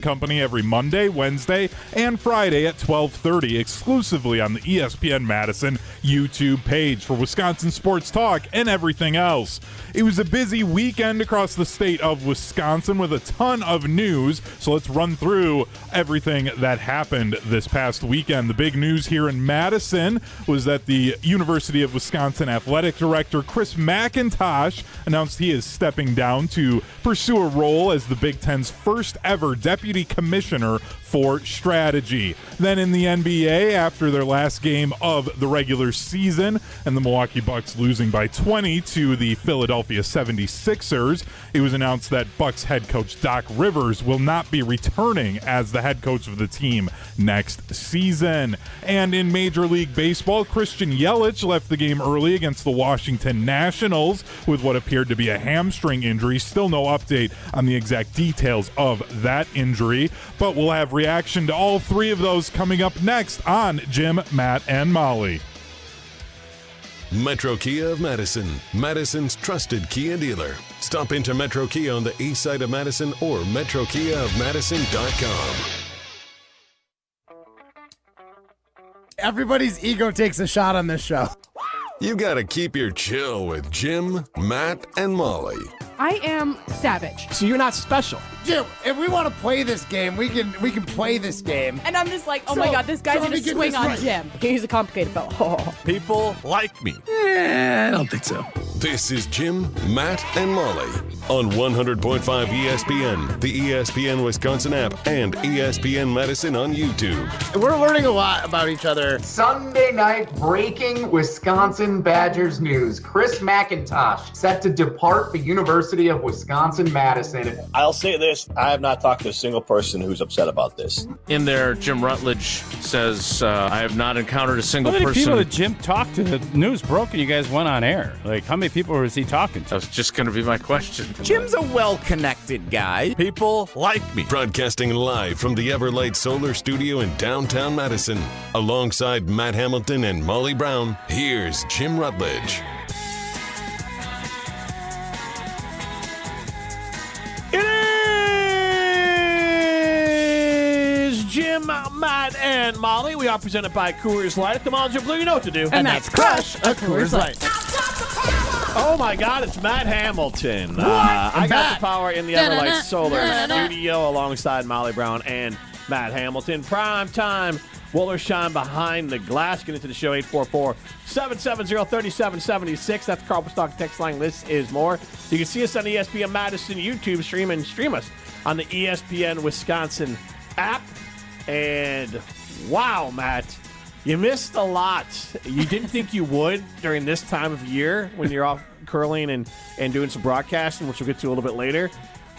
Company every Monday, Wednesday, and Friday at 12:30 exclusively on the ESPN Madison YouTube page for Wisconsin sports talk and everything else. It was a busy weekend across the state of Wisconsin with a ton of news, so let's run through everything that happened this past weekend. The big news here in Madison was that the University of Wisconsin Athletic Director Chris McIntosh announced he is stepping down to pursue a role as the Big Ten's first ever deputy commissioner for strategy. Then in the NBA, after their last game of the regular season and the Milwaukee Bucks losing by 20 to the Philadelphia 76ers, it was announced that Bucks head coach Doc Rivers will not be returning as the head coach of the team next season. And in Major League Baseball, Christian Yelich left the game early against the Washington Nationals with what appeared to be a hamstring injury. Still no update on the exact details of that injury, but we'll have reaction to all three of those coming up next on Jim, Matt, and Molly. Metro Kia of Madison, Madison's trusted Kia dealer. Stop into Metro Kia on the east side of Madison or metrokiaofmadison.com. Everybody's ego takes a shot on this show. You gotta keep your chill with Jim, Matt, and Molly. I am savage. So you're not special. Jim, if we want to play this game, we can play this game. And I'm just like, oh my God, this guy's going to swing on Jim. He's a complicated fellow. Oh. People like me. I don't think so. This is Jim, Matt, and Molly on 100.5 ESPN, the ESPN Wisconsin app, and ESPN Madison on YouTube. We're learning a lot about each other. Sunday night breaking Wisconsin Badgers news. Chris McIntosh set to depart the University of Wisconsin-Madison. I'll say this, I have not talked to a single person who's upset about this. In there, Jim Rutledge says, I have not encountered a single person. How many people did Jim talk to? The news broke and you guys went on air. Like, how many people was he talking to? That was just going to be my question. Jim's a well-connected guy. People like me. Broadcasting live from the Everlight Solar Studio in downtown Madison. Alongside Matt Hamilton and Molly Brown, here's Jim Rutledge. It is Jim, Matt, and Molly. We are presented by Coors Light. Come on, Jim Blue, you know what to do. And that's Crush a Coors Light. Oh my God, it's Matt Hamilton. I got the power in the Everlight Solar Studio alongside Molly Brown and Matt Hamilton. Prime time. Will or shine behind the glass. Get into the show, 844-770-3776. That's Carl Stock text line. This is more. You can see us on the ESPN Madison YouTube stream and stream us on the ESPN Wisconsin app. And wow, Matt, you missed a lot. You didn't think you would during this time of year when you're off curling and doing some broadcasting, which we'll get to a little bit later.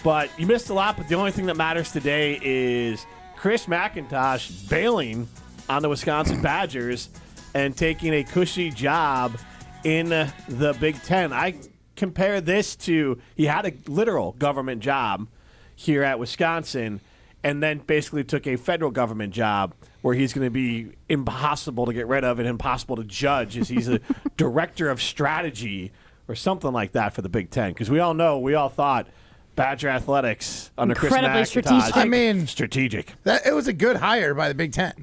But you missed a lot, but the only thing that matters today is Chris McIntosh bailing on the Wisconsin Badgers and taking a cushy job in the Big Ten. I compare this to he had a literal government job here at Wisconsin and then basically took a federal government job where he's going to be impossible to get rid of and impossible to judge as he's a director of strategy or something like that for the Big Ten. Because we all thought Badger athletics under incredibly Chris McIntosh. strategic. I mean, strategic. it was a good hire by the Big Ten.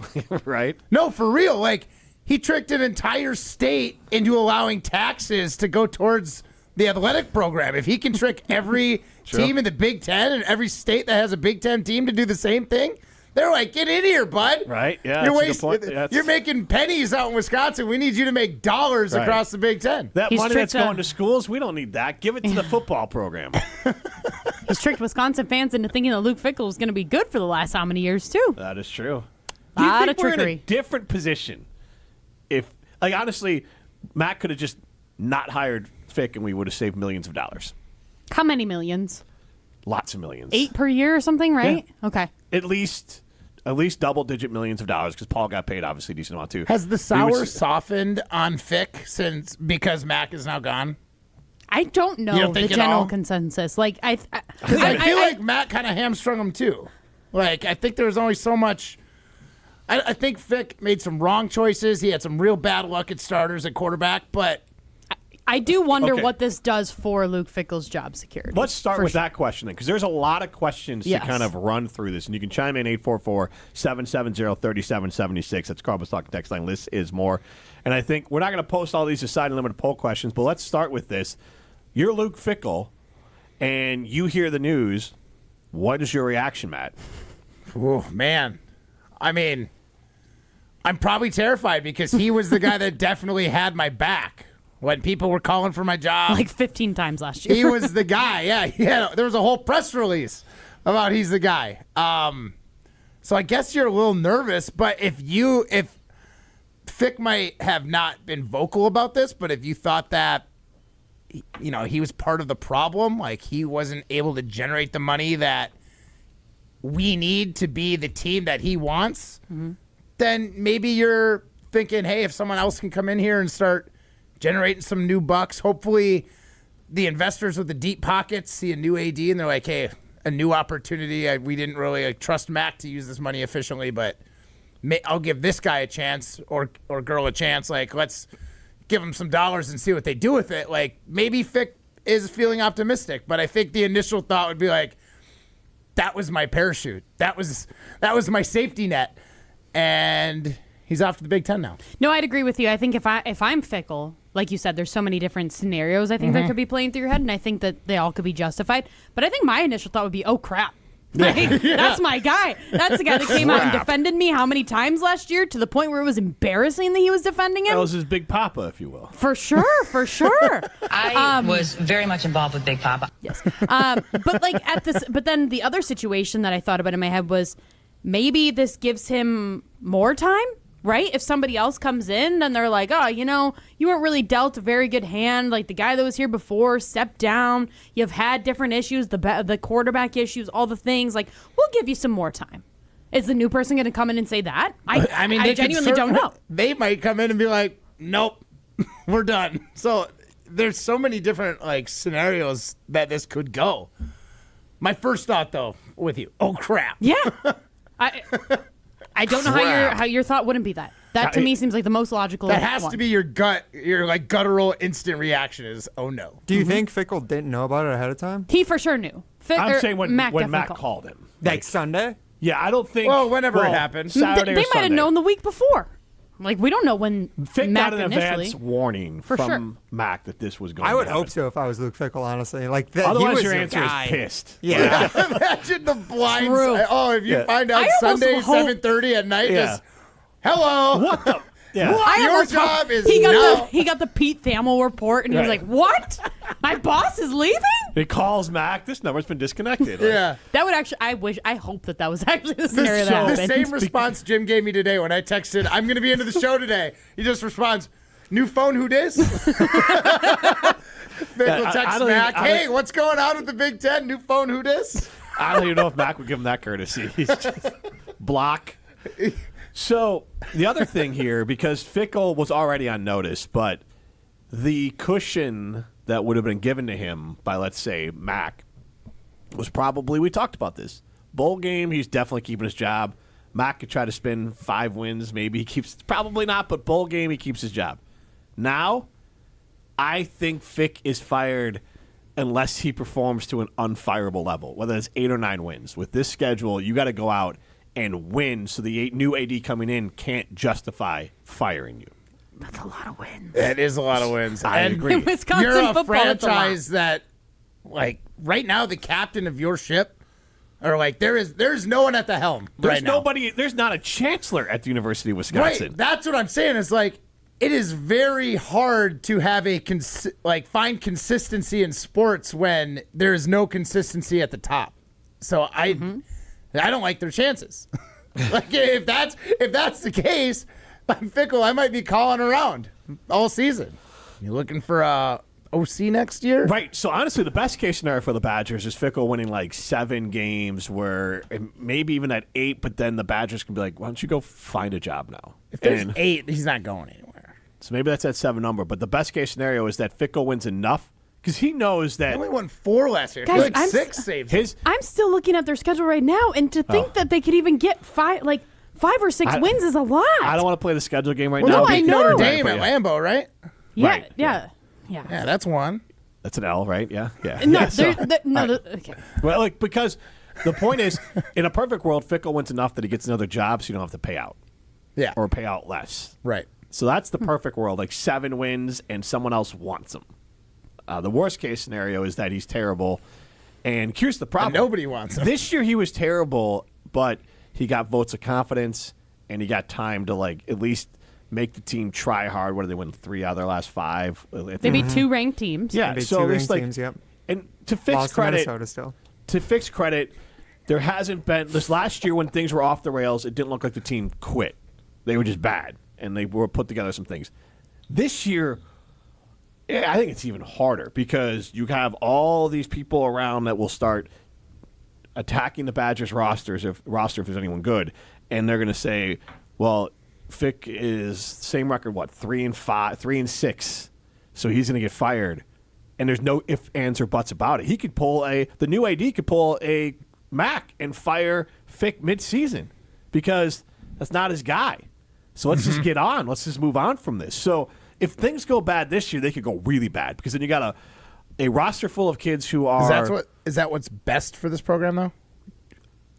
Right? No, for real. Like, he tricked an entire state into allowing taxes to go towards the athletic program. If he can trick every team in the Big Ten and every state that has a Big Ten team to do the same thing, they're like, get in here, bud. Right? Yeah, You're making pennies out in Wisconsin. We need you to make dollars across the Big Ten. That money that's going to schools, we don't need that. Give it to the football program. He's tricked Wisconsin fans into thinking that Luke Fickell was going to be good for the last how many years, too. That is true. Do you think we're in a different position? If, like, honestly, Matt could have just not hired Fick and we would have saved millions of dollars. How many millions? Lots of millions. 8 per year or something, right? Yeah. Okay. At least double-digit millions of dollars because Paul got paid, obviously, a decent amount, too. Has the sour softened on Fick because Mac is now gone? I don't know the general consensus. Like, I feel like Matt kind of hamstrung him, too. Like, I think there was only so much. I think Fick made some wrong choices. He had some real bad luck at starters at quarterback, but I do wonder what this does for Luke Fickell's job security. Let's start with that question then, because there's a lot of questions to kind of run through this. And you can chime in 844-770-3776. That's Carbos Talk text line. List is more. And I think we're not going to post all these aside and limited poll questions, but let's start with this. You're Luke Fickell, and you hear the news. What is your reaction, Matt? Oh, man. I mean, I'm probably terrified because he was the guy that definitely had my back when people were calling for my job. Like 15 times last year. He was the guy. Yeah. There was a whole press release about he's the guy. So I guess you're a little nervous, but if Fick might have not been vocal about this, but if you thought that, he was part of the problem, like he wasn't able to generate the money that we need to be the team that he wants, then maybe you're thinking, hey, if someone else can come in here and start generating some new bucks, hopefully the investors with the deep pockets see a new AD and they're like, hey, a new opportunity. We didn't really trust Mac to use this money efficiently, but I'll give this guy a chance or girl a chance. Like, let's give them some dollars and see what they do with it. Like, maybe Fick is feeling optimistic, but I think the initial thought would be like, that was my parachute. That was my safety net. And he's off to the Big Ten now. No, I'd agree with you. I think if I'm Fickell, like you said, there's so many different scenarios I think that could be playing through your head, and I think that they all could be justified. But I think my initial thought would be, oh, crap. That's my guy. That's the guy that came out and defended me how many times last year to the point where it was embarrassing that he was defending him? That was his Big Papa, if you will. For sure. I was very much involved with Big Papa. Yes. But then the other situation that I thought about in my head was maybe this gives him more time. Right? If somebody else comes in and they're like, oh, you weren't really dealt a very good hand. Like the guy that was here before stepped down. You've had different issues, the quarterback issues, all the things. Like, we'll give you some more time. Is the new person going to come in and say that? I genuinely don't know. They might come in and be like, nope, we're done. So there's so many different scenarios that this could go. My first thought, though, with you, oh, crap. Yeah. I don't know how your thought wouldn't be that. That to me seems like the most logical. That has to be your guttural instant reaction is, oh no. Do you think Fickell didn't know about it ahead of time? He for sure knew. I'm saying when Mac called. called him. Like Sunday? Yeah, I don't think. Well, whenever it happened. Saturday they or might have Sunday. known the week before. Like, we don't know when Fick Mac got an initially. advance warning from Mac that this was going I would to happen. hope so if I was Luke Fickell, honestly. Like that, Otherwise, he was your answer guy. is pissed. Yeah. Imagine the blinds. True. If you find out Sunday, 7:30 at night, just, hello. What the? Yeah. What? Your job is he got the Pete Thamel report, and he was like, what? My boss is leaving? He calls Mac. This number's been disconnected. Yeah. That would actually, I hope that was actually the scenario that The happened. same response Jim gave me today when I texted, I'm going to be into the show today. He just responds, new phone, who dis? Fick will text Mac, hey, what's going on with the Big Ten? New phone, who dis? I don't even know if Mac would give him that courtesy. He's just block. So the other thing here, because Fickell was already on notice, but the cushion that would have been given to him by, let's say, Mac was probably, we talked about this, bowl game, he's definitely keeping his job. Mac could try to spin 5 wins, maybe he keeps, probably not, but bowl game, he keeps his job. Now, I think Fick is fired unless he performs to an unfireable level, whether it's 8 or 9 wins. With this schedule, you got to go out and win so the new AD coming in can't justify firing you. That's a lot of wins. That is a lot of wins. I agree. In Wisconsin You're a football, it's a lot. franchise that, right now, the captain of your ship, or there's no one at the helm. There's nobody. There's not a chancellor at the University of Wisconsin. Right. That's what I'm saying. It's it is very hard to have find consistency in sports when there is no consistency at the top. So I don't like their chances. If that's the case, I'm Fickell. I might be calling around all season. You looking for OC next year? Right. So honestly, the best case scenario for the Badgers is Fickell winning 7 games, where maybe even at 8. But then the Badgers can be like, "Why don't you go find a job now?" If there's 8, he's not going anywhere. So maybe that's that 7 number. But the best case scenario is that Fickell wins enough. Because he knows that. They only won 4 last year. Guys, 6 saves. I'm still looking at their schedule right now, and to think that they could even get 5 or 6 wins is a lot. I don't want to play the schedule game right now. No, I know. Notre Dame at Lambeau, right? Yeah, Right. yeah. Yeah. Yeah, that's one. That's an L, right? Yeah. Yeah. No, Yeah, so- okay. Well, like, because the point is, in a perfect world, Fickell wins enough that he gets another job, so you don't have to pay out. Yeah. Or pay out less. Right. So that's the perfect world, like 7 wins and someone else wants him. The worst case scenario is that he's terrible. And here's the problem. And nobody wants him. This year he was terrible, but he got votes of confidence and he got time to like at least make the team try hard. What did they win? 3 out of their last 5? They beat 2 ranked teams. Yeah, They beat so 2 at least ranked like, teams, yep. and to fix Lost to credit, Minnesota still. to fix credit, there hasn't been this last year when things were off the rails. It didn't look like the team quit; they were just bad, and they were put together some things. This year, I think it's even harder because you have all these people around that will start attacking the Badgers roster if there's anyone good, and they're going to say, "Well, Fick is same record, 3-5, 3-6, so he's going to get fired." And there's no ifs, ands, or buts about it. He could pull the new AD could pull a Mac and fire Fick mid-season because that's not his guy. So let's just get on. Let's just move on from this. So if things go bad this year, they could go really bad because then you got a roster full of kids who are. Is that what's best for this program, though?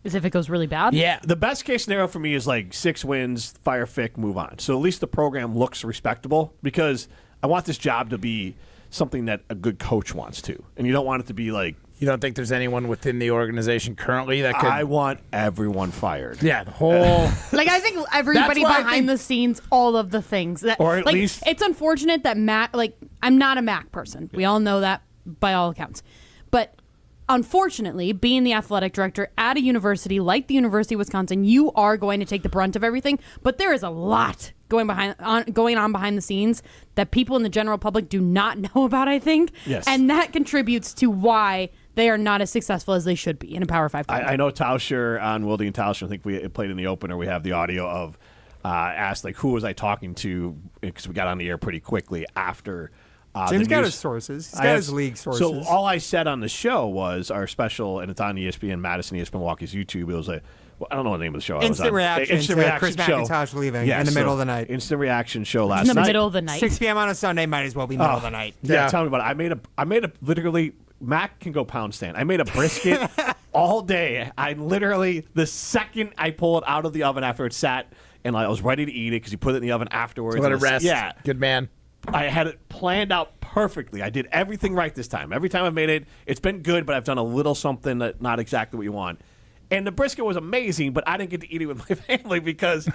Is if it goes really bad? Yeah. The best case scenario for me is like 6 wins, fire Fick, move on. So at least the program looks respectable because I want this job to be something that a good coach wants to. And you don't want it to be like. You don't think there's anyone within the organization currently that could? I want everyone fired. Yeah, the whole. Like, I think everybody behind the scenes, all of the things. That, Or at like, least- it's unfortunate that Mac, like, I'm not a Mac person. We all know that by all accounts. But unfortunately, being the athletic director at a university like the University of Wisconsin, you are going to take the brunt of everything. But there is a lot going on behind the scenes that people in the general public do not know about, I think. Yes. And that contributes to why they are not as successful as they should be in a Power 5 program. I know Tauscher on Wilde and Tauscher, I think we played in the opener. We have the audio of asked, like, who was I talking to? Because we got on the air pretty quickly after Jim's got his sources. He's got his league sources. So all I said on the show was our special, and it's on ESPN Madison, ESPN Milwaukee's YouTube. It was I don't know what the name of the show. Instant reaction to Chris McIntosh leaving in the middle of the night. Instant reaction show last night. In the middle of the night. 6 p.m. on a Sunday might as well be middle of the night. Yeah, tell me about it. I made a literally. Mac can go pound stand. I made a brisket all day. I literally, the second I pull it out of the oven after it sat, and I was ready to eat it because you put it in the oven afterwards. Let it rest. Yeah. Good man. I had it planned out perfectly. I did everything right this time. Every time I've made it, it's been good, but I've done a little something that not exactly what you want. And the brisket was amazing, but I didn't get to eat it with my family because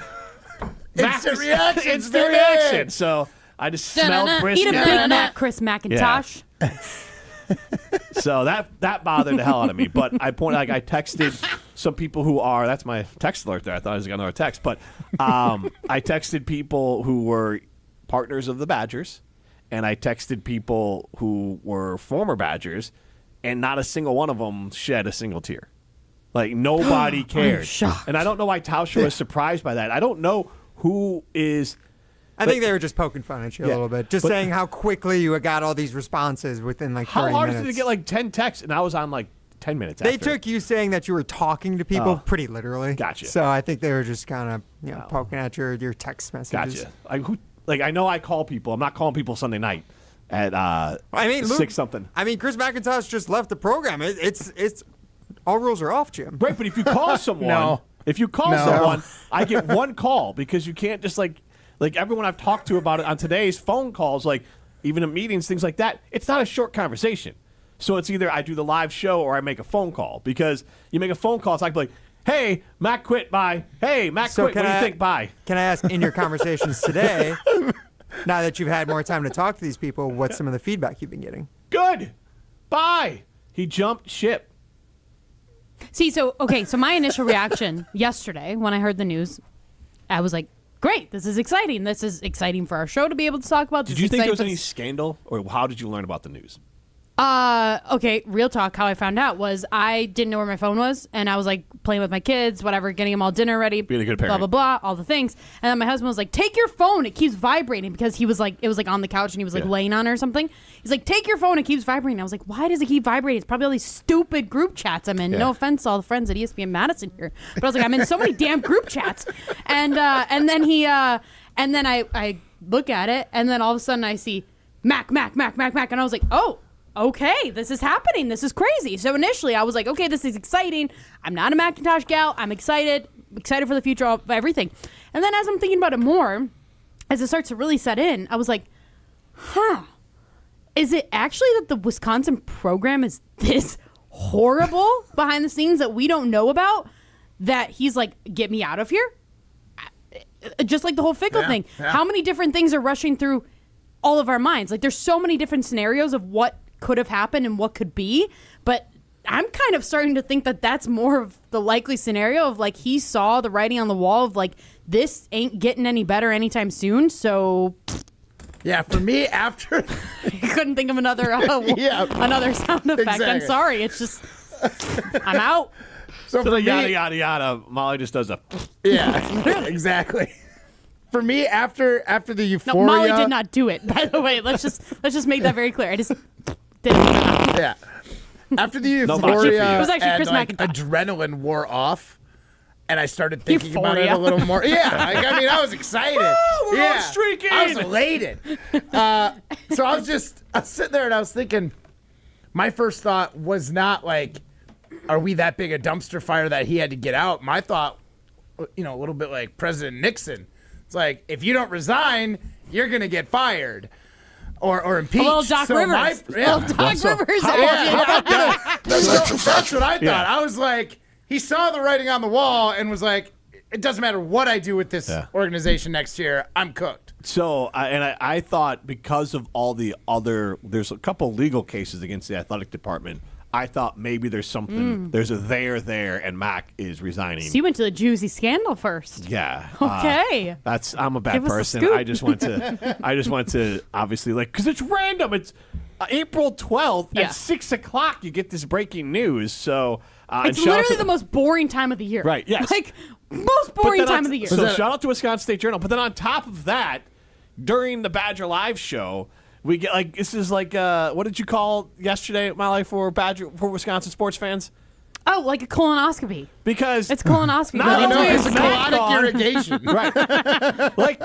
Instant reaction. Instant reaction. So I just smelled brisket. Eat a Big Mac, Chris McIntosh. Yeah. So that bothered the hell out of me. But I texted some people who are, that's my text alert there. I thought I was going to another text. But I texted people who were partners of the Badgers, and I texted people who were former Badgers, and not a single one of them shed a single tear. Like, nobody cared. And I don't know why Tauscher was surprised by that. I don't know who is... I think they were just poking fun at you a little bit. Just saying how quickly you got all these responses within like 30 minutes. How hard is it to get like 10 texts? And I was on like 10 minutes They after. took you saying that you were talking to people pretty literally. Gotcha. So I think they were just kind of poking at your text messages. Gotcha. I know I call people. I'm not calling people Sunday night at Luke, 6 something. I mean, Chris McIntosh just left the program. It's all rules are off, Jim. Right, but if you call someone, someone, I get one call because you can't just like everyone I've talked to about it on today's phone calls, like even in meetings, things like that. It's not a short conversation. So it's either I do the live show or I make a phone call, because you make a phone call, it's like, hey, Mac quit, bye. Hey, Mac quit, what do you think, bye? Can I ask, in your conversations today, now that you've had more time to talk to these people, what's some of the feedback you've been getting? Good. Bye. He jumped ship. See, so my initial reaction yesterday when I heard the news, I was like, great, this is exciting. This is exciting for our show to be able to talk about. Did you think there was any scandal, or how did you learn about the news? Okay, real talk. How I found out was I didn't know where my phone was, and I was like playing with my kids, whatever, getting them all dinner ready, being a good parent, blah blah blah, all the things. And then my husband was like, "Take your phone; it keeps vibrating," because he was like, it was like on the couch and he was like laying on it or something. He's like, "Take your phone; it keeps vibrating." I was like, "Why does it keep vibrating? It's probably all these stupid group chats I'm in." No offense to all the friends at ESPN Madison here, but I was like, I'm in so many damn group chats, and then I look at it, and then all of a sudden I see Mac. And I was like, oh, okay, this is happening. This is crazy. So initially I was like, okay, this is exciting. I'm not a McIntosh gal. I'm excited for the future of everything. And then as I'm thinking about it more, as it starts to really set in, I was like, is it actually that the Wisconsin program is this horrible behind the scenes that we don't know about, that he's like, get me out of here? Just like the whole Fickell thing. Yeah. How many different things are rushing through all of our minds? Like, there's so many different scenarios of what could have happened and what could be, but I'm kind of starting to think that that's more of the likely scenario of like, he saw the writing on the wall of like, this ain't getting any better anytime soon. So yeah, for me, after I couldn't think of another another sound effect. Exactly. I'm sorry. It's just I'm out. So the yada yada yada, Molly just does a exactly. For me, after the euphoria, no, Molly did not do it. By the way, let's just make that very clear. I just didn't. Yeah. After the euphoria, it was actually Chris McIntosh. Adrenaline wore off, and I started thinking about it a little more. Yeah, I mean, I was excited. We're streaking. I was elated. So I was sitting there and I was thinking. My first thought was not like, are we that big a dumpster fire that he had to get out? My thought, a little bit like President Nixon. It's like, if you don't resign, you're gonna get fired. Or impeached. Little Doc Rivers. Doc Rivers. That's what I thought. Yeah. I was like, he saw the writing on the wall and was like, it doesn't matter what I do with this organization next year, I'm cooked. So, I thought because of all the other, there's a couple legal cases against the athletic department. I thought maybe there's something, there's a there, and Mac is resigning. So you went to the Juicy scandal first. Yeah. Okay. I'm a bad person. I just went to obviously because it's random. It's April 12th at 6:00. You get this breaking news. So it's literally the most boring time of the year. Right. Yes. Like most boring time of the year. So shout out to Wisconsin State Journal. But then on top of that, during the Badger Live show, we get this is what did you call yesterday, Molly, for Wisconsin sports fans? Oh, like a colonoscopy. Because it's colonoscopy. It's a colonic irrigation. Right.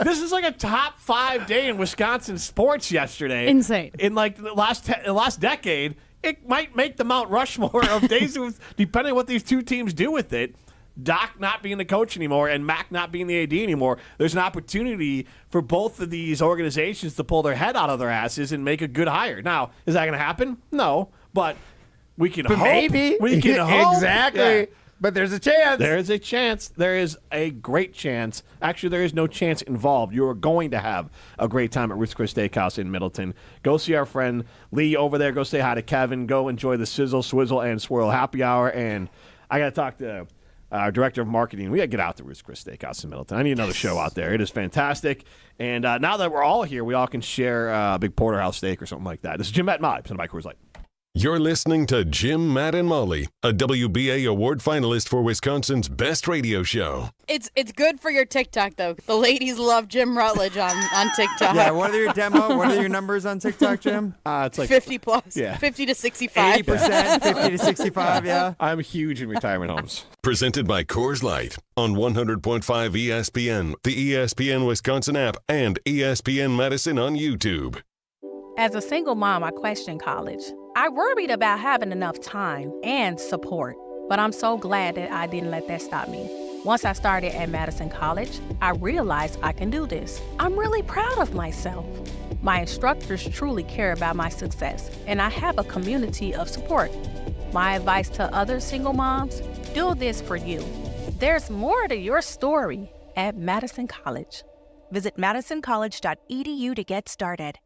This is like a top 5 day in Wisconsin sports yesterday. Insane. In the last decade, it might make the Mount Rushmore of days, depending on what these two teams do with it. Doc not being the coach anymore and Mac not being the AD anymore, there's an opportunity for both of these organizations to pull their head out of their asses and make a good hire. Now, is that going to happen? No, but we can hope. Maybe. We can hope. Exactly. Yeah. But there's a chance. There is a chance. There is a great chance. Actually, there is no chance involved. You are going to have a great time at Ruth's Chris Steakhouse in Middleton. Go see our friend Lee over there. Go say hi to Kevin. Go enjoy the Sizzle, Swizzle, and Swirl happy hour. And I got to talk to our director of marketing. We got to get out to Ruth's Chris Steakhouse in Middleton. I need another show out there. It is fantastic. And now that we're all here, we all can share a big porterhouse steak or something like that. This is Jim, Matt, and Molly, presented by Coors Light. You're listening to Jim, Matt, and Molly, a WBA award finalist for Wisconsin's best radio show. It's good for your TikTok, though. The ladies love Jim Rutledge on TikTok. Yeah, what are your what are your numbers on TikTok, Jim? It's like 50 plus. Yeah. 50 to 65. 80%, 50 to 65, yeah. I'm huge in retirement homes. Presented by Coors Light on 100.5 ESPN, the ESPN Wisconsin app, and ESPN Madison on YouTube. As a single mom, I questioned college. I worried about having enough time and support, but I'm so glad that I didn't let that stop me. Once I started at Madison College, I realized I can do this. I'm really proud of myself. My instructors truly care about my success, and I have a community of support. My advice to other single moms, do this for you. There's more to your story at Madison College. Visit madisoncollege.edu to get started.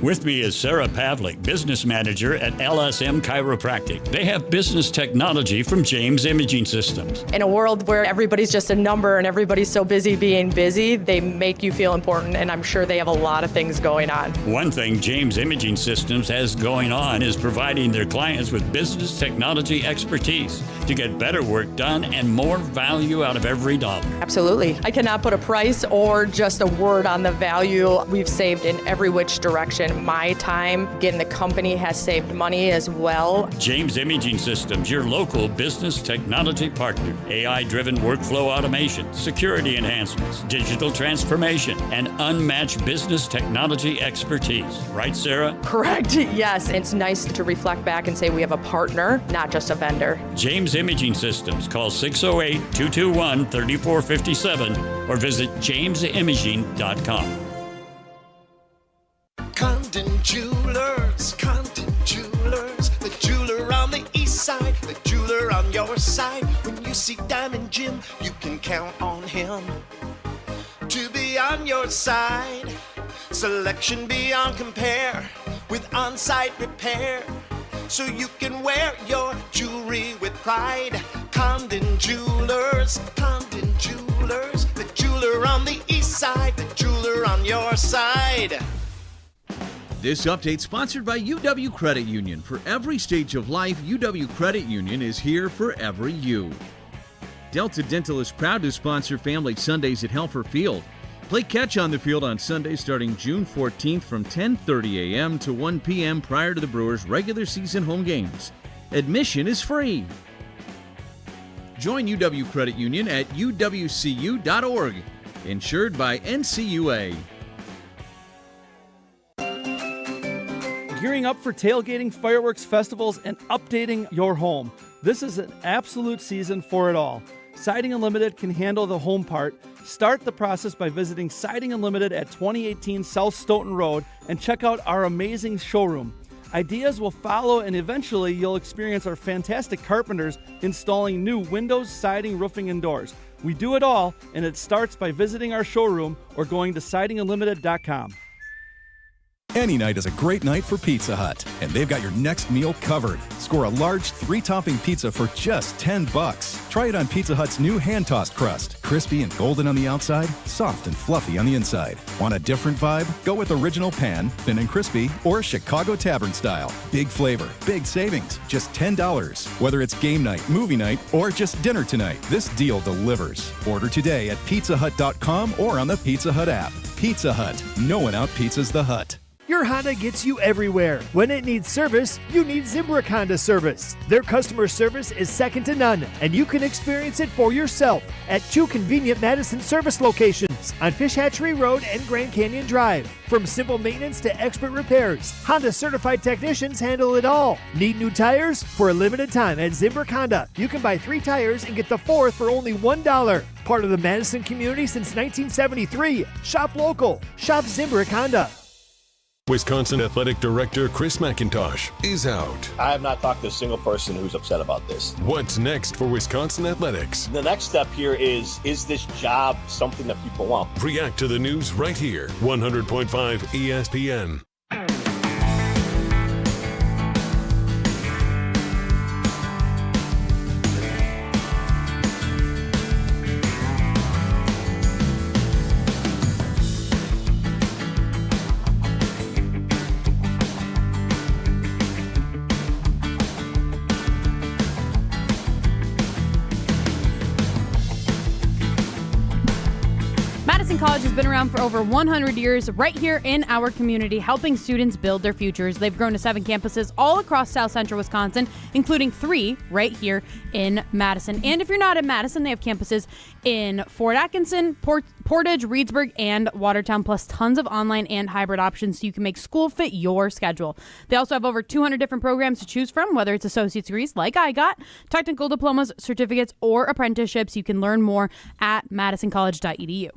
With me is Sarah Pavlik, business manager at LSM Chiropractic. They have business technology from James Imaging Systems. In a world where everybody's just a number and everybody's so busy being busy, they make you feel important, and I'm sure they have a lot of things going on. One thing James Imaging Systems has going on is providing their clients with business technology expertise to get better work done and more value out of every dollar. Absolutely. I cannot put a price or just a word on the value we've saved in every which direction and my time. Again, the company has saved money as well. James Imaging Systems, your local business technology partner. AI-driven workflow automation, security enhancements, digital transformation, and unmatched business technology expertise. Right, Sarah? Correct, yes. It's nice to reflect back and say we have a partner, not just a vendor. James Imaging Systems. Call 608-221-3457 or visit jamesimaging.com. Condon Jewelers, the jeweler on the east side, the jeweler on your side. When you see Diamond Jim, you can count on him to be on your side. Selection beyond compare with on-site repair, so you can wear your jewelry with pride. Condon Jewelers, the jeweler on the east side, the jeweler on your side. This update sponsored by UW Credit Union. For every stage of life, UW Credit Union is here for every you. Delta Dental is proud to sponsor Family Sundays at Helfer Field. Play catch on the field on Sunday starting June 14th from 10:30 a.m. to 1 p.m. prior to the Brewers' regular season home games. Admission is free. Join UW Credit Union at uwcu.org. Insured by NCUA. Gearing up for tailgating, fireworks, festivals, and updating your home. This is an absolute season for it all. Siding Unlimited can handle the home part. Start the process by visiting Siding Unlimited at 2018 South Stoughton Road and check out our amazing showroom. Ideas will follow, and eventually you'll experience our fantastic carpenters installing new windows, siding, roofing, and doors. We do it all, and it starts by visiting our showroom or going to sidingunlimited.com. Any night is a great night for Pizza Hut, and they've got your next meal covered. Score a large 3-topping pizza for just $10. Try it on Pizza Hut's new hand-tossed crust. Crispy and golden on the outside, soft and fluffy on the inside. Want a different vibe? Go with original pan, thin and crispy, or Chicago Tavern style. Big flavor, big savings, just $10. Whether it's game night, movie night, or just dinner tonight, this deal delivers. Order today at pizzahut.com or on the Pizza Hut app. Pizza Hut. No one out-pizzas the Hut. Your Honda gets you everywhere. When it needs service, you need Zimbrick Honda service. Their customer service is second to none, and you can experience it for yourself at 2 convenient Madison service locations on Fish Hatchery Road and Grand Canyon Drive. From simple maintenance to expert repairs, Honda certified technicians handle it all. Need new tires? For a limited time at Zimbrick Honda, you can buy 3 tires and get the 4th for only $1. Part of the Madison community since 1973. Shop local. Shop Zimbrick Honda. Wisconsin Athletic Director Chris McIntosh is out. I have not talked to a single person who's upset about this. What's next for Wisconsin athletics? The next step here is this job something that people want? React to the news right here. 100.5 ESPN. College has been around for over 100 years right here in our community, helping students build their futures. They've grown to 7 campuses all across South Central Wisconsin, including 3 right here in Madison. And if you're not in Madison, they have campuses in Fort Atkinson, Portage, Reedsburg, and Watertown, plus tons of online and hybrid options so you can make school fit your schedule. They also have over 200 different programs to choose from, whether it's associate's degrees like I got, technical diplomas, certificates, or apprenticeships. You can learn more at madisoncollege.edu.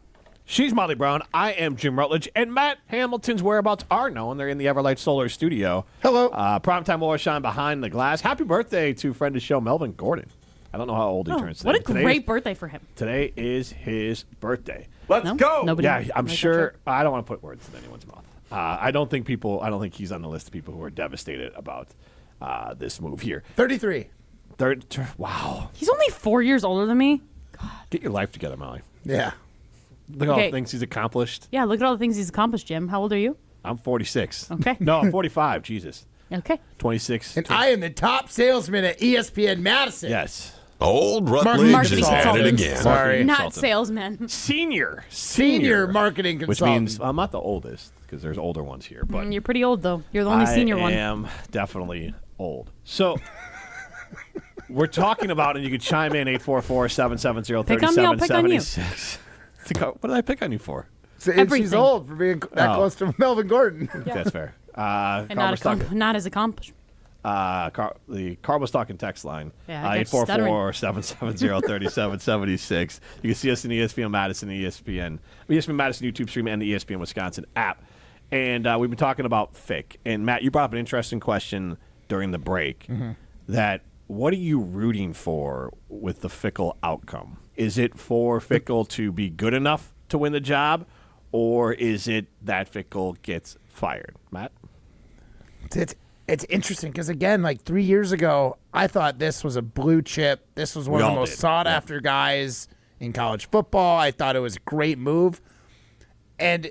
She's Molly Brown. I am Jim Rutledge. And Matt Hamilton's whereabouts are known. They're in the Everlight Solar Studio. Hello. Primetime Laura Shine behind the glass. Happy birthday to friend of the show, Melvin Gordon. I don't know how old he turns today. What a great birthday for him. Today is his birthday. Let's go. Nobody I'm sure. I don't want to put words in anyone's mouth. I don't think he's on the list of people who are devastated about this move here. 33. Wow. He's only 4 years older than me. God. Get your life together, Molly. Yeah. Look at all the things he's accomplished. Yeah, look at all the things he's accomplished, Jim. How old are you? I'm 46. Okay. No, I'm 45. Jesus. Okay. 26. And I am the top salesman at ESPN Madison. Yes. Old Rutledge is at it again. Sorry. Not salesman. Senior marketing consultant. Which means I'm not the oldest because there's older ones here. But you're pretty old, though. You're the only senior one. I am definitely old. So we're talking about, and you can chime in, 844-770-3776. What did I pick on you for? She's old for being that close to Melvin Gordon. That's fair. And not as accomplished. The Carl was talking text line, Yeah, I got you stuttering. 844-770-3776. You can see us in ESPN Madison, ESPN Madison YouTube stream, and the ESPN Wisconsin app. And we've been talking about Fick. And Matt, you brought up an interesting question during the break. That what are you rooting for with the Fickell outcome? Is it for Fickell to be good enough to win the job, or is it that Fickell gets fired? Matt? It's interesting because, again, like 3 years ago, I thought this was a blue chip. This was one of the most sought-after guys in college football. I thought it was a great move. And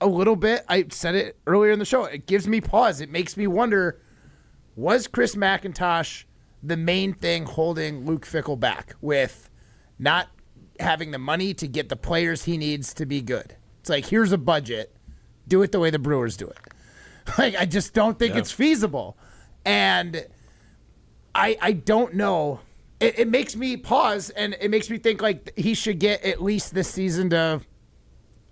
a little bit, I said it earlier in the show, it gives me pause. It makes me wonder, was Chris McIntosh the main thing holding Luke Fickell back with not having the money to get the players he needs to be good? It's like, here's a budget. Do it the way the Brewers do it. Like, I just don't think it's feasible. And I don't know. It makes me pause, and it makes me think, like, he should get at least this season to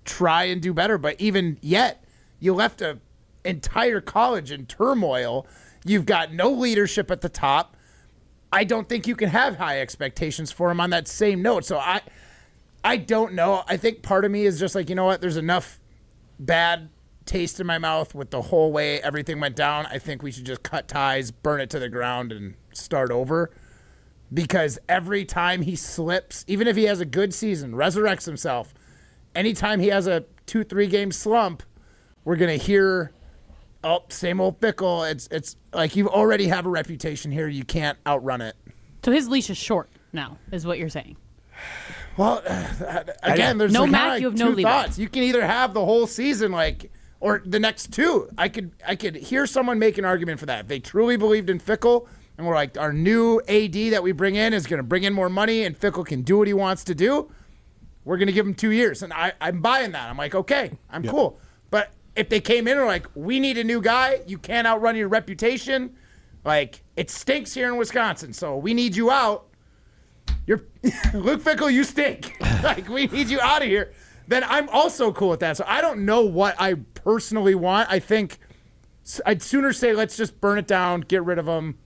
try and do better. But even yet, you left an entire college in turmoil. You've got no leadership at the top. I don't think you can have high expectations for him on that same note. So I don't know. I think part of me is just like, you know what, there's enough bad taste in my mouth with the whole way everything went down. I think we should just cut ties, burn it to the ground, and start over. Because every time he slips, even if he has a good season, resurrects himself, anytime he has a 2-3 game slump, we're going to hear, oh, same old Fickell. It's like you already have a reputation here. You can't outrun it. So his leash is short now, is what you're saying. Well, again, there's no like Mac, you have no two thoughts. You can either have the whole season, like, or the next two. I could hear someone make an argument for that. If they truly believed in Fickell and we're like, our new AD that we bring in is going to bring in more money and Fickell can do what he wants to do, we're going to give him 2 years. And I'm buying that. I'm like, okay, I'm cool. But if they came in and were like, we need a new guy, you can't outrun your reputation, like, it stinks here in Wisconsin, so we need you out. You're Luke Fickell, you stink. Like, we need you out of here. Then I'm also cool with that. So I don't know what I personally want. I think I'd sooner say let's just burn it down, get rid of them,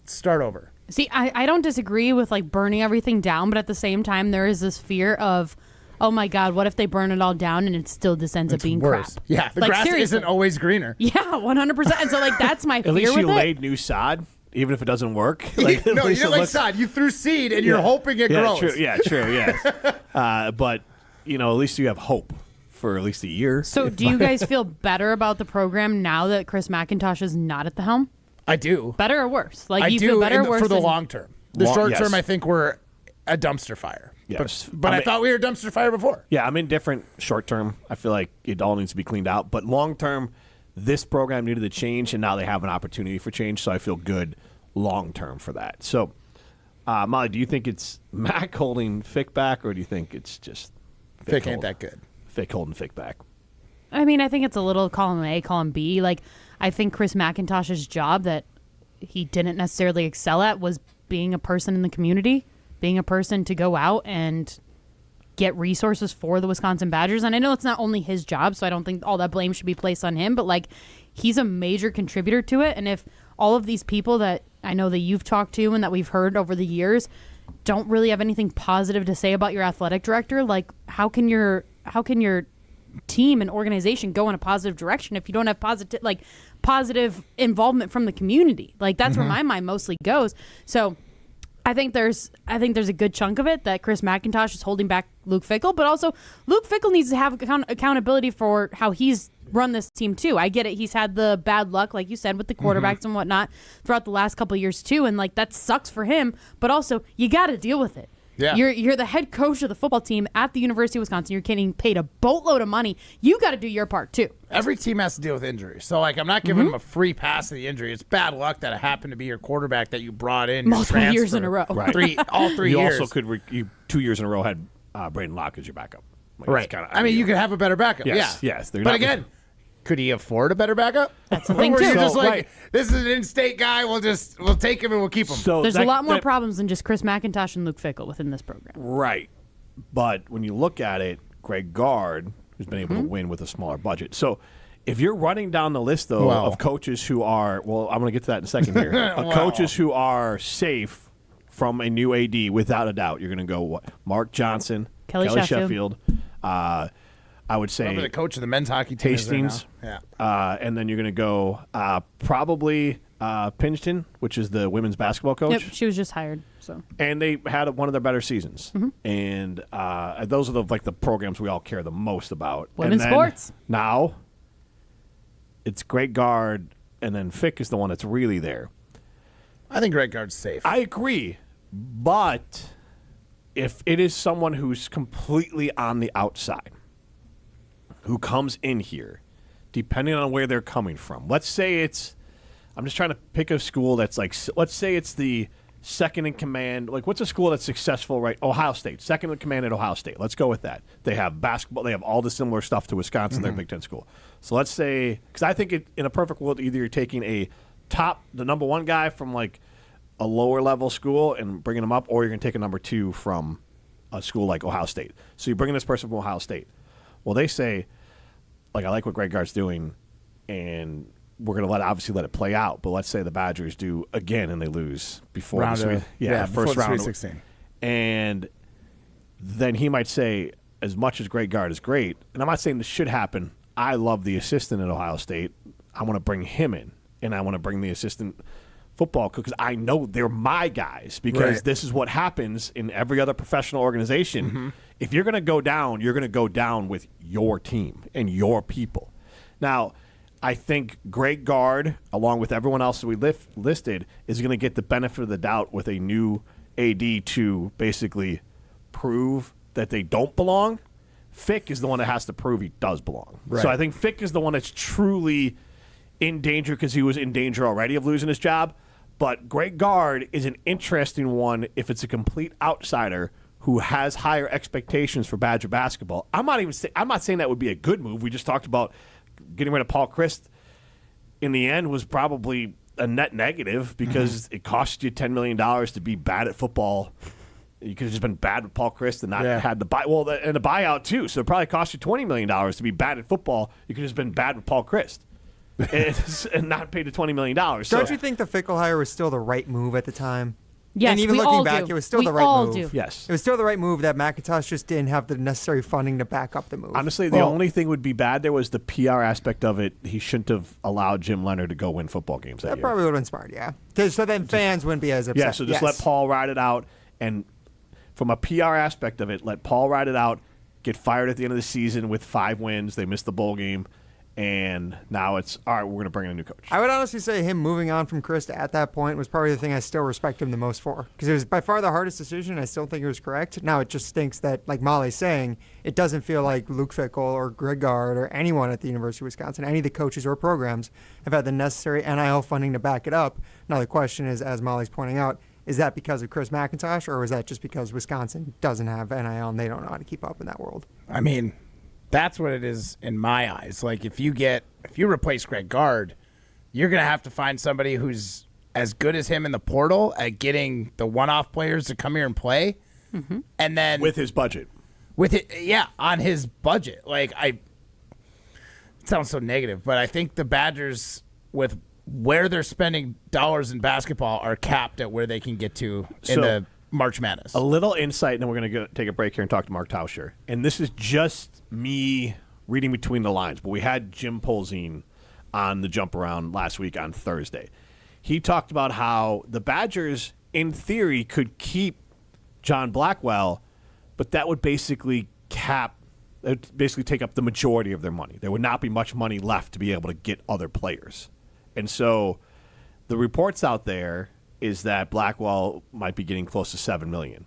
start over. See, I don't disagree with, like, burning everything down, but at the same time, there is this fear of, oh my God, what if they burn it all down and it still just ends up being worse. crap? Yeah, the grass isn't always greener. Yeah, 100%. And so, like, that's my fear At least with you it. laid new sod, even if it doesn't work. Like, No, you didn't like sod. You threw seed and you're hoping it grows. True. Yeah, true, yes. But, you know, at least you have hope for at least a year. So do you guys feel better about the program now that Chris McIntosh is not at the helm? I do. Better or worse? Like, I you do feel better or worse for the than- long term. The short term, I think we're a dumpster fire. Yes. But I thought we were a dumpster fire before. Yeah, I'm indifferent short term. I feel like it all needs to be cleaned out. But long term, this program needed a change, and now they have an opportunity for change. So I feel good long term for that. So, Molly, do you think it's Mac holding Fick back, or do you think it's just Fick ain't that good? Fick holding Fick back. I mean, I think it's a little column A, column B. Like, I think Chris McIntosh's job that he didn't necessarily excel at was being a person in the community, being a person to go out and get resources for the Wisconsin Badgers. And I know it's not only his job, so I don't think all that blame should be placed on him, but, like, he's a major contributor to it. And if all of these people that I know that you've talked to and that we've heard over the years don't really have anything positive to say about your athletic director, like, how can your team and organization go in a positive direction if you don't have positive involvement from the community? Like, that's where my mind mostly goes. So I think there's a good chunk of it that Chris McIntosh is holding back Luke Fickell, but also Luke Fickell needs to have accountability for how he's run this team too. I get it. He's had the bad luck, like you said, with the quarterbacks and whatnot throughout the last couple of years too. And, like, that sucks for him, but also you got to deal with it. Yeah. You're the head coach of the football team at the University of Wisconsin. You're getting paid a boatload of money. You got to do your part too. Every team has to deal with injuries. So, like, I'm not giving them a free pass to the injury. It's bad luck that it happened to be your quarterback that you brought in. Multiple years in a row. Right. All 3 you years. Also could you 2 years in a row had Braden Locke as your backup. Like, Right. it's kinda I mean, you could have a better backup. Yes, yeah. yes. But again, Could he afford a better backup? That's the thing, Or too. you're just So, like, right. this is an in-state guy. We'll take him and we'll keep him. So There's a lot more problems than just Chris McIntosh and Luke Fickell within this program. Right. But when you look at it, Greg Gard has been able to win with a smaller budget. So if you're running down the list, though, Wow. of coaches who are, well, I'm going to get to that in a second here, coaches who are safe from a new AD, without a doubt, you're going to go what? Mark Johnson, Kelly Sheffield. I would say Whoever the coach of the men's hockey team Hastings. is right now. And then you're going to go probably Pingeton, which is the women's basketball coach. Yep, she was just hired. So And they had one of their better seasons. And those are the programs we all care the most about. Women's And then sports. Now, it's Greg Gard, and then Fick is the one that's really there. I think Greg Gard's safe. I agree. But if it is someone who's completely on the outside, who comes in here, depending on where they're coming from, let's say it's, I'm just trying to pick a school that's like, let's say it's the second in command. Like, what's a school that's successful, right? Ohio State. Second in command at Ohio State. Let's go with that. They have basketball. They have all the similar stuff to Wisconsin, their Big Ten school. So let's say, because I think in a perfect world, either you're taking the number one guy from like a lower level school and bringing him up, or you're going to take a number two from a school like Ohio State. So you're bringing this person from Ohio State. Well, they say, like, I like what Greg Gard's doing, and we're going to obviously let it play out. But let's say the Badgers do again and they lose before Round the of- Sweet, before first the round. Sweet 16. And then he might say, as much as Greg Gard is great, and I'm not saying this should happen, I love the assistant at Ohio State. I want to bring him in, and I want to bring the assistant football coach because I know they're my guys, because Right. this is what happens in every other professional organization. If you're going to go down, you're going to go down with your team and your people. Now, I think Greg Gard, along with everyone else that we listed, is going to get the benefit of the doubt with a new AD to basically prove that they don't belong. Fick is the one that has to prove he does belong. Right. So I think Fick is the one that's truly in danger because he was in danger already of losing his job. But Greg Gard is an interesting one if it's a complete outsider who has higher expectations for Badger basketball. I'm not saying that would be a good move. We just talked about getting rid of Paul Christ. In the end, was probably a net negative because it cost you $10 million to be bad at football. You could have just been bad with Paul Christ and not had the and the buyout too. So it probably cost you $20 million to be bad at football. You could have just been bad with Paul Christ and not paid the $20 million. Don't you think the Fickell hire was still the right move at the time? Yes, and even we looking all back, do. it was still We the right all move. do. Yes. It was still the right move that McIntosh just didn't have the necessary funding to back up the move. Honestly, the only thing would be bad there was the PR aspect of it. He shouldn't have allowed Jim Leonard to go win football games that That year. probably would have been smart, yeah. So then fans wouldn't be as upset. Yeah, so just let Paul ride it out. And from a PR aspect of it, let Paul ride it out, get fired at the end of the season with 5 wins. They missed the bowl game. And now it's, all right, we're going to bring in a new coach. I would honestly say him moving on from Chris at that point was probably the thing I still respect him the most for. Because it was by far the hardest decision. I still think it was correct. Now it just stinks that, like Molly's saying, it doesn't feel like Luke Fickell or Greg Gard or anyone at the University of Wisconsin, any of the coaches or programs, have had the necessary NIL funding to back it up. Now the question is, as Molly's pointing out, is that because of Chris McIntosh, or is that just because Wisconsin doesn't have NIL and they don't know how to keep up in that world? I mean, that's what it is in my eyes. Like, if you replace Greg Gard, you're going to have to find somebody who's as good as him in the portal at getting the one-off players to come here and play. And then with his budget. On his budget. Like, it sounds so negative, but I think the Badgers, with where they're spending dollars in basketball, are capped at where they can get to in the March Madness. A little insight, and then we're going to take a break here and talk to Mark Tauscher. And this is just me reading between the lines, but we had Jim Polzine on the Jump Around last week on Thursday. He talked about how the Badgers, in theory, could keep John Blackwell, but that would basically take up the majority of their money. There would not be much money left to be able to get other players. And so the reports out there is that Blackwell might be getting close to $7 million,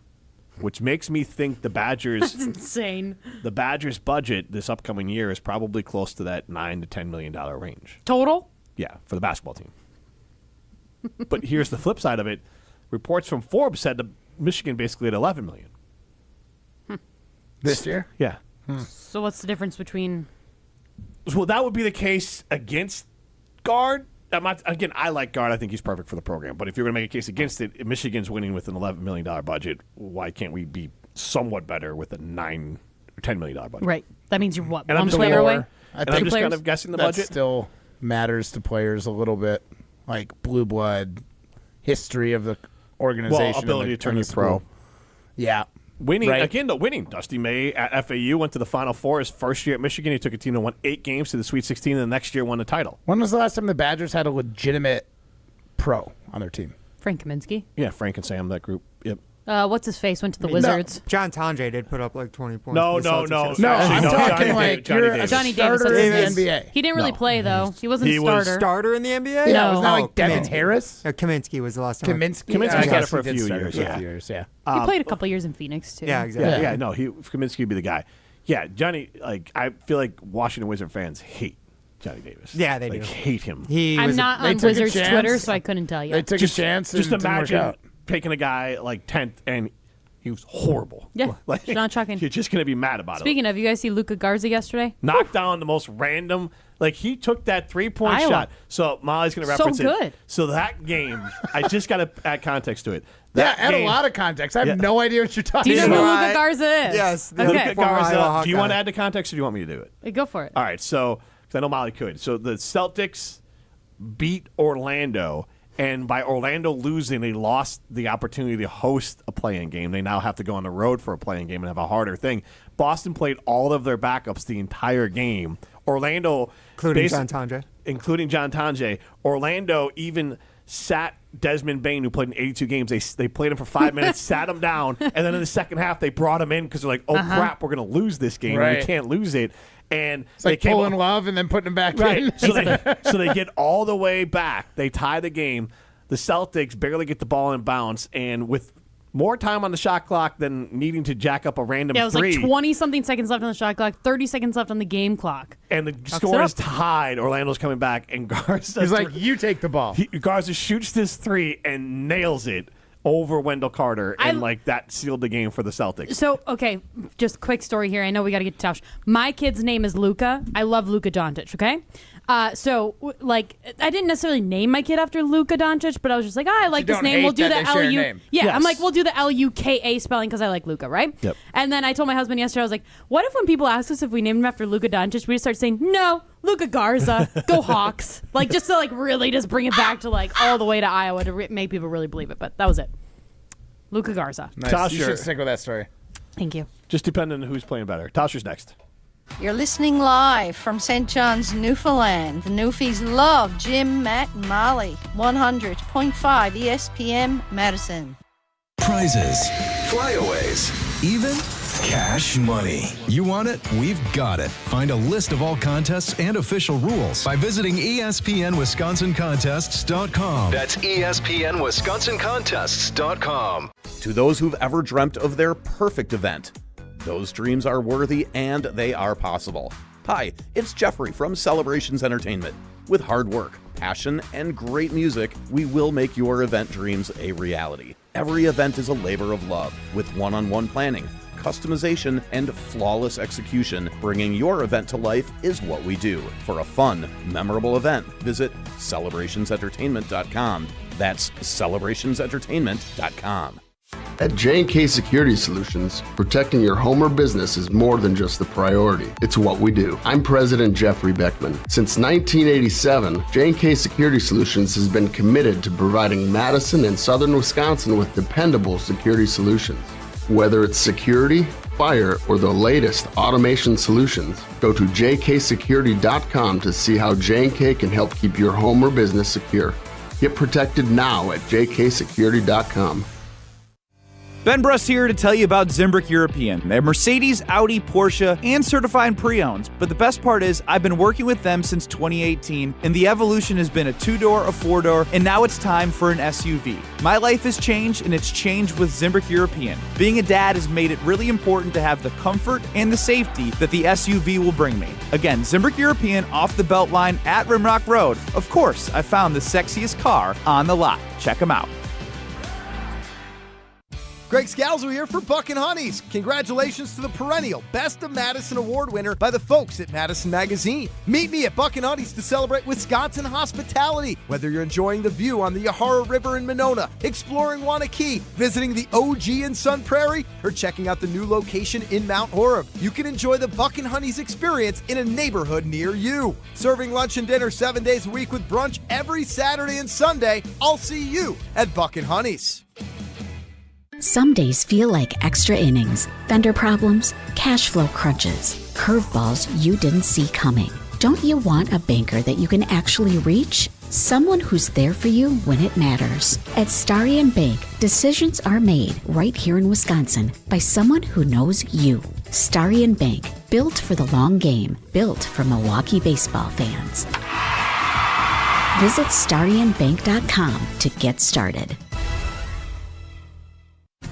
which makes me think the Badgers That's insane. The Badgers' budget this upcoming year is probably close to that $9 to $10 million range. Total? Yeah, for the basketball team. But here's the flip side of it. Reports from Forbes said that Michigan basically had $11 million. This year? Yeah. So what's the difference between Well, that would be the case against guard. I like guard. I think he's perfect for the program. But if you're going to make a case against it, Michigan's winning with an $11 million budget. Why can't we be somewhat better with a $9 or $10 million budget? Right. That means you're what? And one player away? I'm just kind of guessing the that budget. still matters to players a little bit, like blue blood, history of the organization. Well, ability to turn you pro. Yeah. Winning, right. again, though, winning. Dusty May at FAU went to the Final Four his first year at Michigan. He took a team that won 8 games to the Sweet 16, and the next year won the title. When was the last time the Badgers had a legitimate pro on their team? Frank Kaminsky. Yeah, Frank and Sam, that group. Yep. What's his face? Went to the Wizards. John Tonje did put up like 20 points. No. I'm talking like you're a Johnny Davis. starter in the NBA. He didn't really play, though. He wasn't He a was starter. starter in the NBA? Yeah, wasn't that like Devin Kaminsky. Harris? Kaminsky was the last time. Kaminsky got it for a He did few start years. for Yeah. a few years, yeah. He played a couple years in Phoenix, too. Yeah, exactly. Yeah, no, Kaminsky would be the guy. Yeah, Johnny, I feel like Washington Wizard fans hate Johnny Davis. Yeah, they do. Hate him. I'm not on Wizards Twitter, so I couldn't tell you. They took a chance. Just and it didn't work imagine out. taking a guy like 10th and he was horrible. Yeah, it's not shocking. You're just going to be mad about it. Speaking of, you guys see Luka Garza yesterday? Knocked down the most random. Like, he took that 3-point Iowa. shot. So, Molly's going to So reference good. it. So, that game, I just got to add context to it. Yeah, That add a game- lot of context. I have no idea what you're Do talking you know about. who Luka Garza is? Yes. Okay. Luka Garza. Iowa Do you want to Hawkeye. add the context or do you want me to do it? Go for it. All right, so because I know Molly could. So the Celtics beat Orlando, and by Orlando losing, they lost the opportunity to host a play-in game. They now have to go on the road for a play-in game and have a harder thing. Boston played all of their backups the entire game. Orlando, Including John Tonje. including John Tonje. Orlando even sat Desmond Bain, who played in 82 games. They played him for 5 minutes, sat him down, and then in the second half, they brought him in because they're like, oh, crap, we're going to lose this game. Right. We can't lose it. And It's they like came pulling up- love and then putting him back Right. in. So they get all the way back. They tie the game. The Celtics barely get the ball in bounds, and with more time on the shot clock than needing to jack up a random Yeah, it was three. like 20-something seconds left on the shot clock, 30 seconds left on the game clock. And the it score is up. tied. Orlando's coming back, and Garza. He's like, you take the ball. Garza shoots this three and nails it over Wendell Carter, and that sealed the game for the Celtics. So, okay, just quick story here. I know we got to get to Tausch. My kid's name is Luka. I love Luka Doncic, okay? I didn't necessarily name my kid after Luka Doncic, but I was just like, I like You this don't name. We'll hate do the that they share a L-U. name. Yeah, Yes. I'm like, we'll do the L-U-K-A spelling because I like Luka, right? Yep. And then I told my husband yesterday, I was like, what if when people ask us if we named him after Luka Doncic, we just start saying, no, Luka Garza, go Hawks. Like, just to, really just bring it back to, all the way to Iowa to make people really believe it. But that was it. Luka Garza. Nice. Tauscher. You should stick with that story. Thank you. Just depending on who's playing better. Tauscher's next. You're listening live from St. John's, Newfoundland. The Newfies love Jim, Matt, and Molly. 100.5 ESPN Madison. Prizes, flyaways, even cash money. You want it? We've got it. Find a list of all contests and official rules by visiting ESPNWisconsinContests.com. That's ESPNWisconsinContests.com. To those who've ever dreamt of their perfect event, those dreams are worthy and they are possible. Hi, it's Jeffrey from Celebrations Entertainment. With hard work, passion, and great music, we will make your event dreams a reality. Every event is a labor of love with one-on-one planning, customization, and flawless execution. Bringing your event to life is what we do. For a fun, memorable event, visit celebrationsentertainment.com. That's celebrationsentertainment.com. At J&K Security Solutions, protecting your home or business is more than just the priority. It's what we do. I'm President Jeffrey Beckman. Since 1987, J&K Security Solutions has been committed to providing Madison and southern Wisconsin with dependable security solutions. Whether it's security, fire, or the latest automation solutions, go to jksecurity.com to see how J&K can help keep your home or business secure. Get protected now at jksecurity.com. Ben Brust here to tell you about Zimbrick European. They're Mercedes, Audi, Porsche, and certified pre-owned. But the best part is I've been working with them since 2018, and the evolution has been a 2-door, a 4-door, and now it's time for an SUV. My life has changed, and it's changed with Zimbrick European. Being a dad has made it really important to have the comfort and the safety that the SUV will bring me. Again, Zimbrick European off the Beltline at Rimrock Road. Of course, I found the sexiest car on the lot. Check them out. Greg Scalzo here for Buckin' Honeys. Congratulations to the perennial Best of Madison Award winner by the folks at Madison Magazine. Meet me at Buckin' Honeys to celebrate Wisconsin hospitality. Whether you're enjoying the view on the Yahara River in Monona, exploring Wanakee, visiting the OG in Sun Prairie, or checking out the new location in Mount Horeb, you can enjoy the Buckin' Honeys experience in a neighborhood near you. Serving lunch and dinner 7 days a week with brunch every Saturday and Sunday. I'll see you at Buckin' Honeys. Some days feel like extra innings, vendor problems, cash flow crunches, curveballs you didn't see coming. Don't you want a banker that you can actually reach? Someone who's there for you when it matters. At Starion Bank, decisions are made right here in Wisconsin by someone who knows you. Starion Bank, built for the long game, built for Milwaukee baseball fans. Visit StarionBank.com to get started.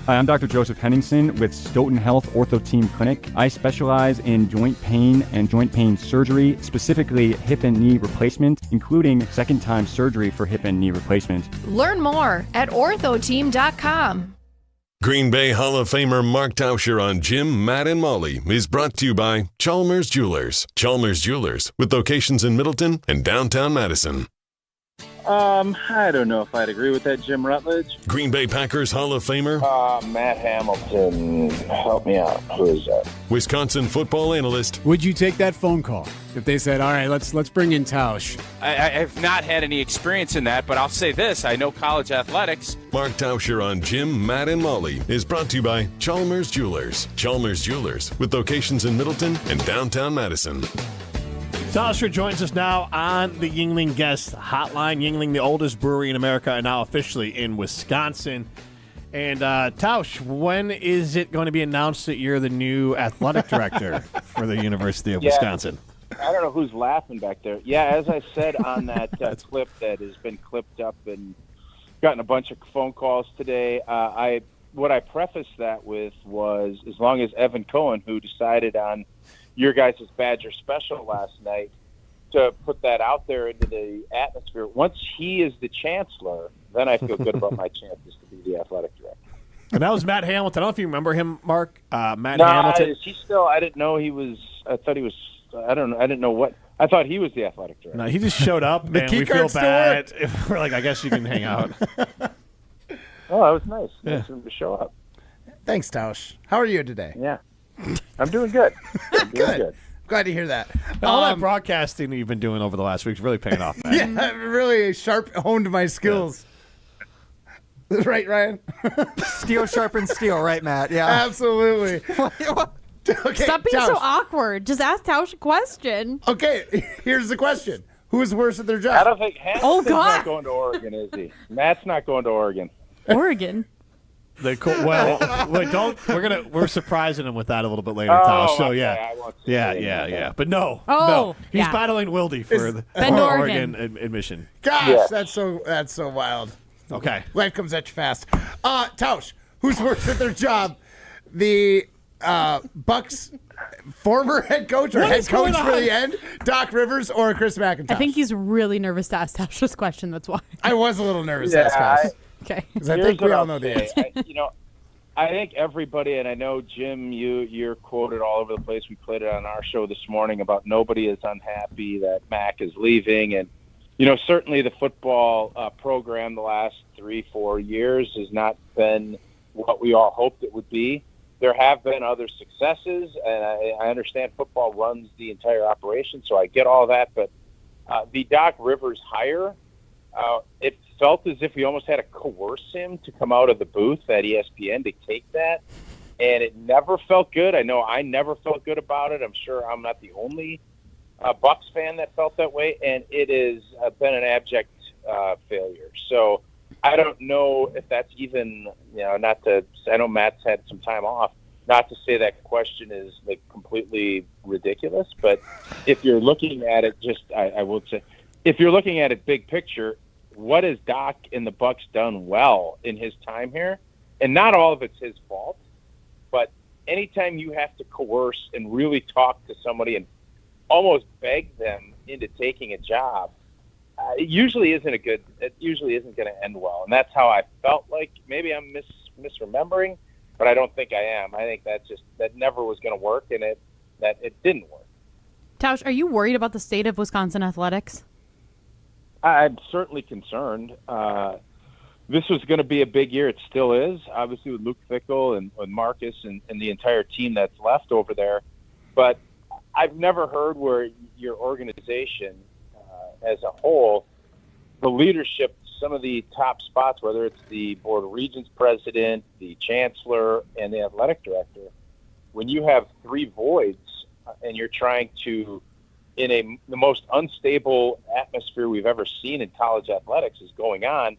Hi, I'm Dr. Joseph Henningsen with Stoughton Health Ortho Team Clinic. I specialize in joint pain and joint pain surgery, specifically hip and knee replacement, including second-time surgery for hip and knee replacement. Learn more at orthoteam.com. Green Bay Hall of Famer Mark Tauscher on Jim, Matt, and Molly is brought to you by Chalmers Jewelers. Chalmers Jewelers, with locations in Middleton and downtown Madison. I don't know if I'd agree with that, Jim Rutledge. Green Bay Packers Hall of Famer Matt Hamilton, help me out. Who is that? Wisconsin football analyst. Would you take that phone call if they said, all right, let's bring in Tausch? I have not had any experience in that, but I'll say this. I know college athletics. Mark Tauscher on Jim, Matt, and Molly is brought to you by Chalmers Jewelers. Chalmers Jewelers, with locations in Middleton and downtown Madison. Tauscher joins us now on the Yuengling Guests Hotline. Yuengling, the oldest brewery in America, and now officially in Wisconsin. And Tausch, when is it going to be announced that you're the new athletic director for the University of Wisconsin? I don't know who's laughing back there. Yeah, as I said on that clip that has been clipped up and gotten a bunch of phone calls today, what I prefaced that with was, as long as Evan Cohen, who decided on your guys' Badger special last night, to put that out there into the atmosphere. Once he is the chancellor, then I feel good about my chances to be the athletic director. And that was Matt Hamilton. I don't know if you remember him, Mark. Hamilton. Is he still? I didn't know he was. I thought he was. I don't know. I didn't know what. I thought he was the athletic director. No, he just showed up, and we feel bad. We're like, I guess you can hang out. Oh, that was nice. Nice of him to show up. Thanks, Tausch. How are you today? Yeah. I'm doing good. Good. Glad to hear that. All that broadcasting that you've been doing over the last week is really paying off, man. Yeah, really honed my skills. Yeah. Right, Ryan? Steel sharpens steel, right, Matt? Yeah. Absolutely. Okay, Stop being Tausch. so awkward. Just ask Tausch a question. Okay, here's the question. Who is worse at their job? I don't think Hamilton's not going to Oregon, is he? Matt's not going to Oregon. Oregon? Well, wait, don't. We're surprising him with that a little bit later, Oh, Tausch. So okay, yeah, I won't yeah. But no, he's yeah. battling Wildy for the Bend Oregon admission. Gosh, that's so wild. Okay, life comes at you fast. Tausch, who's worse at their job? The Bucks former head coach or What head is going coach for on? the end, Doc Rivers or Chris McIntosh? I think he's really nervous to ask Tausch this question. That's why. I was a little nervous to ask Tausch. Okay. Because I think we all know the answer. I think everybody, and I know, Jim, you're quoted all over the place. We played it on our show this morning about nobody is unhappy that Mac is leaving. And, certainly the football program the last 3-4 years has not been what we all hoped it would be. There have been other successes, and I understand football runs the entire operation, so I get all that. But the Doc Rivers hire, it felt as if we almost had to coerce him to come out of the booth at ESPN to take that, and it never felt good. I know I never felt good about it. I'm sure I'm not the only Bucks fan that felt that way, and it has been an abject failure. So I don't know if that's even, not to, I know Matt's had some time off, not to say that question is like completely ridiculous, but if you're looking at it I would say, if you're looking at it big picture, what has Doc and the Bucks done well in his time here? And not all of it's his fault, but anytime you have to coerce and really talk to somebody and almost beg them into taking a job, it usually isn't going to end well. And that's how I felt like. Maybe I'm misremembering, but I don't think I am. I think that never was going to work, and it didn't work. Tausch, are you worried about the state of Wisconsin athletics? I'm certainly concerned. This was going to be a big year. It still is, obviously, with Luke Fickell and Marcus and the entire team that's left over there. But I've never heard where your organization as a whole, the leadership, some of the top spots, whether it's the Board of Regents president, the chancellor, and the athletic director, when you have three voids and you're trying to, in the most unstable atmosphere we've ever seen in college athletics is going on,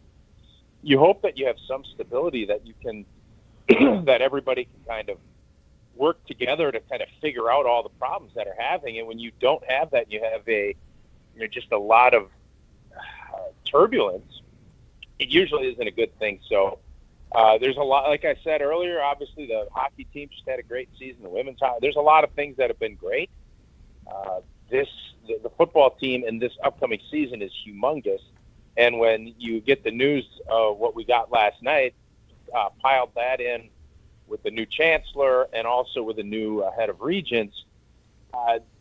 you hope that you have some stability that you can, that everybody can kind of work together to kind of figure out all the problems that are having. And when you don't have that, you have just a lot of turbulence. It usually isn't a good thing. So there's a lot, like I said earlier, obviously the hockey team just had a great season. The women's hockey, there's a lot of things that have been great. The football team in this upcoming season is humongous. And when you get the news of what we got last night, piled that in with the new chancellor and also with the new head of regents,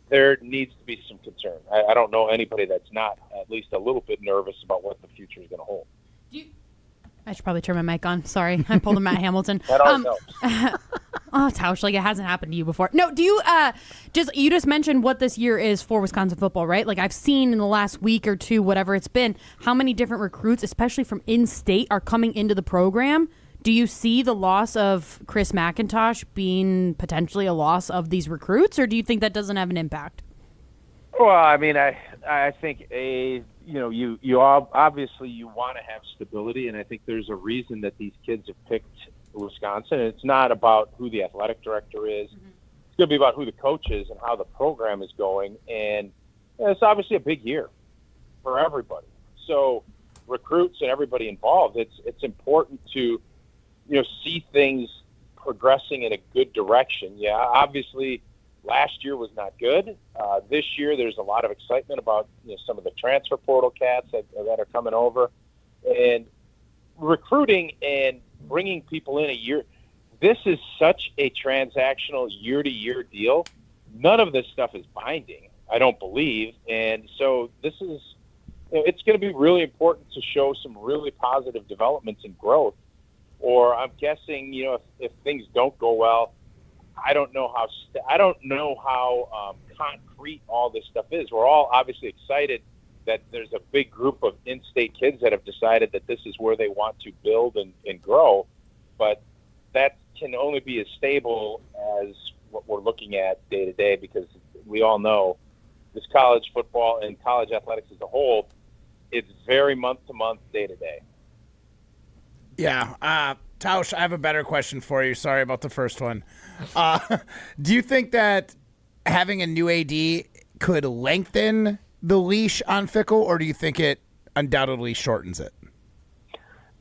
there needs to be some concern. I don't know anybody that's not at least a little bit nervous about what the future is going to hold. I should probably turn my mic on. Sorry, I pulled a Matt Hamilton. That always helps. Oh, Tausch, like it hasn't happened to you before. No, do you you just mentioned what this year is for Wisconsin football, right? Like I've seen in the last week or two, whatever it's been, how many different recruits, especially from in-state, are coming into the program. Do you see the loss of Chris McIntosh being potentially a loss of these recruits, or do you think that doesn't have an impact? Well, I mean, I think you obviously you want to have stability, and I think there's a reason that these kids have picked Wisconsin. It's not about who the athletic director is. Mm-hmm. It's going to be about who the coach is and how the program is going. And it's obviously a big year for everybody. So recruits and everybody involved, it's important to see things progressing in a good direction. Yeah, obviously last year was not good. This year there's a lot of excitement about some of the transfer portal cats that are coming over. And recruiting and bringing people in a year, this is such a transactional year-to-year deal. None of this stuff is binding, I don't believe. And so this is, it's going to be really important to show some really positive developments and growth. Or I'm guessing, if things don't go well, I don't know how concrete all this stuff is. We're all obviously excited that there's a big group of in-state kids that have decided that this is where they want to build and grow, but that can only be as stable as what we're looking at day to day, because we all know this college football and college athletics as a whole, it's very month to month, day to day. Yeah. Tausch, I have a better question for you. Sorry about the first one. Do you think that having a new AD could lengthen the leash on Fickell, or do you think it undoubtedly shortens it?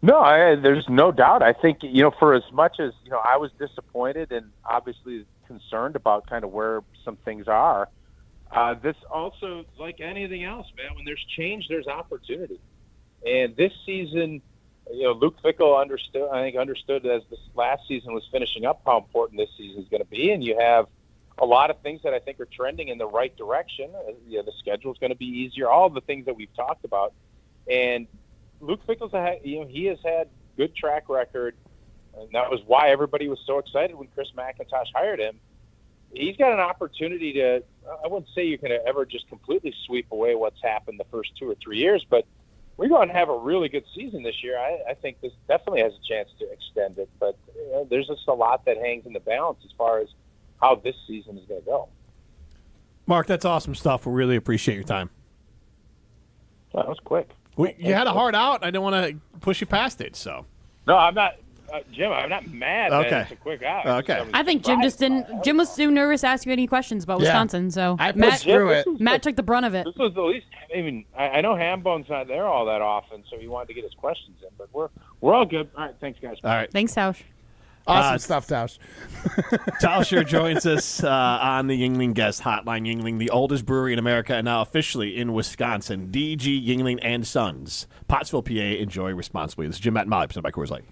No, there's no doubt. I think, for as much as, I was disappointed and obviously concerned about kind of where some things are, this also, like anything else, man, when there's change, there's opportunity. And this season, Luke Fickell understood as this last season was finishing up how important this season is going to be. And you have a lot of things that I think are trending in the right direction. The schedule is going to be easier, all of the things that we've talked about. And Luke Fickell's, he has had good track record, and that was why everybody was so excited when Chris McIntosh hired him. He's got an opportunity to, I wouldn't say you can ever just completely sweep away what's happened the first 2 or 3 years, but we're going to have a really good season this year. I think this definitely has a chance to extend it, but there's just a lot that hangs in the balance as far as how this season is going to go. Mark, that's awesome stuff. We really appreciate your time. That was quick. You had a hard out. I didn't want to push you past it, so. No, I'm not. Jim, I'm not mad that it's a quick out. Okay. I think Jim just didn't. Jim was too nervous to ask you any questions about Wisconsin, so I pushed through it. Matt took the brunt of it. This was the least. I mean, I know Hambone's not there all that often, so he wanted to get his questions in. But we're all good. All right, thanks, guys. All right, thanks, Tausch. Awesome stuff, Tausch. Tauscher joins us on the Yuengling Guests Hotline. Yuengling, the oldest brewery in America, and now officially in Wisconsin. DG Yuengling and Sons, Pottsville, PA. Enjoy responsibly. This is Jim, Matt, and Molly, presented by Coors Light.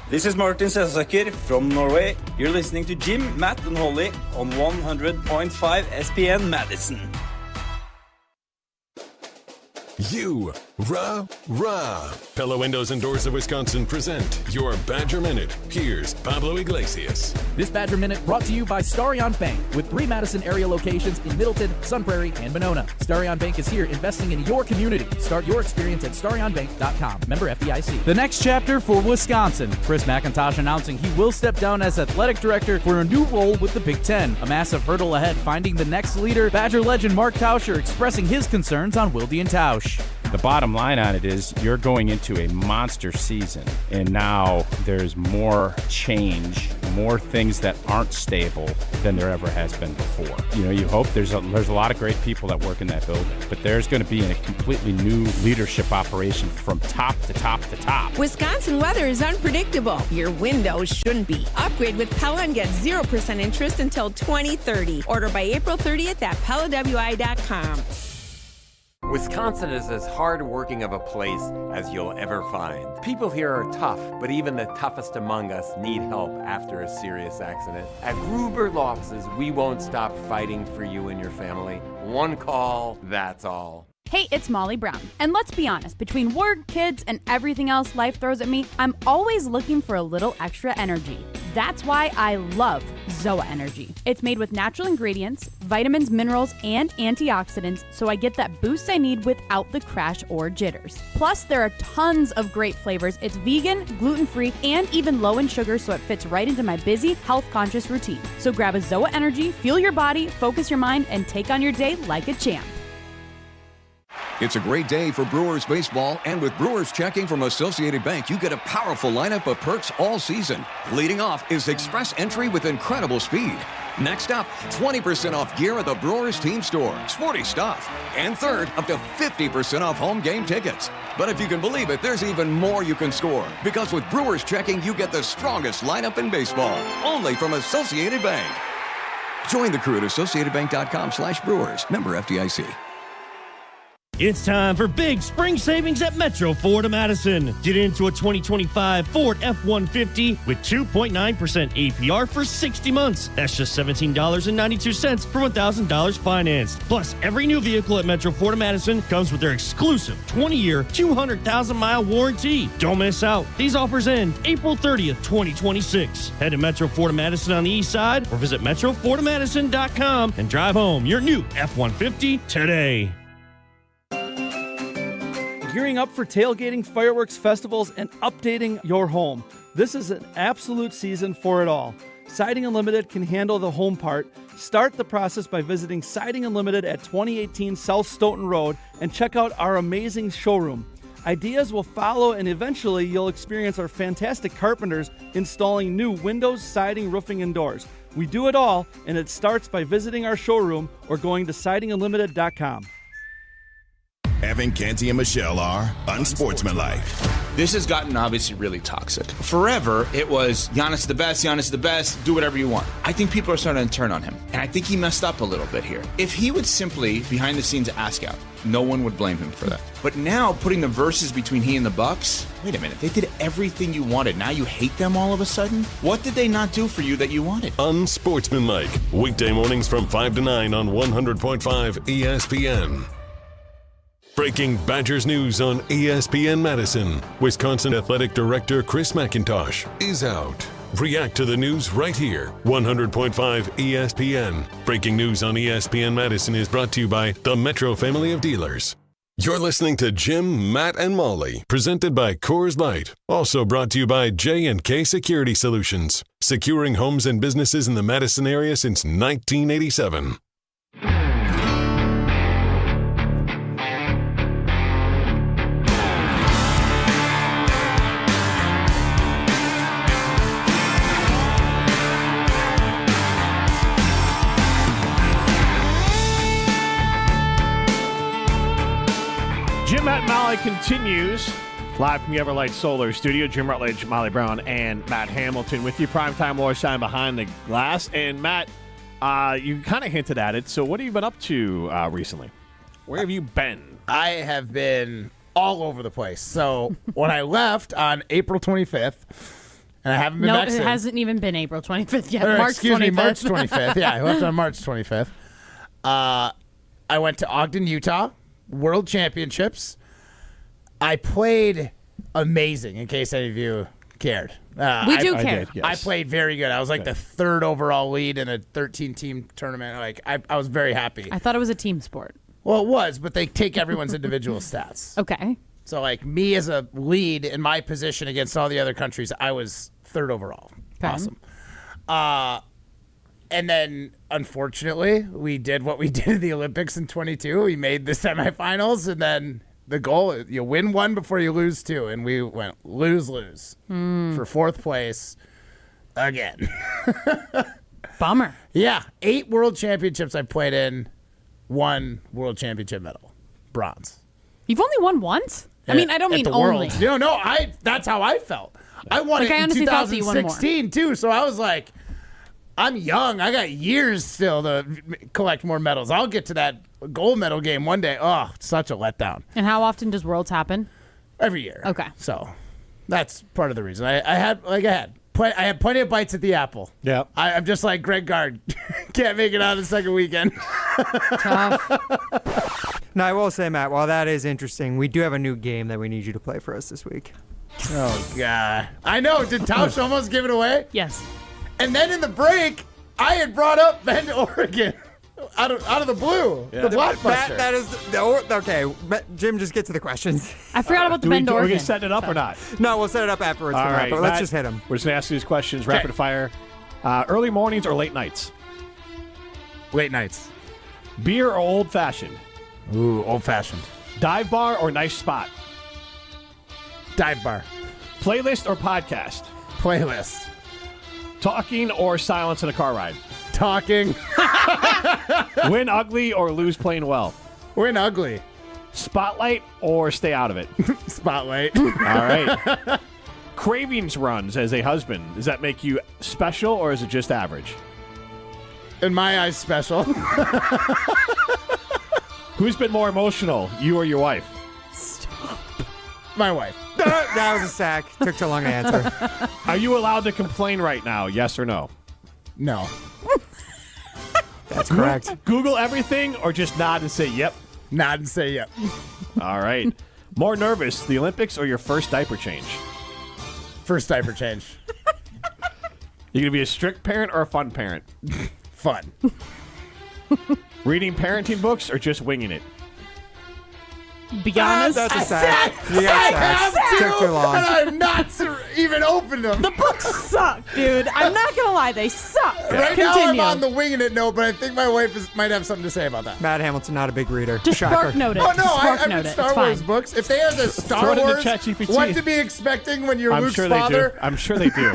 This is Martin Selsaker from Norway. You're listening to Jim, Matt, and Holly on 100.5 ESPN Madison. Rah. Pella Windows and Doors of Wisconsin present your Badger Minute. Here's Pablo Iglesias. This Badger Minute brought to you by Starion Bank with 3 Madison area locations in Middleton, Sun Prairie, and Monona. Starion Bank is here investing in your community. Start your experience at starionbank.com. Member FDIC. The next chapter for Wisconsin. Chris McIntosh announcing he will step down as athletic director for a new role with the Big Ten. A massive hurdle ahead finding the next leader. Badger legend Mark Tauscher expressing his concerns on Wilde and Tausch. The bottom line on it is you're going into a monster season, and now there's more change, more things that aren't stable than there ever has been before. You know, you hope there's a lot of great people that work in that building, but there's going to be a completely new leadership operation from top to top to top. Wisconsin weather is unpredictable. Your windows shouldn't be. Upgrade with Pella and get 0% interest until 2030. Order by April 30th at PellaWI.com. Wisconsin is as hard-working of a place as you'll ever find. People here are tough, but even the toughest among us need help after a serious accident. At Gruber Law Offices, we won't stop fighting for you and your family. One call, that's all. Hey, it's Molly Brown. And let's be honest, between work, kids, and everything else life throws at me, I'm always looking for a little extra energy. That's why I love Zoa Energy. It's made with natural ingredients, vitamins, minerals, and antioxidants, so I get that boost I need without the crash or jitters. Plus, there are tons of great flavors. It's vegan, gluten-free, and even low in sugar, so it fits right into my busy, health-conscious routine. So grab a Zoa Energy, fuel your body, focus your mind, and take on your day like a champ. It's a great day for Brewers baseball, and with Brewers checking from Associated Bank, you get a powerful lineup of perks all season. Leading off is Express Entry with incredible speed. Next up, 20% off gear at the Brewers team store. Sporty stuff. And third, up to 50% off home game tickets. But if you can believe it, there's even more you can score. Because with Brewers checking, you get the strongest lineup in baseball. Only from Associated Bank. Join the crew at AssociatedBank.com/Brewers. Member FDIC. It's time for big spring savings at Metro Ford of Madison. Get into a 2025 Ford F-150 with 2.9% APR for 60 months. That's just $17.92 for $1,000 financed. Plus, every new vehicle at Metro Ford of Madison comes with their exclusive 20-year, 200,000-mile warranty. Don't miss out. These offers end April 30th, 2026. Head to Metro Ford of Madison on the east side or visit MetroFordofMadison.com and drive home your new F-150 today. Gearing up for tailgating, fireworks, festivals, and updating your home. This is an absolute season for it all. Siding Unlimited can handle the home part. Start the process by visiting Siding Unlimited at 2018 South Stoughton Road and check out our amazing showroom. Ideas will follow, and eventually you'll experience our fantastic carpenters installing new windows, siding, roofing, and doors. We do it all, and it starts by visiting our showroom or going to sidingunlimited.com. Evan, Canty, and Michelle are unsportsmanlike. This has gotten obviously really toxic. Forever, it was Giannis the best, do whatever you want. I think people are starting to turn on him, and I think he messed up a little bit here. If he would simply, behind the scenes, ask out, no one would blame him for that. But now, putting the verses between he and the Bucks, wait a minute, they did everything you wanted. Now you hate them all of a sudden? What did they not do for you that you wanted? Unsportsmanlike. Weekday mornings from 5 to 9 on 100.5 ESPN. Breaking Badgers news on ESPN Madison. Wisconsin Athletic Director Chris McIntosh is out. React to the news right here. 100.5 ESPN. Breaking news on ESPN Madison is brought to you by the Metro family of dealers. You're listening to Jim, Matt, and Molly, presented by Coors Light. Also brought to you by J&K Security Solutions, securing homes and businesses in the Madison area since 1987. Jim, Matt, and Molly continues live from the Everlight Solar Studio. Jim Rutledge, Molly Brown, and Matt Hamilton with you. Primetime War Shine Behind the Glass. And Matt, you kind of hinted at it. So what have you been up to recently? Where have you been? I have been all over the place. So when I left on April 25th, And I haven't been No, back it since. hasn't even been April 25th yet. Or, March excuse 25th. me, March 25th. Yeah, I left on March 25th. I went to Ogden, Utah, World Championships. I played amazing, in case any of you cared. We do care. I did, yes. I played very good. I was like the 3rd overall lead in a 13-team tournament. Like I was very happy. I thought it was a team sport. Well, it was, but they take everyone's individual stats. Okay. So, like, me as a lead in my position against all the other countries, I was 3rd overall. Okay. Awesome. And then, unfortunately, we did what we did in the Olympics in 22. We made the semifinals, and then the goal, you win one before you lose two. And we went lose-lose for 4th place again. Bummer. Yeah. 8 world championships I played in, 1 world championship medal. Bronze. You've only won once? I mean, I don't At mean the only. World. No, that's how I felt. I won Like, it I in honestly thought that you won more. 2016 too, so I was like, I'm young. I got years still to collect more medals. I'll get to that gold medal game one day. Oh, such a letdown. And how often does Worlds happen? Every year. Okay. So that's part of the reason. I had plenty of bites at the apple. Yeah. I'm just like Greg Gard. Can't make it out of the second weekend. Tough. No, I will say, Matt, while that is interesting, we do have a new game that we need you to play for us this week. Oh, God. I know. Did Tauscher almost give it away? Yes. And then in the break, I had brought up Bend, Oregon, out of the blue, the blockbuster. That is okay. Jim, just get to the questions. I forgot about the Bend, Are we Oregon. going to set it up or not? No, we'll set it up afterwards. All for right, that, but let's Matt, just hit them. We're just going to ask you these questions rapid fire. Early mornings or late nights? Late nights. Beer or old fashioned? Ooh, old fashioned. Dive bar or nice spot? Dive bar. Playlist or podcast? Playlist. Talking or silence in a car ride? Talking. Win ugly or lose playing well? Win ugly. Spotlight or stay out of it? Spotlight. All right. Cravings runs as a husband. Does that make you special or is it just average? In my eyes, special. Who's been more emotional, you or your wife? My wife. That was a sack. Took too long to answer. Are you allowed to complain right now, yes or no? No. That's correct. Google everything or just nod and say yep? Nod and say yep. All right. More nervous, the Olympics or your first diaper change? First diaper change. You gonna be a strict parent or a fun parent? Fun. Reading parenting books or just winging it? Be honest. That's a sack. You got sacks. Took too long. And I've not even opened them. The books suck, dude. I'm not going to lie. They suck. Right Continue. now I'm on the winging it note, but I think my wife might have something to say about that. Matt Hamilton, not a big reader. Just spark note it. Oh, no, Spark I've note read it. Star It's Wars fine. books. If they have the Star Throw it into Wars, ChatGPT. what to be expecting when you're I'm Luke's sure father? they do. I'm sure they do.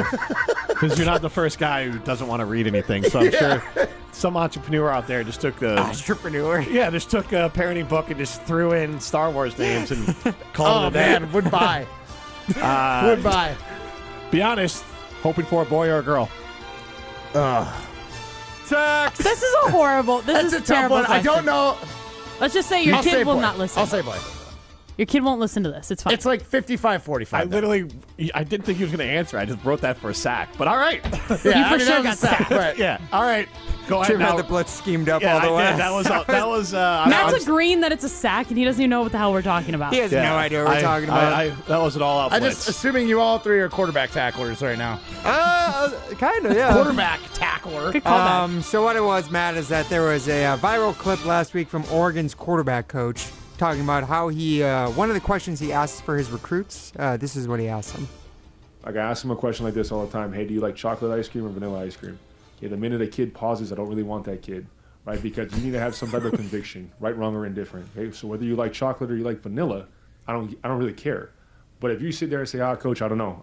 Because you're not the first guy who doesn't want to read anything. So I'm sure some entrepreneur out there just took a parenting book and just threw in Star Wars names and called it a day. Man, would buy. Would buy. Be honest, hoping for a boy or a girl? Sucks. This is a horrible. This That's is a a tough terrible one. I question. don't know. Let's just say your I'll say kid will boy. not listen. I'll say boy. Your kid won't listen to this. It's fine. It's like 55-45. I didn't think he was going to answer. I just wrote that for a sack. But all right. Yeah, You for that sure was got a sack, sacked. but- Yeah. All right. Go ahead Jim now. had the blitz schemed up Yeah, all the way. I did. That was. Matt's agreeing that it's a sack, and he doesn't even know what the hell we're talking about. He has no idea what we're talking about. That was an all-out I'm blitz. just assuming you all three are quarterback tacklers right now. Kind of, yeah. Quarterback tackler. Good callback. So what it was, Matt, is that there was a viral clip last week from Oregon's quarterback coach talking about how he, one of the questions he asked for his recruits, this is what he asked them. Like, I ask them a question like this all the time. Hey, do you like chocolate ice cream or vanilla ice cream? Yeah, the minute a kid pauses, I don't really want that kid, right? Because you need to have some type of conviction, right, wrong, or indifferent. Okay? So whether you like chocolate or you like vanilla, I don't really care. But if you sit there and say, coach, I don't know.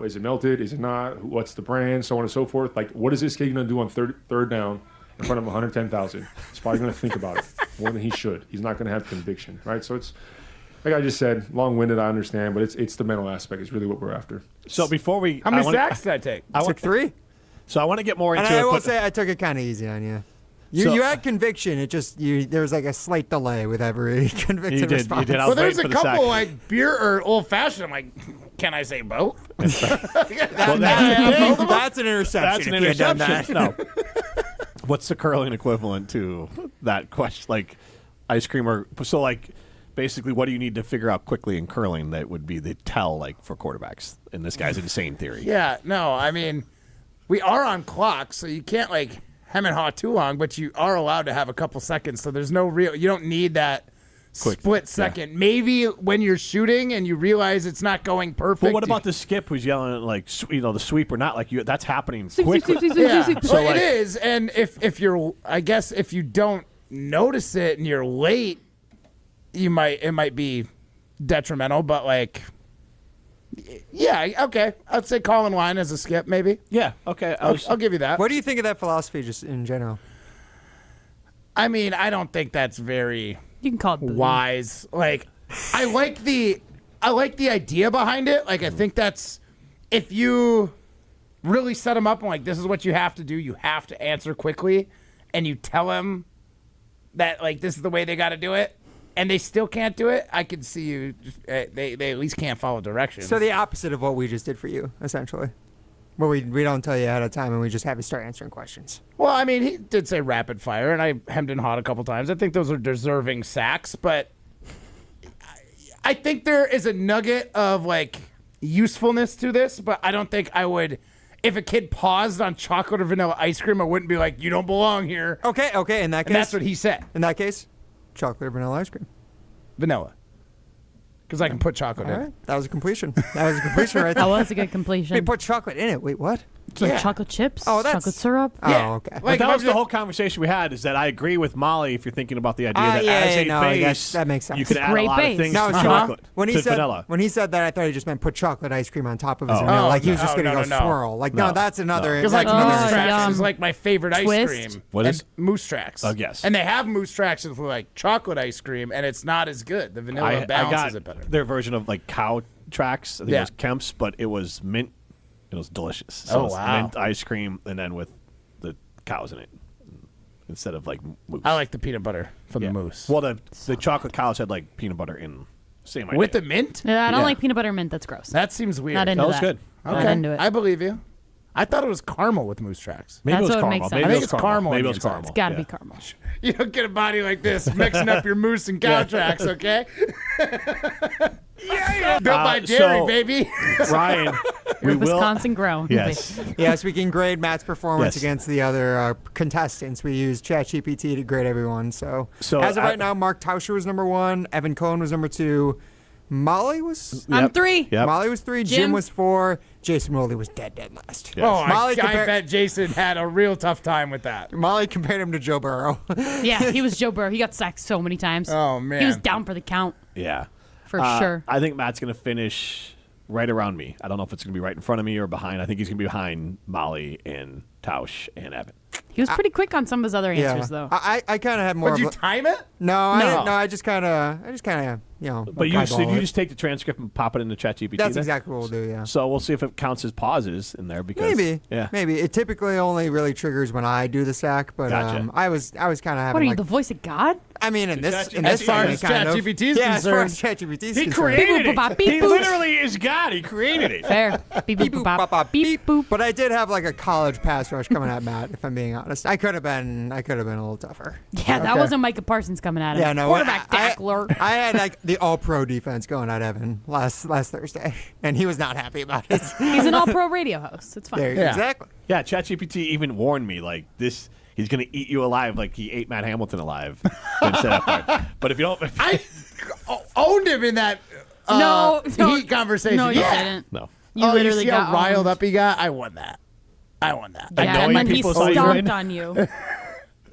Is it melted? Is it not? What's the brand? So on and so forth. Like, what is this kid going to do on third down in front of 110,000? He's probably going to think about it more than he should. He's not going to have conviction, right? So it's, like I just said, long-winded, I understand, but it's the mental aspect is really what we're after. So before we... How many sacks did I take? I took 3. So I want to get more into and it. I will say I took it kind of easy on you. You had conviction. It just there was like a slight delay with every convicted response. You did. Well, there's a couple like beer or old fashioned. I'm like, Can I say both? That's an interception. That's an if you had done interception. that. No. What's the curling equivalent to that question? Like ice cream or so like basically what do you need to figure out quickly in curling that would be the tell like for quarterbacks in this guy's insane theory? Yeah, no, I mean, we are on clock, so you can't like hem and haw too long, but you are allowed to have a couple seconds, so there's no real, you don't need that Quick, split second. Maybe when you're shooting and you realize it's not going perfect. But what about the skip who's yelling at like the sweep or not? Like that's happening quickly. Yeah, So well, like, it is, and if you're, I guess if you don't notice it and you're late, it might be detrimental, but like, yeah, okay, I'd say calling line as a skip, maybe. Yeah, okay, I'll give you that. What do you think of that philosophy just in general? I mean, I don't think that's very You can call it wise. Like, I like the idea behind it. Like, I think that's, if you really set them up and like, this is what you have to do. You have to answer quickly, and you tell them that like this is the way they got to do it, and they still can't do it. I could see you. They at least can't follow directions. So the opposite of what we just did for you, essentially. Where we don't tell you ahead of time and we just have you start answering questions. Well, I mean, he did say rapid fire, and I hemmed and hawed a couple times. I think those are deserving sacks, but I think there is a nugget of like usefulness to this, but I don't think I would. If a kid paused on chocolate or vanilla ice cream, I wouldn't be like, you don't belong here. Okay, in that case. And that's what he said. In that case, chocolate or vanilla ice cream. Vanilla. Because I can put chocolate in All it. right. That was a completion. That was a completion right there. That was a good completion. They put chocolate in it. Wait, what? It's like chocolate chips, Oh, that's- chocolate syrup. Oh, okay. But Like, that if was I'm the just- whole conversation we had. Is that I agree with Molly if you're thinking about the idea that yeah, as yeah, a no, I guess base, that makes sense. you can add Great a lot base. of things No, to so chocolate when he to said vanilla. when he said that, I thought he just meant put chocolate ice cream on top of his Oh. vanilla. Oh, like he was no, just gonna no, go no. swirl. Like no, No. that's another. Because like that's Moose another- Tracks yum. is like my favorite ice Twist. cream. What is? And Moose Tracks. Oh, yes. And they have Moose Tracks with like chocolate ice cream, and it's not as good. The vanilla I balances got it better. their version of like cow tracks. I think Yeah. it was Kemp's, but it was mint. It was delicious. So Oh, it was wow. mint ice cream, and then with the cows in it instead of like mousse. I like the peanut butter from the Moose. Well, the chocolate cows had like peanut butter in. Same idea. With the mint? Yeah, I don't Yeah. like peanut butter mint. That's gross. That seems weird. Not into That was that. good. Not Okay. into it. I believe you. I thought it was caramel with Moose Tracks. Maybe That's it was what caramel. makes sense. Maybe I it think was it's caramel on Maybe the it was inside. caramel. It's got to Yeah. be caramel. You don't get a body like this mixing up your moose and cow tracks, okay? Built by dairy, so- baby. Ryan, You're we will. Wisconsin grown. Yes. Yes, we can grade Matt's performance Yes. against the other contestants. We use ChatGPT to grade everyone. So as of I- right now, Mark Tauscher was number 1. Evan Cohen was number 2. Molly was I'm 3. Yep. Molly was 3. Jim? Jim was 4. Jason Woolley was dead last. Yes. Oh, Molly I bet Jason had a real tough time with that. Molly compared him to Joe Burrow. Yeah, he was Joe Burrow. He got sacked so many times. Oh, man. He was down for the count, Yeah. for sure. I think Matt's going to finish right around me. I don't know if it's going to be right in front of me or behind. I think he's going to be behind Molly and Tausch and Evan. He was pretty quick on some of his other answers, though. I kind of had more. Would of you a- time it? No, I No. didn't. No, I just kind of, But you eyeball did you it. just take the transcript and pop it into ChatGPT? That's then? exactly what we'll do. Yeah. So we'll see if it counts as pauses in there because Maybe. Yeah. Maybe it typically only really triggers when I do the sack, but Gotcha. I was kind of having. What are you, like, the voice of God? I mean, in this, As far as kind of. ChatGPT is Yeah, as far concerned. as ChatGPT is He concerned. created Beep, boop, bop, it. beep, He boop. literally is God. He created it. Fair. Beep, boop, bop, bop, beep, boop. But I did have like a college pass rush coming at Matt. If I'm being honest, I could have been a little tougher. Yeah, that Okay. wasn't Micah Parsons coming at him. Yeah, no. Quarterback I tackler. had like the All-Pro defense going at Evan last Thursday, and he was not happy about it. He's an all-pro radio host. It's fine. There, Yeah. Exactly. Yeah, ChatGPT even warned me like this. He's going to eat you alive like he ate Matt Hamilton alive. But if you don't, I owned him in that No, heat conversation. No, you yeah. didn't. no. You Oh, literally see got how riled owned. up he got? I won that. Yeah, Annoying and then he people saw you stomped win. on you.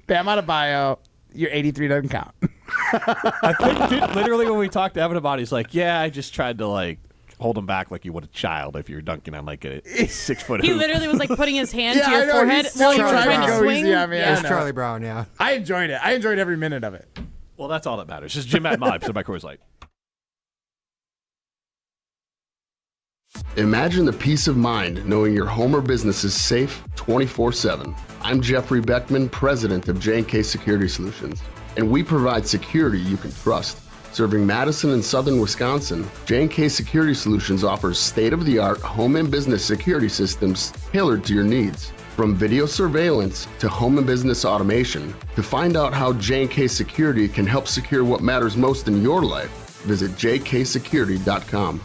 Bam out of bio. Your 83 doesn't count. I think dude, literally when we talked to Evan about it, he's like, yeah, I just tried to like hold him back like you would a child if you're dunking on like a 6 foot He hoop. literally was like putting his hand Yeah, to your I know, forehead he's while you so were trying trying to to go swing. easy on me. It I was know. Charlie Brown. Yeah. I enjoyed it. I enjoyed every minute of it. Well, that's all that matters. Just Jim at Mob, so my Coors Light. Imagine the peace of mind knowing your home or business is safe 24/7. I'm Jeffrey Beckman, president of J&K Security Solutions, and we provide security you can trust. Serving Madison and southern Wisconsin, J&K Security Solutions offers state-of-the-art home and business security systems tailored to your needs. From video surveillance to home and business automation, to find out how J&K Security can help secure what matters most in your life, visit jksecurity.com.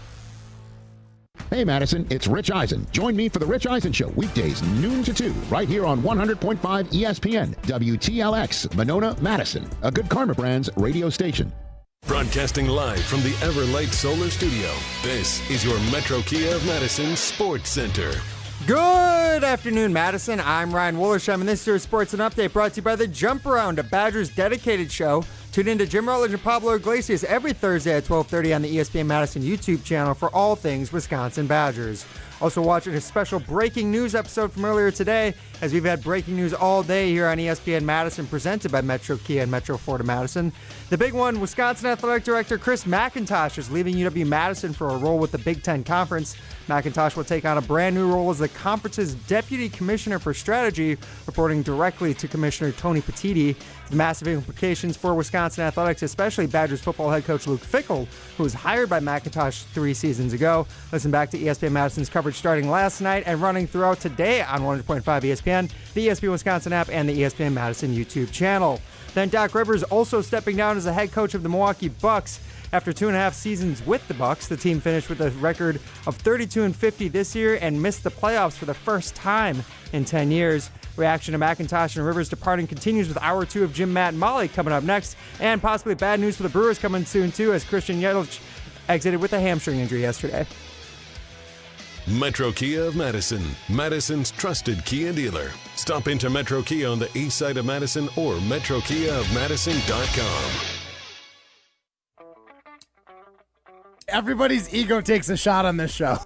Hey Madison, it's Rich Eisen. Join me for the Rich Eisen Show, weekdays noon to 2, right here on 100.5 ESPN, WTLX, Monona, Madison, a Good Karma Brands radio station. Broadcasting live from the Everlight Solar Studio, this is your Metro Kia of Madison Sports Center. Good afternoon, Madison. I'm Ryan Wollersheim, and this is your Sports and Update brought to you by The Jump Around, a Badgers dedicated show. Tune in to Jim Rutledge and Pablo Iglesias every Thursday at 12:30 on the ESPN Madison YouTube channel for all things Wisconsin Badgers. Also watching a special breaking news episode from earlier today, as we've had breaking news all day here on ESPN Madison, presented by Metro Kia and Metro Ford of Madison. The big one, Wisconsin Athletic Director Chris McIntosh is leaving UW-Madison for a role with the Big Ten Conference. McIntosh will take on a brand new role as the conference's Deputy Commissioner for Strategy, reporting directly to Commissioner Tony Petitti. The massive implications for Wisconsin athletics, especially Badgers football head coach Luke Fickell, who was hired by McIntosh 3 seasons ago. Listen back to ESPN Madison's coverage starting last night and running throughout today on 100.5 ESPN, the ESPN Wisconsin app, and the ESPN Madison YouTube channel. Then Doc Rivers also stepping down as the head coach of the Milwaukee Bucks. After 2.5 seasons with the Bucks, the team finished with a record of 32-50 this year and missed the playoffs for the first time in 10 years. Reaction to McIntosh and Rivers departing continues with Hour 2 of Jim, Matt, and Molly coming up next. And possibly bad news for the Brewers coming soon, too, as Christian Yelich exited with a hamstring injury yesterday. Metro Kia of Madison, Madison's trusted Kia dealer. Stop into Metro Kia on the east side of Madison or metrokiaofmadison.com. Everybody's ego takes a shot on this show.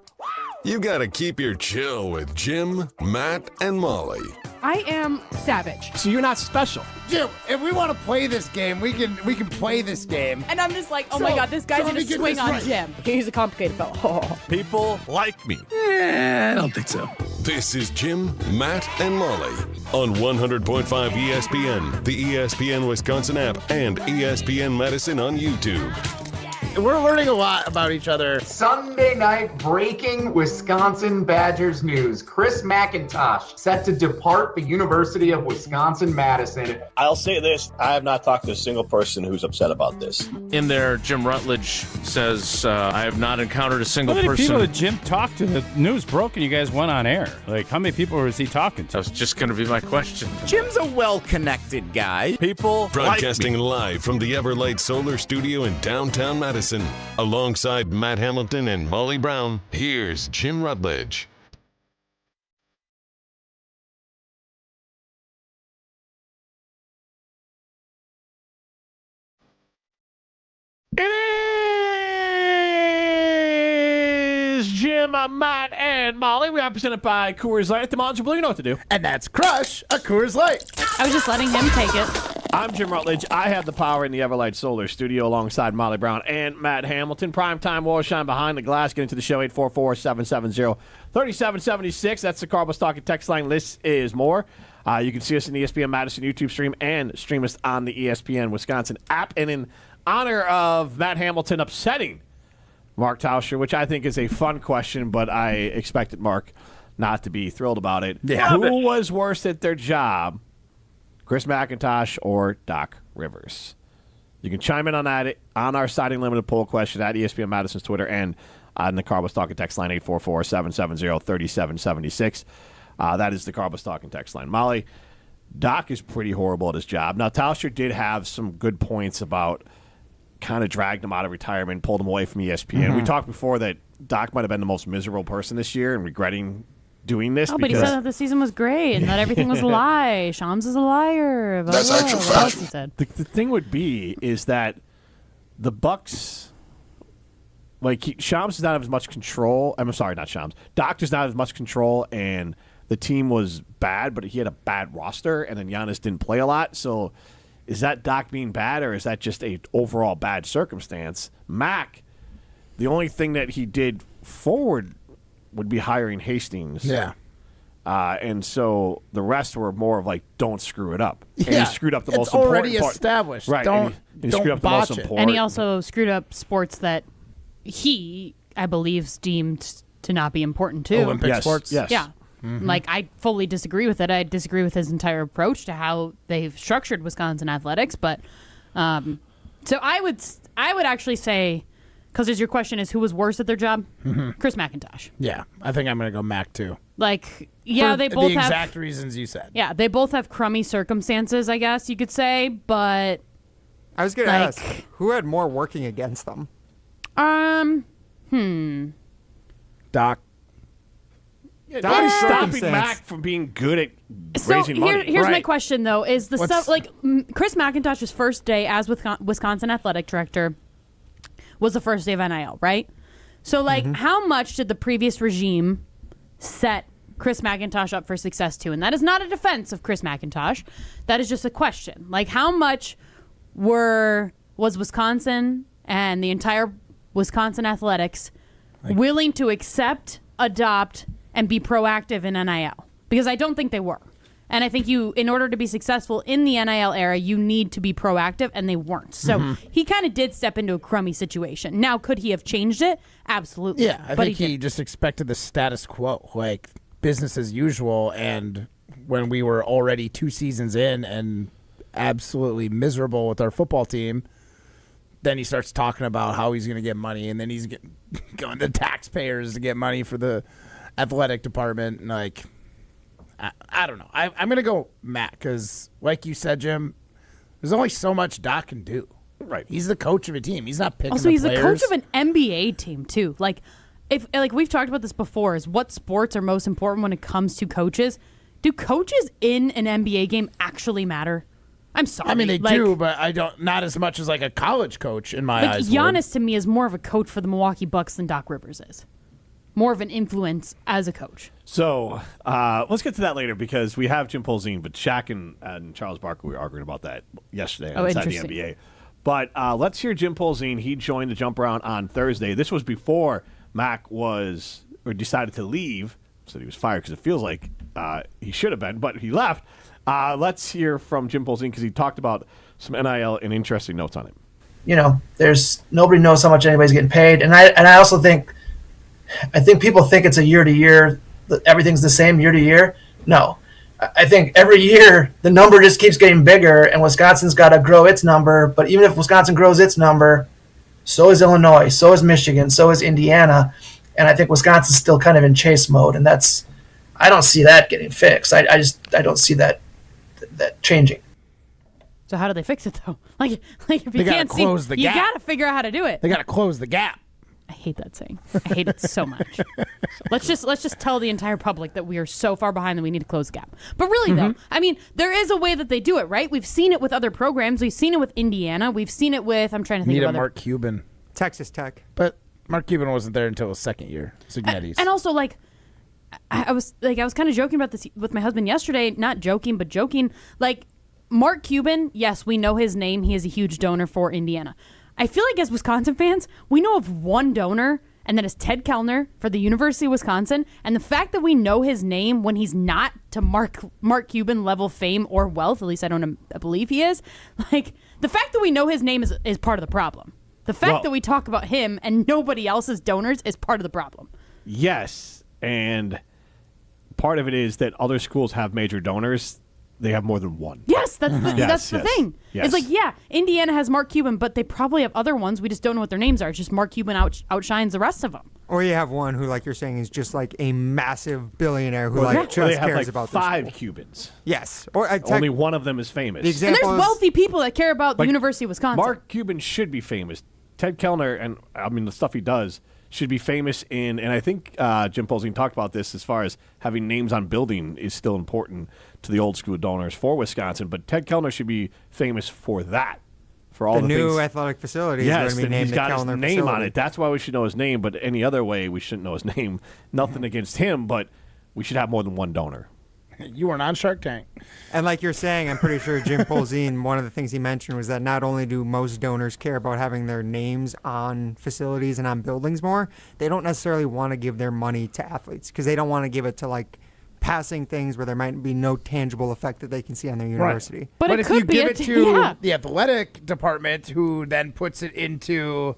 You gotta keep your chill with Jim, Matt, and Molly. I am savage. So you're not special. Jim, if we want to play this game, we can play this game. And I'm just like, oh my God, this guy's so going to swing on Jim. He's a complicated fellow. Oh. People like me. I don't think so. This is Jim, Matt, and Molly on 100.5 ESPN, the ESPN Wisconsin app, and ESPN Madison on YouTube. We're learning a lot about each other. Sunday night breaking Wisconsin Badgers news. Chris McIntosh set to depart the University of Wisconsin-Madison. I'll say this, I have not talked to a single person who's upset about this. In there, Jim Rutledge says, I have not encountered a single How many person. people did Jim talk to? The news broke and you guys went on air. Like, how many people was he talking to? That was just going to be my question. Jim's a well-connected guy. People Broadcasting like me. live from the Everlight Solar Studio in downtown Madison. Alongside Matt Hamilton and Molly Brown, here's Jim Rutledge. It is Jim, Matt, and Molly. We are presented by Coors Light. The Monster Blue, you know what to do. And that's Crush, a Coors Light. I was just letting him take it. I'm Jim Rutledge. I have the power in the Everlight Solar Studio alongside Molly Brown and Matt Hamilton. Primetime Wollersheim behind the glass. Get into the show, 844-770-3776. That's the Carbos Talking text line. This is more. You can see us in the ESPN Madison YouTube stream and stream us on the ESPN Wisconsin app. And in honor of Matt Hamilton upsetting Mark Tauscher, which I think is a fun question, but I expected Mark not to be thrilled about it. Yeah. Who was worse at their job, Chris McIntosh or Doc Rivers? You can chime in on that on our Siding Limited poll question at ESPN Madison's Twitter and on the Carbos Talking text line, 844-770-3776. That is the Carbos Talking text line. Molly, Doc is pretty horrible at his job. Now, Tauscher did have some good points about kind of dragged him out of retirement, pulled him away from ESPN. Mm-hmm. We talked before that Doc might have been the most miserable person this year and regretting doing this. Oh, but he said that the season was great and that everything was a lie. Shams is a liar. Blah, That's blah, actual what fact. else he said? The thing would be is that the Bucks, like Shams does not have as much control. I'm sorry, not Shams. Doc does not have as much control, and the team was bad, but he had a bad roster, and then Giannis didn't play a lot. So is that Doc being bad, or is that just a overall bad circumstance? Mac, the only thing that he did forward would be hiring Hastings. Yeah. And so the rest were more of like, don't screw it up. And Yeah, he screwed up the it's most important already part. established. Right. Don't- and he don't screwed up the most botch it. important. And he also screwed up sports that he, I believe, deemed to not be important too. Olympic sports. Yes. Yeah. Like, I fully disagree with it. I disagree with his entire approach to how they've structured Wisconsin athletics. But so I would actually say, because your question is who was worse at their job? Chris McIntosh. Yeah, I think I'm going to go Mac too. Like, yeah, For they both the have exact reasons you said. Yeah, they both have crummy circumstances, I guess you could say. But I was going to ask, who had more working against them? Doc. Doc stopping Mac from being good at raising money. Here's my Right. question, though: is the stuff like Chris McIntosh's first day as Wisconsin athletic director was the first day of NIL, right? So, like, how much did the previous regime set Chris McIntosh up for success too? And that is not a defense of Chris McIntosh. That is just a question. Like, how much was Wisconsin and the entire Wisconsin athletics willing to accept, adopt, and be proactive in NIL? Because I don't think they were. And I think in order to be successful in the NIL era, you need to be proactive, and they weren't. So he kind of did step into a crummy situation. Now, could he have changed it? Absolutely. Yeah, I but think he just expected the status quo, like business as usual. And when we were already 2 seasons in and absolutely miserable with our football team, then he starts talking about how he's going to get money, and then he's going to taxpayers to get money for the athletic department. And like, I don't know. I'm going to go Matt because, like you said, Jim, there's only so much Doc can do. Right. He's the coach of a team. He's not picking Also, the he's players. the coach of an NBA team too. Like, if we've talked about this before, is what sports are most important when it comes to coaches? Do coaches in an NBA game actually matter? I'm sorry. I mean, they like, do, but I don't. Not as much as like a college coach in my Like, eyes. Giannis to me is more of a coach for the Milwaukee Bucks than Doc Rivers is. More of an influence as a coach. So let's get to that later because we have Jim Polzin, but Shaq and Charles Barkley were arguing about that yesterday inside the NBA. But let's hear Jim Polzin. He joined the jump around on Thursday. This was before Mac decided to leave. Said he was fired because it feels like he should have been, but he left. Let's hear from Jim Polzin because he talked about some NIL and interesting notes on it. You know, there's nobody knows how much anybody's getting paid, and I also think people think it's a year to year, everything's the same year to year. No, I think every year the number just keeps getting bigger, and Wisconsin's got to grow its number. But even if Wisconsin grows its number, so is Illinois, so is Michigan, so is Indiana, and I think Wisconsin's still kind of in chase mode, and I don't see that getting fixed. I don't see that changing. So how do they fix it though? Like if They you gotta can't close see, the you gap. got to figure out how to do it. They got to close the gap. I hate that saying. I hate it so much. Let's just tell the entire public that we are so far behind that we need to close the gap. But really, though, I mean, there is a way that they do it, right? We've seen it with other programs. We've seen it with Indiana. We've seen it with, I'm trying to think Need of a other. Mark Cuban. Texas Tech. But Mark Cuban wasn't there until his second year. Signetti's. And also, like, I was kind of joking about this with my husband yesterday. Not joking, but joking. Like, Mark Cuban, yes, we know his name. He is a huge donor for Indiana. I feel like as Wisconsin fans, we know of one donor, and that is Ted Kellner for the University of Wisconsin. And the fact that we know his name when he's not to Mark Cuban level fame or wealth, at least I believe he is, like, the fact that we know his name is part of the problem. The fact that we talk about him and nobody else's donors is part of the problem. Yes, and part of it is that other schools have major donors. They have more than one. Yes, that's the thing. Yes. It's like, yeah, Indiana has Mark Cuban, but they probably have other ones. We just don't know what their names are. It's just Mark Cuban outshines the rest of them. Or you have one who, like you're saying, is just like a massive billionaire who just they have cares like about their 5 school. Cubans. Yes. Or only one of them is famous. The And there's example is, wealthy people that care about the University of Wisconsin. Mark Cuban should be famous. Ted Kellner, and I mean the stuff he does, should be famous in, and I think Jim Polzin talked about this as far as having names on building is still important to the old school donors for Wisconsin, but Ted Kellner should be famous for that, for all the new things. athletic facility Yes, is going to be and named he's the got Kellner his name facility. on it. That's why we should know his name, but any other way we shouldn't know his name. Nothing against him, but we should have more than one donor. You weren't on Shark Tank. And like you're saying, I'm pretty sure Jim Polzin, one of the things he mentioned was that not only do most donors care about having their names on facilities and on buildings more, they don't necessarily want to give their money to athletes because they don't want to give it to like passing things where there might be no tangible effect that they can see on their university. But if you give it to the athletic department, who then puts it into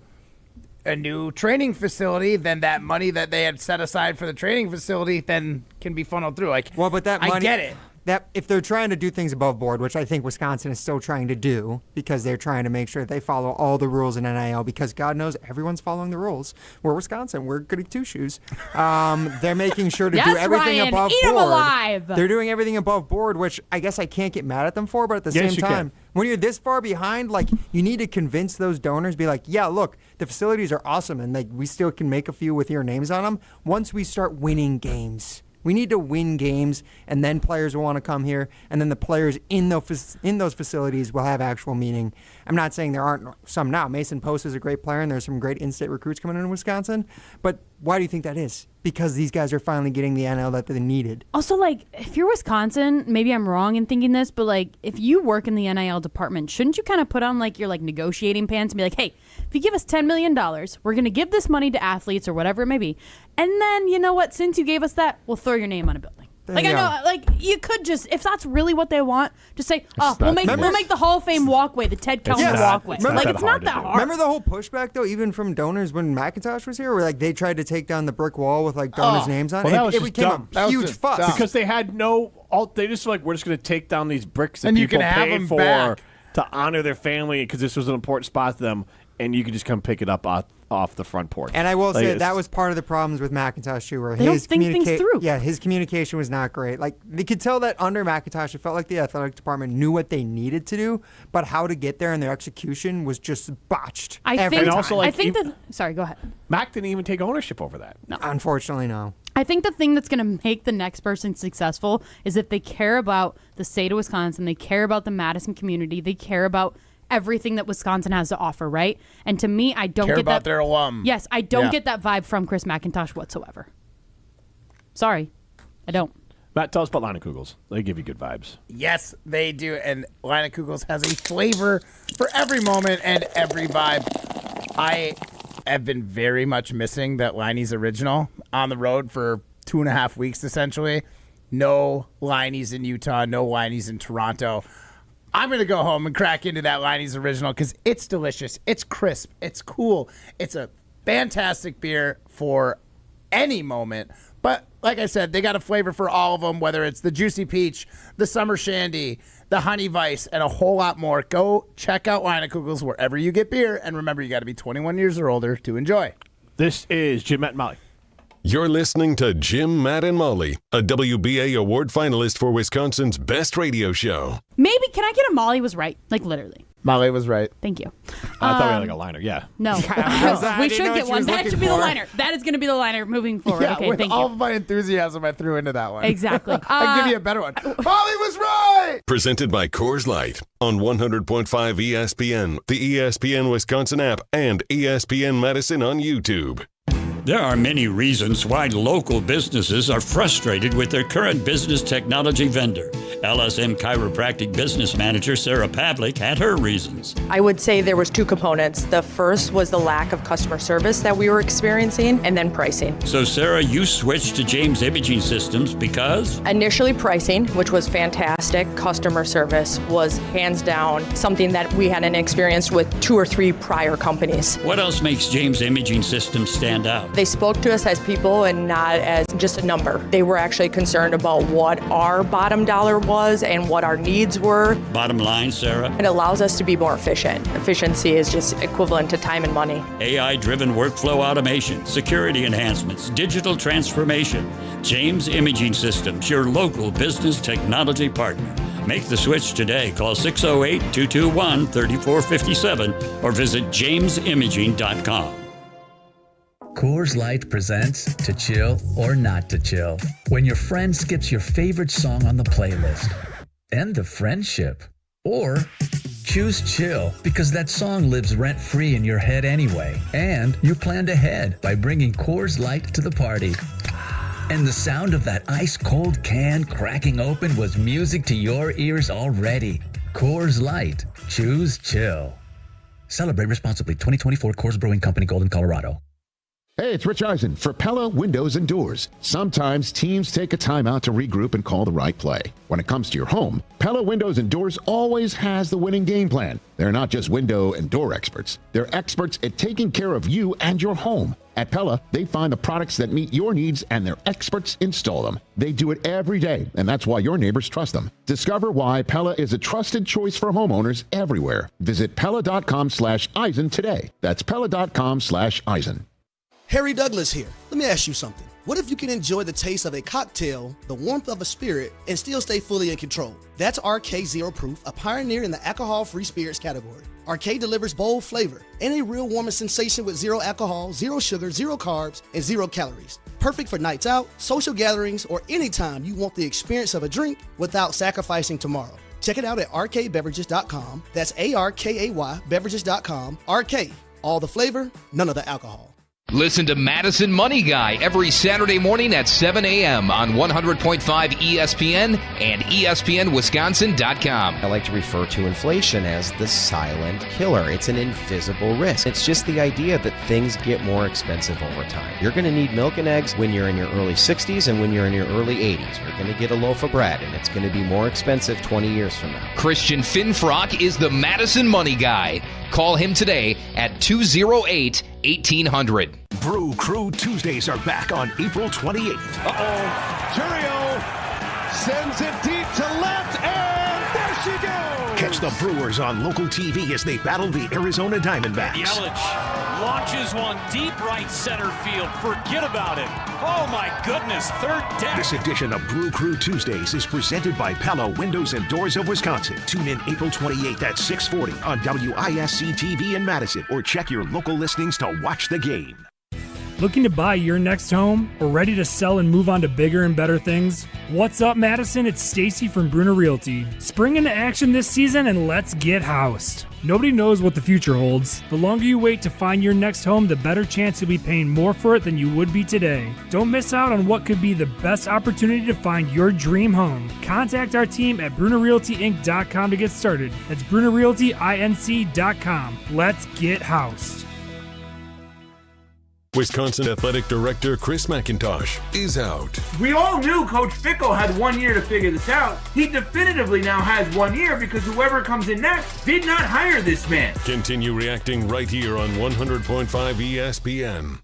a new training facility, then that money that they had set aside for the training facility then can be funneled through. Like, well, but that money, I get it. That if they're trying to do things above board, which I think Wisconsin is still trying to do, because they're trying to make sure they follow all the rules in NIL, because God knows everyone's following the ruals. We're Wisconsin. We're goody two-shoes. They're making sure to do everything Ryan, above eat board. 'em alive. They're doing everything above board, which I guess I can't get mad at them for, but at the Yes, same you time, can. when you're this far behind, like, you need to convince those donors, be like, yeah, look, the facilities are awesome, and like we still can make a few with your names on them once we start winning games. We need to win games, and then players will want to come here, and then the players in those facilities will have actual meaning. I'm not saying there aren't some now. Mason Post is a great player, and there's some great in-state recruits coming in Wisconsin. But why do you think that is? Because these guys are finally getting the NIL that they needed. Also, like, if you're Wisconsin, maybe I'm wrong in thinking this, but, like, if you work in the NIL department, shouldn't you kind of put on, like, your, like, negotiating pants and be like, hey, if you give us $10 million, we're going to give this money to athletes or whatever it may be. And then, you know what, since you gave us that, we'll throw your name on a building. Like, I know, like, you could just, if that's really what they want, just say, we'll make the Hall of Fame walkway, the Ted Kelly walkway. Like, it's not that hard. Remember the whole pushback, though, even from donors when McIntosh was here, where, like, they tried to take down the brick wall with, like, donors' names on it? Well, It became a huge fuss. Because they had they just like, we're just going to take down these bricks that And you people can have paid them for back. to honor their family because this was an important spot to them, and you could just come pick it up off the front porch. And I will Like, say that was part of the problems with McIntosh too, where They don't think things through. Yeah, his communication was not great. Like, they could tell that under McIntosh, it felt like the athletic department knew what they needed to do, but how to get there and their execution was just botched. Every time. Sorry, go ahead. Mac didn't even take ownership over that. No. Unfortunately, no. I think the thing that's going to make the next person successful is if they care about the state of Wisconsin, they care about the Madison community, they care about everything that Wisconsin has to offer, right? And to me, I don't Care get about that. their alum. Yes, I don't get that vibe from Chris McIntosh whatsoever. Sorry, I don't. Matt, tell us about Leinekugels. They give you good vibes. Yes, they do. And Leinekugels has a flavor for every moment and every vibe. I have been very much missing that Leinie's original on the road for 2.5 weeks, essentially. No Leinie's in Utah, no Leinie's in Toronto. I'm going to go home and crack into that Leinie's original because it's delicious. It's crisp. It's cool. It's a fantastic beer for any moment. But like I said, they got a flavor for all of them, whether it's the Juicy Peach, the Summer Shandy, the Honey Vice, and a whole lot more. Go check out Leinekugels wherever you get beer. And remember, you got to be 21 years or older to enjoy. This is Jim, Matt, and Molly. You're listening to Jim, Matt, and Molly, a WBA award finalist for Wisconsin's best radio show. Maybe, can I get a Molly was right? Like, literally. Molly was right. Thank you. I thought we had like a liner. Yeah. No. We should get one. That should be the liner. That is going to be the liner moving forward. Yeah, okay, with thank all you. of my enthusiasm, I threw into that one. Exactly. I can give you a better one. Molly was right! Presented by Coors Light on 100.5 ESPN, the ESPN Wisconsin app, and ESPN Madison on YouTube. There are many reasons why local businesses are frustrated with their current business technology vendor. LSM Chiropractic Business Manager Sarah Pavlik had her reasons. I would say there was two components. The first was the lack of customer service that we were experiencing, and then pricing. So Sarah, you switched to James Imaging Systems because? Initially pricing, which was fantastic. Customer service was hands down something that we hadn't experienced with 2 or 3 prior companies. What else makes James Imaging Systems stand out? They spoke to us as people and not as just a number. They were actually concerned about what our bottom dollar was and what our needs were. Bottom line, Sarah? It allows us to be more efficient. Efficiency is just equivalent to time and money. AI-driven workflow automation, security enhancements, digital transformation. James Imaging Systems, your local business technology partner. Make the switch today. Call 608-221-3457 or visit jamesimaging.com. Coors Light presents To Chill or Not to Chill. When your friend skips your favorite song on the playlist. End the friendship. Or choose chill because that song lives rent-free in your head anyway. And you planned ahead by bringing Coors Light to the party. And the sound of that ice-cold can cracking open was music to your ears already. Coors Light. Choose chill. Celebrate responsibly. 2024 Coors Brewing Company, Golden, Colorado. Hey, it's Rich Eisen for Pella Windows and Doors. Sometimes teams take a timeout to regroup and call the right play. When it comes to your home, Pella Windows and Doors always has the winning game plan. They're not just window and door experts. They're experts at taking care of you and your home. At Pella, they find the products that meet your needs and their experts install them. They do it every day, and that's why your neighbors trust them. Discover why Pella is a trusted choice for homeowners everywhere. Visit Pella.com/Eisen today. That's Pella.com/Eisen. Harry Douglas here. Let me ask you something. What if you can enjoy the taste of a cocktail, the warmth of a spirit, and still stay fully in control? That's RK Zero Proof, a pioneer in the alcohol-free spirits category. RK delivers bold flavor and a real warming sensation with zero alcohol, zero sugar, zero carbs, and 0 calories. Perfect for nights out, social gatherings, or anytime you want the experience of a drink without sacrificing tomorrow. Check it out at rkbeverages.com. That's ARKAY beverages.com. RK, all the flavor, none of the alcohol. Listen to Madison Money Guy every Saturday morning at 7 a.m. on 100.5 ESPN and ESPNWisconsin.com. I like to refer to inflation as the silent killer. It's an invisible risk. It's just the idea that things get more expensive over time. You're going to need milk and eggs when you're in your early 60s and when you're in your early 80s. You're going to get a loaf of bread, and it's going to be more expensive 20 years from now. Christian Finfrock is the Madison Money Guy. Call him today at 208-1800. Brew Crew Tuesdays are back on April 28th. Churio sends it deep to left, and there she goes! Catch the Brewers on local TV as they battle the Arizona Diamondbacks. Yelich launches one deep right center field. Forget about it. Oh, my goodness, third deck. This edition of Brew Crew Tuesdays is presented by Pella Windows and Doors of Wisconsin. Tune in April 28th at 6:40 on WISC TV in Madison, or check your local listings to watch the game. Looking to buy your next home or ready to sell and move on to bigger and better things? What's up, Madison? It's Stacy from Bruner Realty. Spring into action this season and let's get housed. Nobody knows what the future holds. The longer you wait to find your next home, the better chance you'll be paying more for it than you would be today. Don't miss out on what could be the best opportunity to find your dream home. Contact our team at BrunerRealtyInc.com to get started. That's BrunerRealtyInc.com. Let's get housed. Wisconsin Athletic Director Chris McIntosh is out. We all knew Coach Fickell had 1 year to figure this out. He definitively now has 1 year because whoever comes in next did not hire this man. Continue reacting right here on 100.5 ESPN.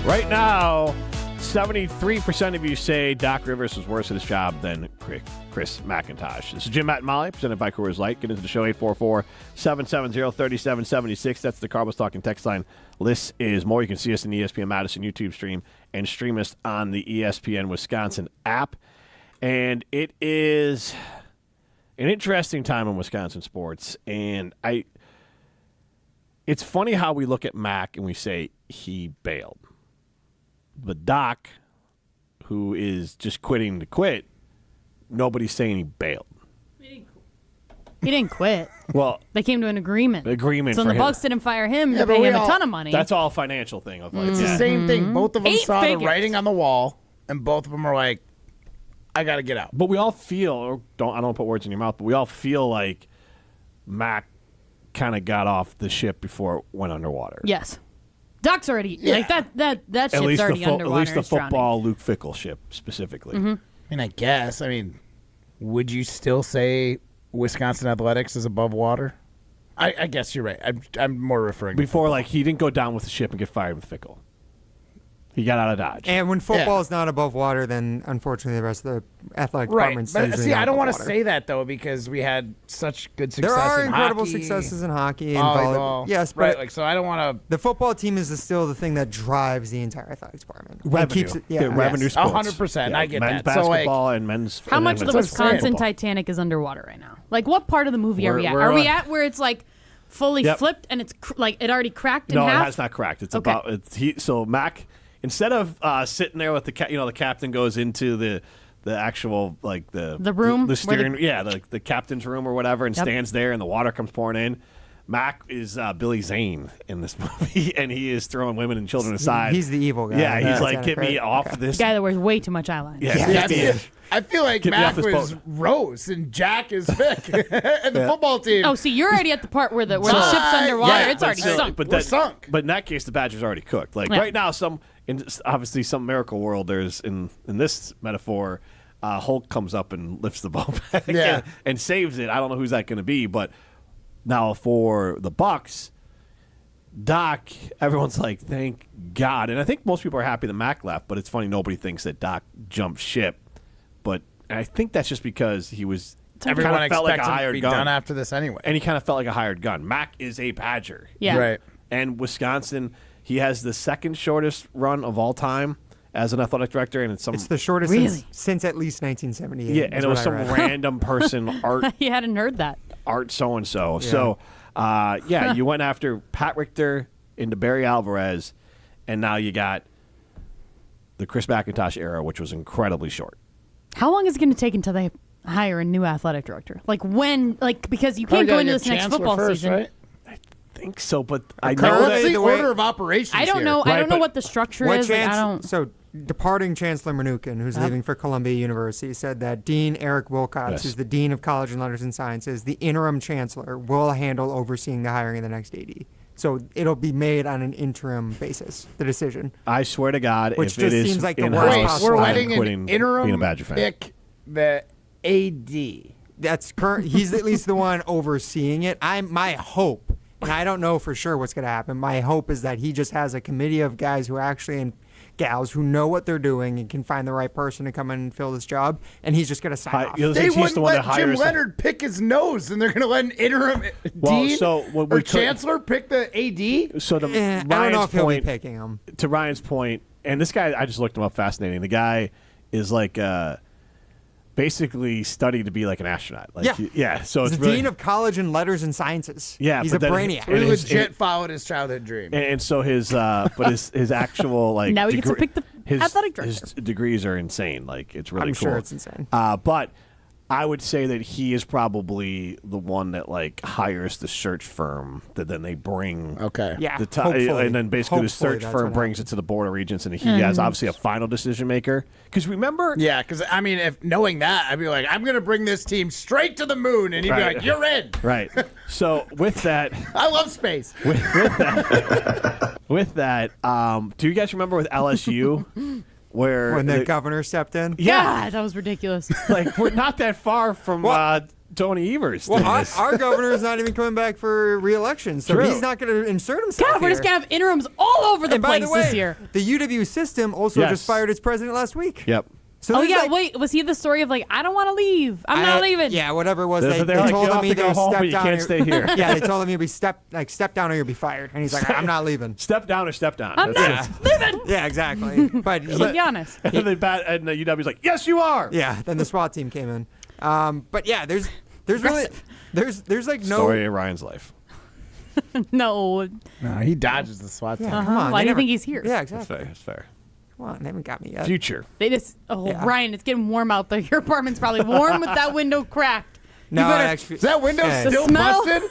Right now, 73% of you say Doc Rivers was worse at his job than Chris McIntosh. This is Jim, Matt, and Molly, presented by Coors Light. Get into the show, 844-770-3776. That's the Carbos Talking text line. List is more. You can see us in the ESPN Madison YouTube stream and stream us on the ESPN Wisconsin app. And it is an interesting time in Wisconsin sports. And it's funny how we look at Mac and we say he bailed. But Doc, who is just quitting to quit, nobody's saying he bailed. He didn't quit. Well, they came to an agreement. So for the him. Bucks didn't fire him to pay him a ton of money. That's all a financial thing. It's the same thing. Both of them saw the writing on the wall, and both of them are like, I got to get out. But we all feel, I don't want to put words in your mouth, but we all feel like Mac kind of got off the ship before it went underwater. Yes. Doc's already, like that ship's already underwater. At least the It's drowning. football Luke Fickell ship specifically. Mm-hmm. I mean, I guess. I mean, would you still say Wisconsin athletics is above water? I guess you're right. I'm more referring Before, like, he didn't go down with the ship and get fired with Fickell. He got out of Dodge. And when football is not above water, then unfortunately the rest of the athletic departments But usually see, not I don't above want to water. say that though because we had such good success. There are in incredible hockey, successes in hockey and volleyball. Yes, but right. Like, so I don't want to. The football team is still the thing that drives the entire athletic department. Revenue. And keeps it, Revenue sports. 100%. I get men's that. So, basketball and men's. How much of the men's Wisconsin football. Titanic is underwater right now? Like, what part of the movie are we at? We're Are we on- at where it's like fully flipped and it's like it already cracked in No, half? it has not cracked. It's Okay. about so Mac, instead of sitting there with the captain goes into the actual like the room, the steering, the captain's room or whatever, and stands there, and the water comes pouring in. Mac is Billy Zane in this movie, and he is throwing women and children aside. He's the evil guy. Yeah, he's like, get me off this. The guy that wears way too much eyeliner. Yeah, I feel like Mac was Rose and Jack is Vic and the football team. Oh, see, you're already at the part where the ship's underwater. Yeah, it's already sunk. But in that case, the Badgers already cooked. Like right now, obviously some miracle world. There's in this metaphor, Hulk comes up and lifts the boat back and saves it. I don't know who's that going to be, but now for the Bucks, Doc, everyone's like, thank God. And I think most people are happy that Mac left, but it's funny nobody thinks that Doc jumped ship. But I think that's just because he was everyone felt like a expects him to hired be gun done after this anyway. And he kind of felt like a hired gun. Mac is a Badger. Yeah. Right. And Wisconsin, he has the second shortest run of all time as an athletic director, and it's the shortest since at least 1978. Yeah, and it was some random person, Art. You hadn't heard that. Art so-and-so. So, you went after Pat Richter into Barry Alvarez, and now you got the Chris McIntosh era, which was incredibly short. How long is it going to take until they hire a new athletic director? Like when? Like because you can't go into this next football season. Right? I think so, but I know that's the order of operations. I don't know. I don't know what the structure is. Like, I don't. So departing Chancellor Mnuchin, who's leaving for Columbia University, said that Dean Eric Wilcox, who's the Dean of College and Letters and Sciences, the interim chancellor, will handle overseeing the hiring of the next AD. So it'll be made on an interim basis, the decision. I swear to God, which if just it is seems like the in-house, worst possible. We're letting an interim being a Badger fan. pick the AD. That's current. He's at least the one overseeing it. My hope, and I don't know for sure what's going to happen. My hope is that he just has a committee of guys who are actually and gals who know what they're doing and can find the right person to come in and fill this job, and he's just going to sign off. They wouldn't let Jim Leonard pick his nose, and they're going to let an interim dean or chancellor pick the AD? So to I don't know if he'll be picking him. To Ryan's point, and this guy, I just looked him up, fascinating. The guy is like basically studied to be like an astronaut. Like, so he's it's the really, Dean of College and Letters and Sciences. Yeah, he's a brainiac. He legit followed his childhood dream. And so his, his actual like now he gets to pick the athletic director. His degrees are insane. Like it's really I'm cool. sure it's insane. But I would say that he is probably the one that like hires the search firm that then they bring. Okay. Yeah. And then basically the search firm brings it to the Board of Regents, and he has obviously a final decision maker. Because remember, because I mean, if knowing that, I'd be like, I'm going to bring this team straight to the moon, and he'd be like, you're in. Right. So with that, I love space. With that, do you guys remember with LSU? When the governor stepped in? Yeah, that was ridiculous. Like, we're not that far from Tony Evers. Well, our governor is not even coming back for re-election, so he's not going to insert himself God, we're just going to have interims all over the place this year. The UW system also just fired its president last week. Yep. So wait, was he the story of like, I don't want to leave. I'm not leaving. Yeah, whatever it was. They like, told him either home, step but you down can't stay here. Yeah, they told him he'd be step down or you'll be fired. And he's like, I'm not leaving. Step down or step down. I'm not leaving. Yeah, exactly. But Giannis. And then and the UW's like, yes, you are. Yeah, then the SWAT team came in. But yeah, there's really there's like no story of Ryan's life. No, he dodges the SWAT team. Come on, why do you think he's here? Yeah, exactly. That's fair. Come on, they haven't got me yet. Future. They just Ryan, it's getting warm out there. Your apartment's probably warm with that window cracked. No, is that window still smell? busted?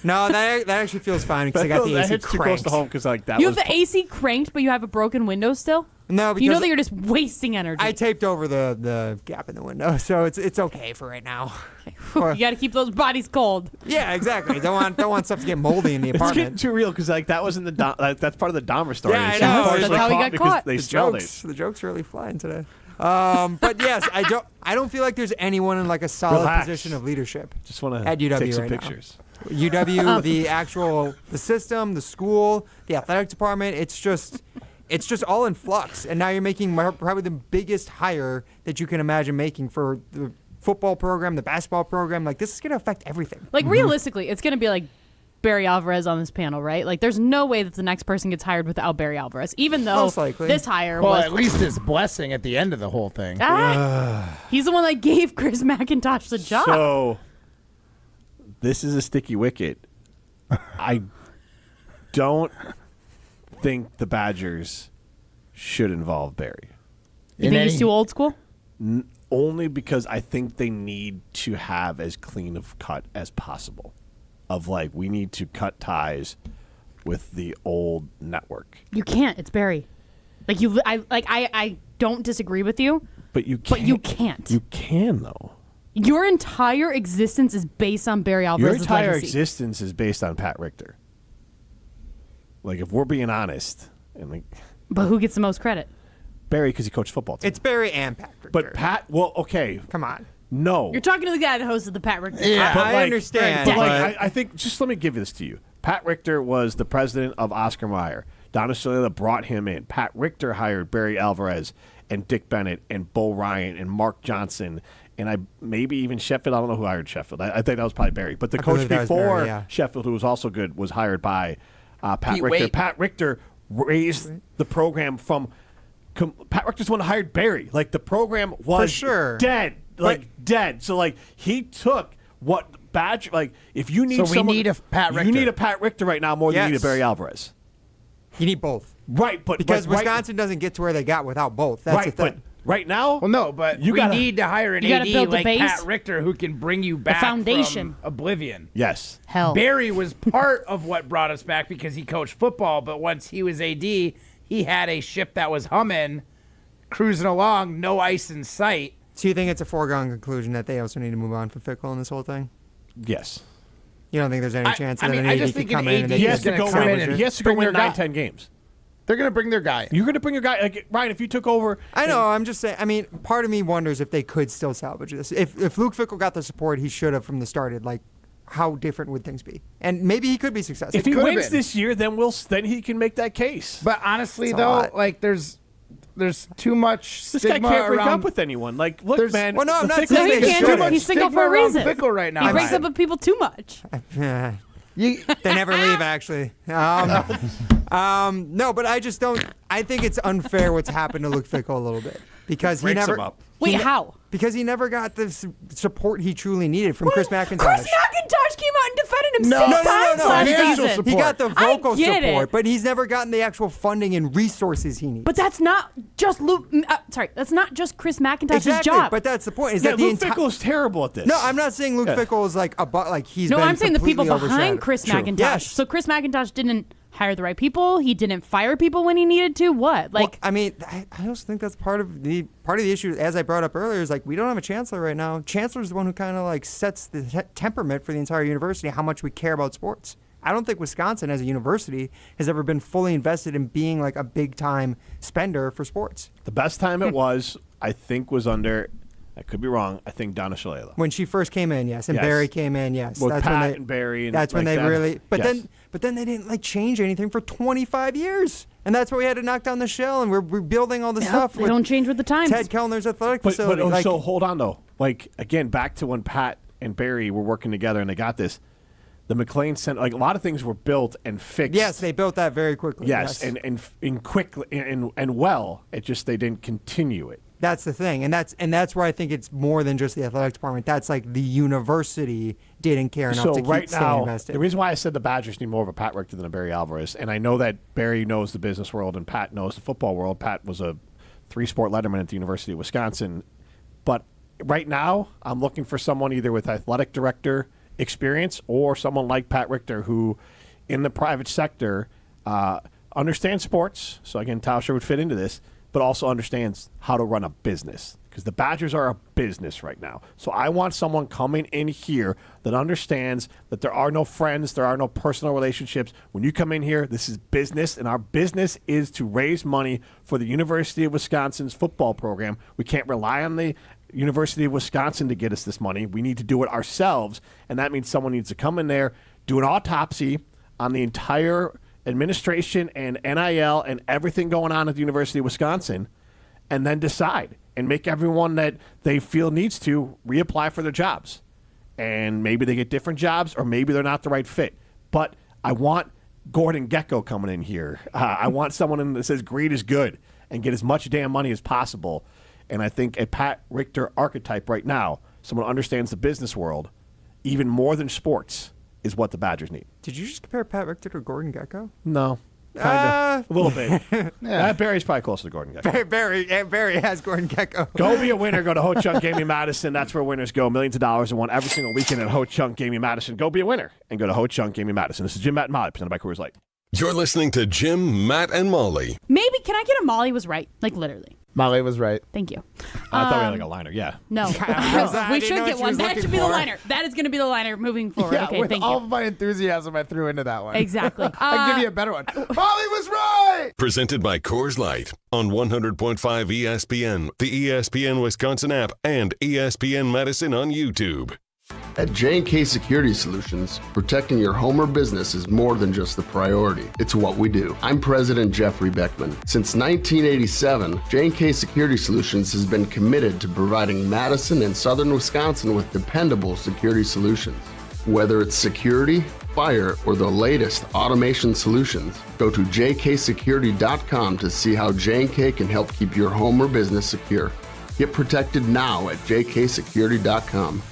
No, that actually feels fine because I got the AC hits too close to home because like that. You have the AC cranked, but you have a broken window still. No, because you know that you're just wasting energy. I taped over the gap in the window, so it's okay for right now. You got to keep those bodies cold. Yeah, exactly. Don't want stuff to get moldy in the It's apartment. getting too real because like that was in the that's part of the Dahmer story. Yeah, I know. That's how he got caught. They smelled it. The jokes really flying today. But yes, I don't feel like there's anyone in like a solid position of leadership. Just want at to UW take some right pictures. Now. UW, the system, the school, the athletic department. It's just all in flux, and now you're making probably the biggest hire that you can imagine making for the football program, the basketball program. Like this is going to affect everything. Like realistically, it's going to be like Barry Alvarez on this panel, right? Like there's no way that the next person gets hired without Barry Alvarez, even though Most likely. this hire Well, was at least his blessing at the end of the whole thing. He's the one that gave Chris McIntosh the job. So this is a sticky wicket. I don't think the Badgers should involve Barry. You think he's too old school? only because I think they need to have as clean of cut as possible. Of like, we need to cut ties with the old network. You can't. It's Barry. I don't disagree with you. But you can't. But you can't. You can though. Your entire existence is based on Barry Alvarez's Your entire legacy. existence is based on Pat Richter. Like, if we're being honest, and like, But who gets the most credit? Barry, because he coached football team. It's Barry and Patrick. But Pat, well, okay. Come on. No. You're talking to the guy that hosted the Pat Richter. Yeah, But I like, understand. But like, I think, just let me give this to you. Pat Richter was the president of Oscar Mayer. Donna Shalala brought him in. Pat Richter hired Barry Alvarez and Dick Bennett and Bo Ryan and Mark Johnson and maybe even Sheffield. I don't know who hired Sheffield. I think that was probably Barry. But the coach before Barry, yeah. Sheffield, who was also good, was hired by Pat Pete Richter. Waite. Pat Richter raised the program from Pat Richter's the one who hired Barry. Like, the program was dead. Dead. So, like, he took what Badger, like, if you need So we need a Pat Richter. You need a Pat Richter right now more than you need a Barry Alvarez. You need both. Right, but because but Wisconsin doesn't get to where they got without both. That's the thing. But right now, well, no, but we need to hire an You gotta AD build the like base. Pat Richter who can bring you back foundation. from oblivion. Yes. Hell. Barry was part of what brought us back because he coached football, but once he was AD, he had a ship that was humming, cruising along, no ice in sight. So you think it's a foregone conclusion that they also need to move on from Fickell in this whole thing? Yes. You don't think there's any chance that mean, an I AD just could think come an in and AD they He can has to go come in win. and He has to go bring win their 9-10 guy. games. They're going to bring their guy. You're going to bring your guy. Like, Ryan, if you took over. I know. I'm just saying. I mean, part of me wonders if they could still salvage this. If Luke Fickell got the support he should have from the start, like, how different would things be? And maybe he could be successful. If he wins this year, then he can make that case. But honestly, It's a though, lot. like there's too much This guy stigma can't break around. up with anyone. Like, look, man. Well, no, I'm the not thing saying is, they He should. can't. He's single stigma for a around reason. Fickell right now. He breaks up with people too much. They never leave, actually. No, but I just don't. I think it's unfair what's happened to Luke Fickell a little bit because he Breaks never. him up. Wait, how? Because he never got the support he truly needed from Chris McIntosh. Chris McIntosh came out and defended him No, six no, no, times no, last financial season. He got the vocal I get support, it. but he's never gotten the actual funding and resources he needs. But that's not just Luke. That's not just Chris McIntosh's exactly, job. but that's the point. Is Yeah, that the Luke entire? Fickell is terrible at this. No, I'm not saying Luke Yeah. Fickell is like he's. No, been I'm saying the people completely behind overshadowed. Chris True. McIntosh. Yes. So Chris McIntosh didn't hire the right people. He didn't fire people when he needed to. What? Like, Well, I mean, I also think that's part of the issue. As I brought up earlier, is like we don't have a chancellor right now. Chancellor's the one who kind of like sets the temperament for the entire university, how much we care about sports. I don't think Wisconsin as a university has ever been fully invested in being like a big time spender for sports. The best time it was, I think, was under. I could be wrong. I think Donna Shalala. When she first came in, yes, and Yes. Barry came in, yes. With that's Pat when they, and Barry and that's when like they that. really. But Yes. then they didn't like change anything for 25 years, and that's why we had to knock down the shell, and we're rebuilding all this stuff. they with don't change with the times. Ted Kellner's athletic But facility. like, so hold on though. Like, again, back to when Pat and Barry were working together and they got this. The McLean Center, like a lot of things were built and fixed. yes, they built that very quickly. Yes, and quickly and well. It just they didn't continue it. That's the thing, and that's where I think it's more than just the athletic department. That's like the university didn't care enough So to keep right staying now, invested. the reason why I said the Badgers need more of a Pat Richter than a Barry Alvarez, and I know that Barry knows the business world and Pat knows the football world. Pat was a 3-sport letterman at the University of Wisconsin, but right now I'm looking for someone either with athletic director experience or someone like Pat Richter who, in the private sector, understands sports. So again, Tauscher would fit into this, but also understands how to run a business. Because the Badgers are a business right now. So I want someone coming in here that understands that there are no friends, there are no personal relationships. When you come in here, this is business, and our business is to raise money for the University of Wisconsin's football program. We can't rely on the University of Wisconsin to get us this money. We need to do it ourselves, and that means someone needs to come in there, do an autopsy on the entire administration and NIL and everything going on at the University of Wisconsin, and then decide and make everyone that they feel needs to reapply for their jobs. And maybe they get different jobs, or maybe they're not the right fit. But I want Gordon Gekko coming in here. I want someone that says greed is good and get as much damn money as possible. And I think a Pat Richter archetype right now, someone who understands the business world, even more than sports, is what the Badgers need. Did you just compare Pat Richter to Gordon Gekko? No. Kind of. A little bit. Barry's probably closer to Gordon Gekko. Barry has Gordon Gekko. Go be a winner. Go to Ho Chunk Gaming Madison. That's where winners go. Millions of dollars are won every single weekend at Ho Chunk Gaming Madison. Go be a winner and go to Ho Chunk Gaming Madison. This is Jim, Matt, and Molly, presented by Coors Light. You're listening to Jim, Matt, and Molly. Maybe, can I get a Molly was right? Like, literally. Molly was right. Thank you. I thought we had like a liner. Yeah. No. We should get one. That should be the liner. That is going to be the liner moving forward. Yeah, okay, with thank all you. of my enthusiasm, I threw into that one. Exactly. I'll give you a better one. Molly was right! Presented by Coors Light on 100.5 ESPN, the ESPN Wisconsin app, and ESPN Madison on YouTube. At J&K Security Solutions, protecting your home or business is more than just the priority. It's what we do. I'm President Jeffrey Beckman. Since 1987, J&K Security Solutions has been committed to providing Madison and southern Wisconsin with dependable security solutions. Whether it's security, fire, or the latest automation solutions, go to jksecurity.com to see how J&K can help keep your home or business secure. Get protected now at jksecurity.com.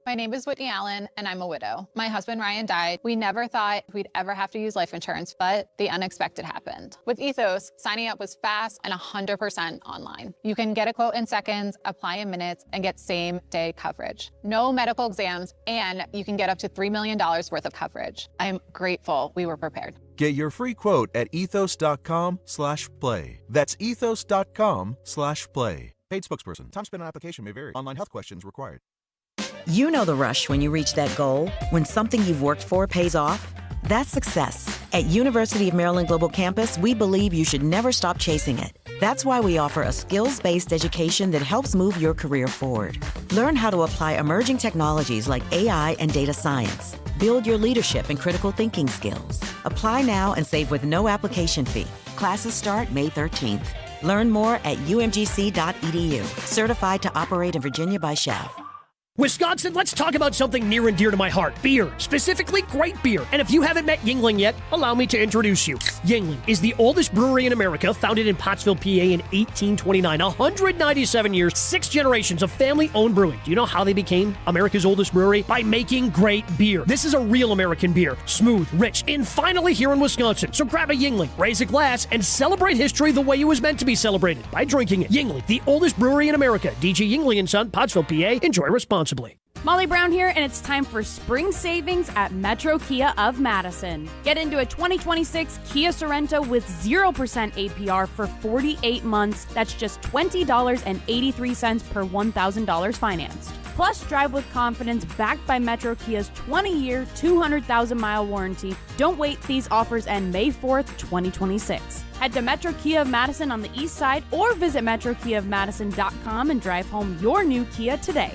My name is Whitney Allen, and I'm a widow. My husband, Ryan, died. We never thought we'd ever have to use life insurance, but the unexpected happened. With Ethos, signing up was fast and 100% online. You can get a quote in seconds, apply in minutes, and get same-day coverage. No medical exams, and you can get up to $3 million worth of coverage. I'm grateful we were prepared. Get your free quote at ethos.com/play. That's ethos.com/play. Paid spokesperson. Time spent on application may vary. Online health questions required. You know the rush when you reach that goal, when something you've worked for pays off. That's success. At University of Maryland Global Campus, we believe you should never stop chasing it. That's why we offer a skills-based education that helps move your career forward. Learn how to apply emerging technologies like AI and data science. Build your leadership and critical thinking skills. Apply now and save with no application fee. Classes start May 13th. Learn more at umgc.edu. Certified to operate in Virginia by Chev. Wisconsin, let's talk about something near and dear to my heart. Beer. Specifically, great beer. And if you haven't met Yuengling yet, allow me to introduce you. Yuengling is the oldest brewery in America, founded in Pottsville, PA in 1829. 197 years, 6 generations of family-owned brewing. Do you know how they became America's oldest brewery? By making great beer. This is a real American beer. Smooth, rich, and finally here in Wisconsin. So grab a Yuengling, raise a glass, and celebrate history the way it was meant to be celebrated, by drinking it. Yuengling, the oldest brewery in America. DG Yuengling & Son, Pottsville, PA. Enjoy responsibly. Molly Brown here, and it's time for spring savings at Metro Kia of Madison. Get into a 2026 Kia Sorento with 0% APR for 48 months. That's just $20.83 per $1,000 financed. Plus, drive with confidence backed by Metro Kia's 20-year, 200,000-mile warranty. Don't wait, these offers end May 4th, 2026. Head to Metro Kia of Madison on the east side or visit metrokiaofmadison.com and drive home your new Kia today.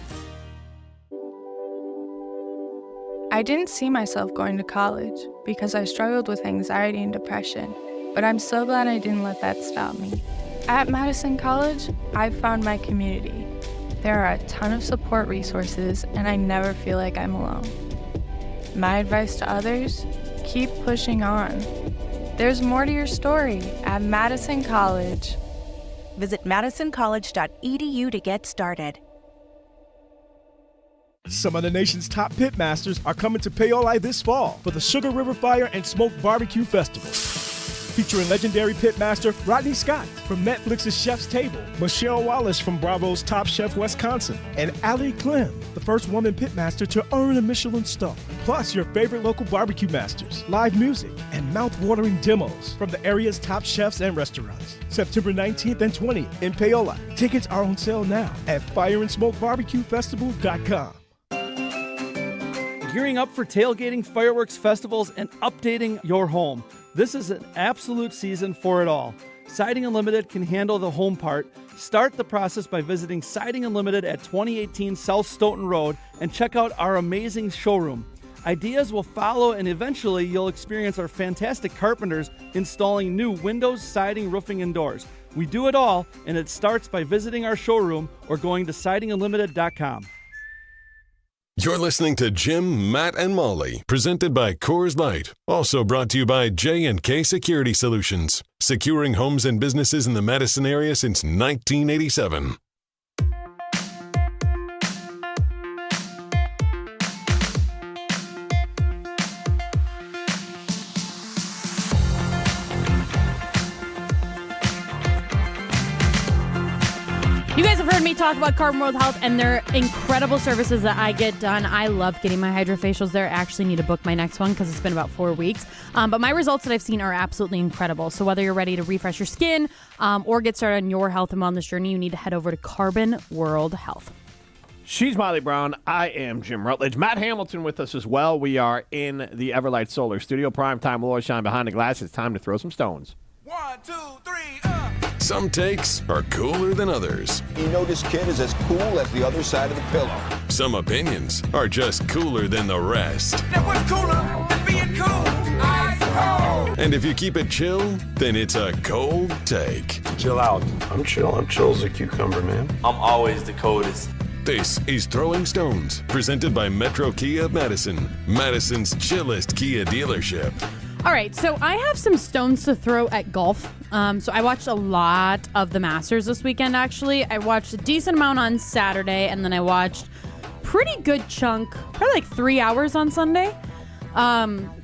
I didn't see myself going to college because I struggled with anxiety and depression, but I'm so glad I didn't let that stop me. At Madison College, I've found my community. There are a ton of support resources, and I never feel like I'm alone. My advice to others, keep pushing on. There's more to your story at Madison College. Visit madisoncollege.edu to get started. Some of the nation's top pitmasters are coming to Paoli this fall for the Sugar River Fire and Smoke Barbecue Festival. Featuring legendary pitmaster Rodney Scott from Netflix's Chef's Table, Michelle Wallace from Bravo's Top Chef Wisconsin, and Allie Clem, the first woman pitmaster to earn a Michelin star. Plus, your favorite local barbecue masters, live music, and mouth-watering demos from the area's top chefs and restaurants. September 19th and 20th in Paoli. Tickets are on sale now at fireandsmokebarbecuefestival.com. Gearing up for tailgating, fireworks, festivals, and updating your home. This is an absolute season for it all. Siding Unlimited can handle the home part. Start the process by visiting Siding Unlimited at 2018 South Stoughton Road and check out our amazing showroom. Ideas will follow, and eventually you'll experience our fantastic carpenters installing new windows, siding, roofing, and doors. We do it all, and it starts by visiting our showroom or going to sidingunlimited.com. You're listening to Jim, Matt, and Molly, presented by Coors Light. Also brought to you by J&K Security Solutions, securing homes and businesses in the Madison area since 1987. You guys have heard me talk about Carbon World Health and their incredible services that I get done. I love getting my hydrofacials there. I actually need to book my next one because it's been about 4 weeks. But my results that I've seen are absolutely incredible. So whether you're ready to refresh your skin or get started on your health and wellness journey, you need to head over to Carbon World Health. She's Molly Brown. I am Jim Rutledge. Matt Hamilton with us as well. We are in the Everlight Solar Studio. Primetime Lord Shine behind the glass. It's time to throw some stones. 1, 2, 3, Some takes are cooler than others. You know this kid is as cool as the other side of the pillow. Some opinions are just cooler than the rest. That was cooler than being cool. Ice cold. And if you keep it chill, then it's a cold take. Chill out. I'm chill. I'm chill as a cucumber, man. I'm always the coldest. This is Throwing Stones, presented by Metro Kia Madison, Madison's chillest Kia dealership. All right, so I have some stones to throw at golf. So I watched a lot of the Masters this weekend, actually. I watched a decent amount on Saturday, and then I watched pretty good chunk, probably like 3 hours on Sunday,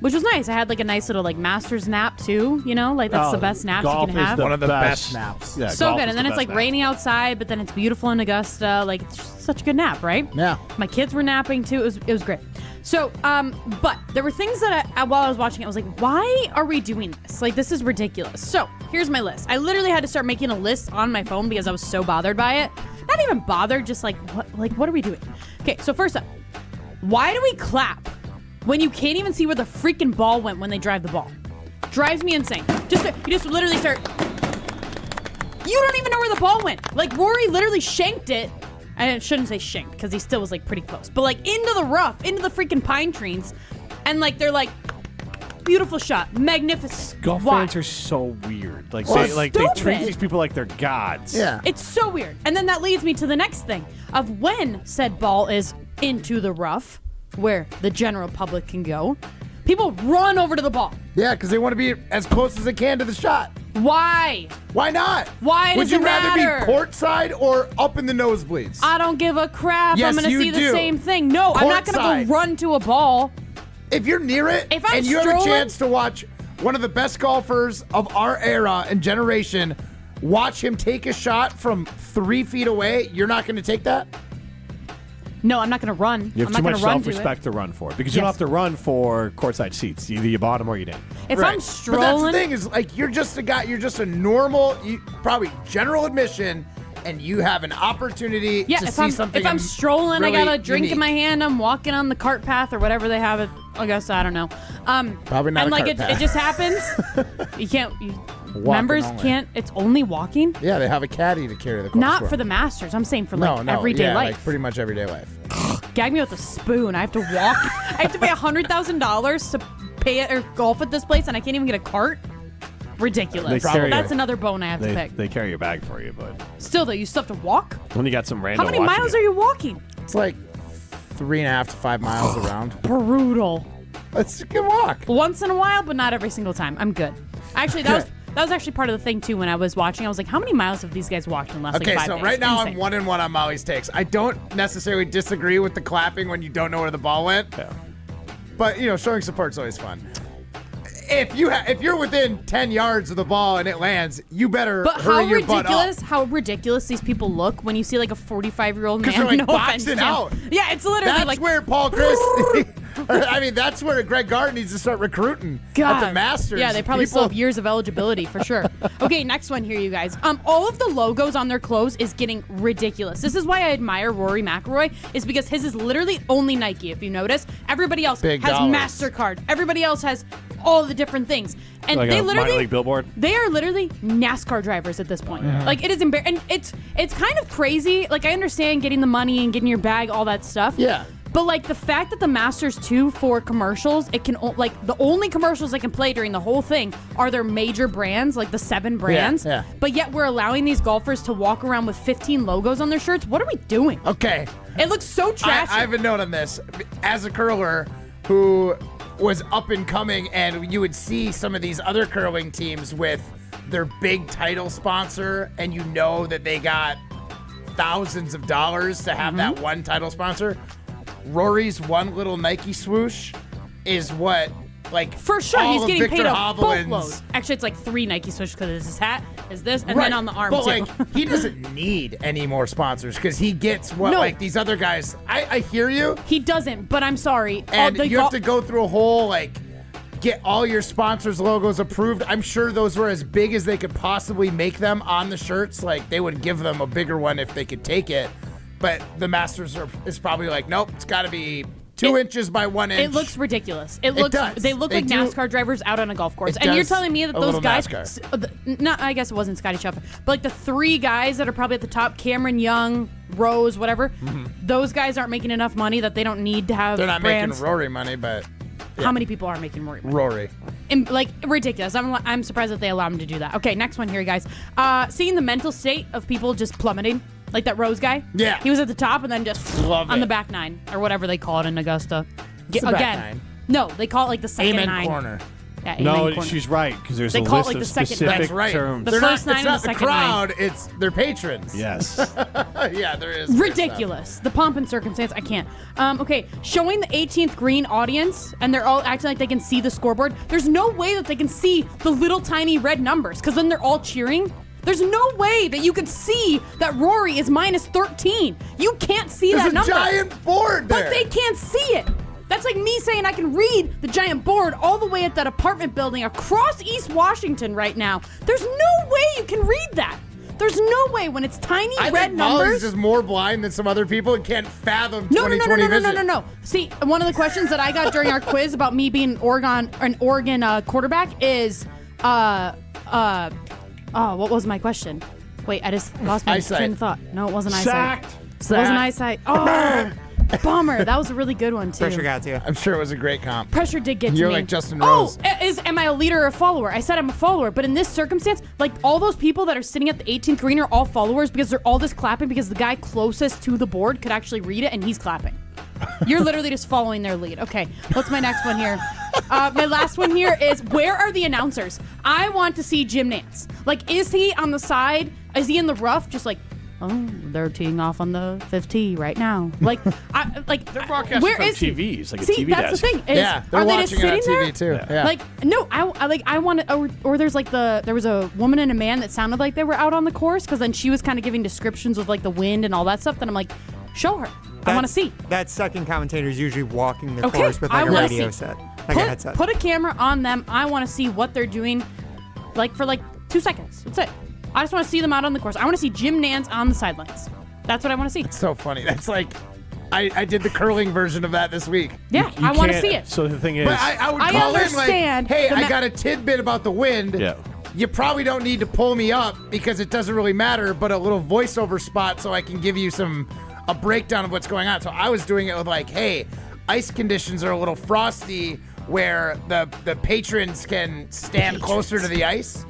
which was nice. I had like a nice little like Masters nap too, you know, like that's the best naps you can have. One of the best naps. Yeah, so good. And then it's like rainy outside, but then it's beautiful in Augusta. Like it's just such a good nap, right? Yeah. My kids were napping too. It was great. So, but there were things that while I was watching it, I was like, why are we doing this? Like, this is ridiculous. So here's my list. I literally had to start making a list on my phone because I was so bothered by it. Not even bothered, just like, what are we doing? Okay, so first up, why do we clap when you can't even see where the freaking ball went when they drive the ball? Drives me insane. You just literally start, you don't even know where the ball went. Like, Rory literally shanked it. I shouldn't say shanked because he still was like pretty close, but like into the rough, into the freaking pine trees, and like they're like, beautiful shot, magnificent. Golf fans are so weird. Like they treat these people like they're gods. Yeah, it's so weird. And then that leads me to the next thing of when said ball is into the rough, where the general public can go. People run over to the ball. Yeah, because they want to be as close as they can to the shot. Why? Why not? Why Would does you it rather matter? be courtside or up in the nosebleeds? I don't give a crap. Yes, I'm going to you see the do. same thing. No, I'm not going to go run to a ball. If you're near it If I'm and you have a strolling- chance to watch one of the best golfers of our era and generation, watch him take a shot from 3 feet away, you're not going to take that? No, I'm not going to run. You have I'm too not much gonna run self-respect to run for it because you don't have to run for courtside seats. Either you bought them or you didn't. If Right. I'm strolling, But that's the thing is, like, you're just a guy, you're just a normal, probably general admission, and you have an opportunity yeah, to if see I'm something strolling, really I got a drink unique. in my hand. I'm walking on the cart path or whatever they have it. I guess I don't know. Probably not And a like cart it path. just happens. You can't. Members only. can't. It's only walking. Yeah, they have a caddy to carry the course. Not for the Masters. I'm saying for like everyday yeah, life. like pretty much everyday life. Gag me with a spoon. I have to walk. I have to pay $100,000 to pay it or golf at this place, and I can't even get a cart. Ridiculous. That's another bone I have to pick. They carry your bag for you, but Still, though, you still have to walk. when you got some random. How many miles are you walking? It's like 3.5 to 5 miles around. Brutal. It's a good walk. Once in a while, but not every single time. I'm good. Actually, that was actually part of the thing too. When I was watching, I was like, how many miles have these guys walked in the last Okay, like 5 so days? right now Insane. I'm 1-1 on Molly's takes. I don't necessarily disagree with the clapping when you don't know where the ball went. Yeah. But, showing support's always fun. If you're within 10 yards of the ball and it lands, you better But hurry your butt up. how ridiculous these people look when you see like a 45-year-old man. Because they're like no offense, boxing Jim. out. Yeah, it's literally That's like where Paul Chris. I mean, that's where Greg Gard needs to start recruiting at the Masters. Yeah, they probably still have years of eligibility for sure. Okay, next one here, you guys. All of the logos on their clothes is getting ridiculous. This is why I admire Rory McIlroy, is because his is literally only Nike. If you notice, everybody else Big has dollars. MasterCard. Everybody else has all the different things, and like they a minor literally league billboard. They are literally NASCAR drivers at this point. Mm-hmm. Like it is embarrassing, and it's kind of crazy. Like I understand getting the money and getting your bag, all that stuff. Yeah. But like the fact that the Masters 2 for commercials, it can like the only commercials they can play during the whole thing are their major brands, like the 7 brands. Yeah. But yet we're allowing these golfers to walk around with 15 logos on their shirts. What are we doing? Okay. It looks so trashy. I have a note on this. As a curler who was up and coming, and you would see some of these other curling teams with their big title sponsor, and you know that they got thousands of dollars to have that one title sponsor. Rory's one little Nike swoosh is what, like, For sure, all he's of getting Victor paid a Hovland's- boatload. Actually, it's like 3 Nike swoosh because it's his hat. is this, and then on the arm but too. Like, he doesn't need any more sponsors because he gets what like these other guys. I hear you. He doesn't, but I'm sorry. And you have to go through a whole get all your sponsors' logos approved. I'm sure those were as big as they could possibly make them on the shirts. Like, they would give them a bigger one if they could take it. But the Masters is probably like, nope, it's got to be 2 inches by 1 inch. It looks ridiculous. They look like NASCAR drivers out on a golf course. And you're telling me that those guys, I guess it wasn't Scotty Scheffler, but like the 3 guys that are probably at the top, Cameron Young, Rose, whatever, those guys aren't making enough money that they don't need to have They're not brands. making Rory money, but... Yeah. How many people are making Rory money? Rory. Like, ridiculous. I'm surprised that they allow him to do that. Okay, next one here, guys. Seeing the mental state of people just plummeting. Like that Rose guy. Yeah. He was at the top and then just on the back 9 or whatever they call it in Augusta. It's the back 9. No, they call it like the second Amen 9. corner. Yeah, no, corner. she's right because there's they a call list it like of the second specific That's right. terms. The first 9 it's and not the second crowd, 9. it's their patrons. Yes. Yeah, there is. Ridiculous. The pomp and circumstance, I can't. Okay, showing the 18th green audience, and they're all acting like they can see the scoreboard. There's no way that they can see the little tiny red numbers, because then they're all cheering. There's no way that you could see that Rory is minus 13. You can't see that number. There's a giant board there. But they can't see it. That's like me saying I can read the giant board all the way at that apartment building across East Washington right now. There's no way you can read that. There's no way when it's tiny I red think numbers. Molly's just more blind than some other people and can't fathom 2020 vision. No. See, one of the questions that I got during our quiz about me being an Oregon quarterback is, what was my question? Wait, I just lost my train of thought. No, it wasn't eyesight. It wasn't eyesight. Oh, bummer. That was a really good one, too. Pressure got to you. I'm sure it was a great comp. Pressure did get to me. You're like Justin Rose. Am I a leader or a follower? I said I'm a follower, but in this circumstance, like all those people that are sitting at the 18th green are all followers because they're all just clapping because the guy closest to the board could actually read it and he's clapping. You're literally just following their lead. Okay, what's my next one here? My last one here is, where are the announcers? I want to see Jim Nantz. Like, is he on the side? Is he in the rough? Just like, oh, they're teeing off on the 5th tee right now. Like, they're broadcasting where from is TVs, like a See, TV that's desk. the thing. Yeah, they're are they watching just it on sitting TV there? too. Yeah. Like, no, I want to, or there's like there was a woman and a man that sounded like they were out on the course because then she was kind of giving descriptions with like the wind and all that stuff. Then I'm like, show her. I want to see. That second commentator is usually walking the course with like a wanna radio see. set, like a headset. Put a camera on them. I want to see what they're doing, like for like 2 seconds. That's it. I just want to see them out on the course. I want to see Jim Nantz on the sidelines. That's what I want to see. It's so funny. That's like, I did the curling version of that this week. Yeah, I want to see it. So the thing is, But I would call in like, hey, the I got a tidbit about the wind. Yeah. You probably don't need to pull me up because it doesn't really matter, but a little voiceover spot so I can give you a breakdown of what's going on. So I was doing it with like, hey, ice conditions are a little frosty where the patrons can stand closer to the ice.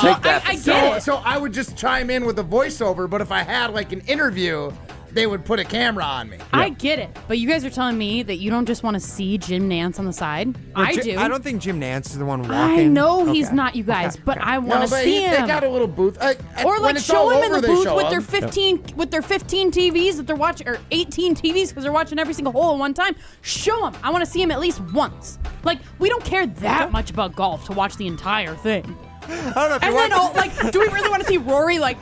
Take that. I get it. So I would just chime in with a voiceover, but if I had like an interview, they would put a camera on me. I get it. But you guys are telling me that you don't just want to see Jim Nantz on the side. I do. I don't think Jim Nantz is the one walking. I know he's not, you guys, but I want to see him. They got a little booth. Or like show him in the booth with their 15 15 TVs that they're watching, or 18 TVs because they're watching every single hole at one time. Show him. I want to see him at least once. Like, we don't care that much about golf to watch the entire thing. I don't know if and then, like, do we really want to see Rory like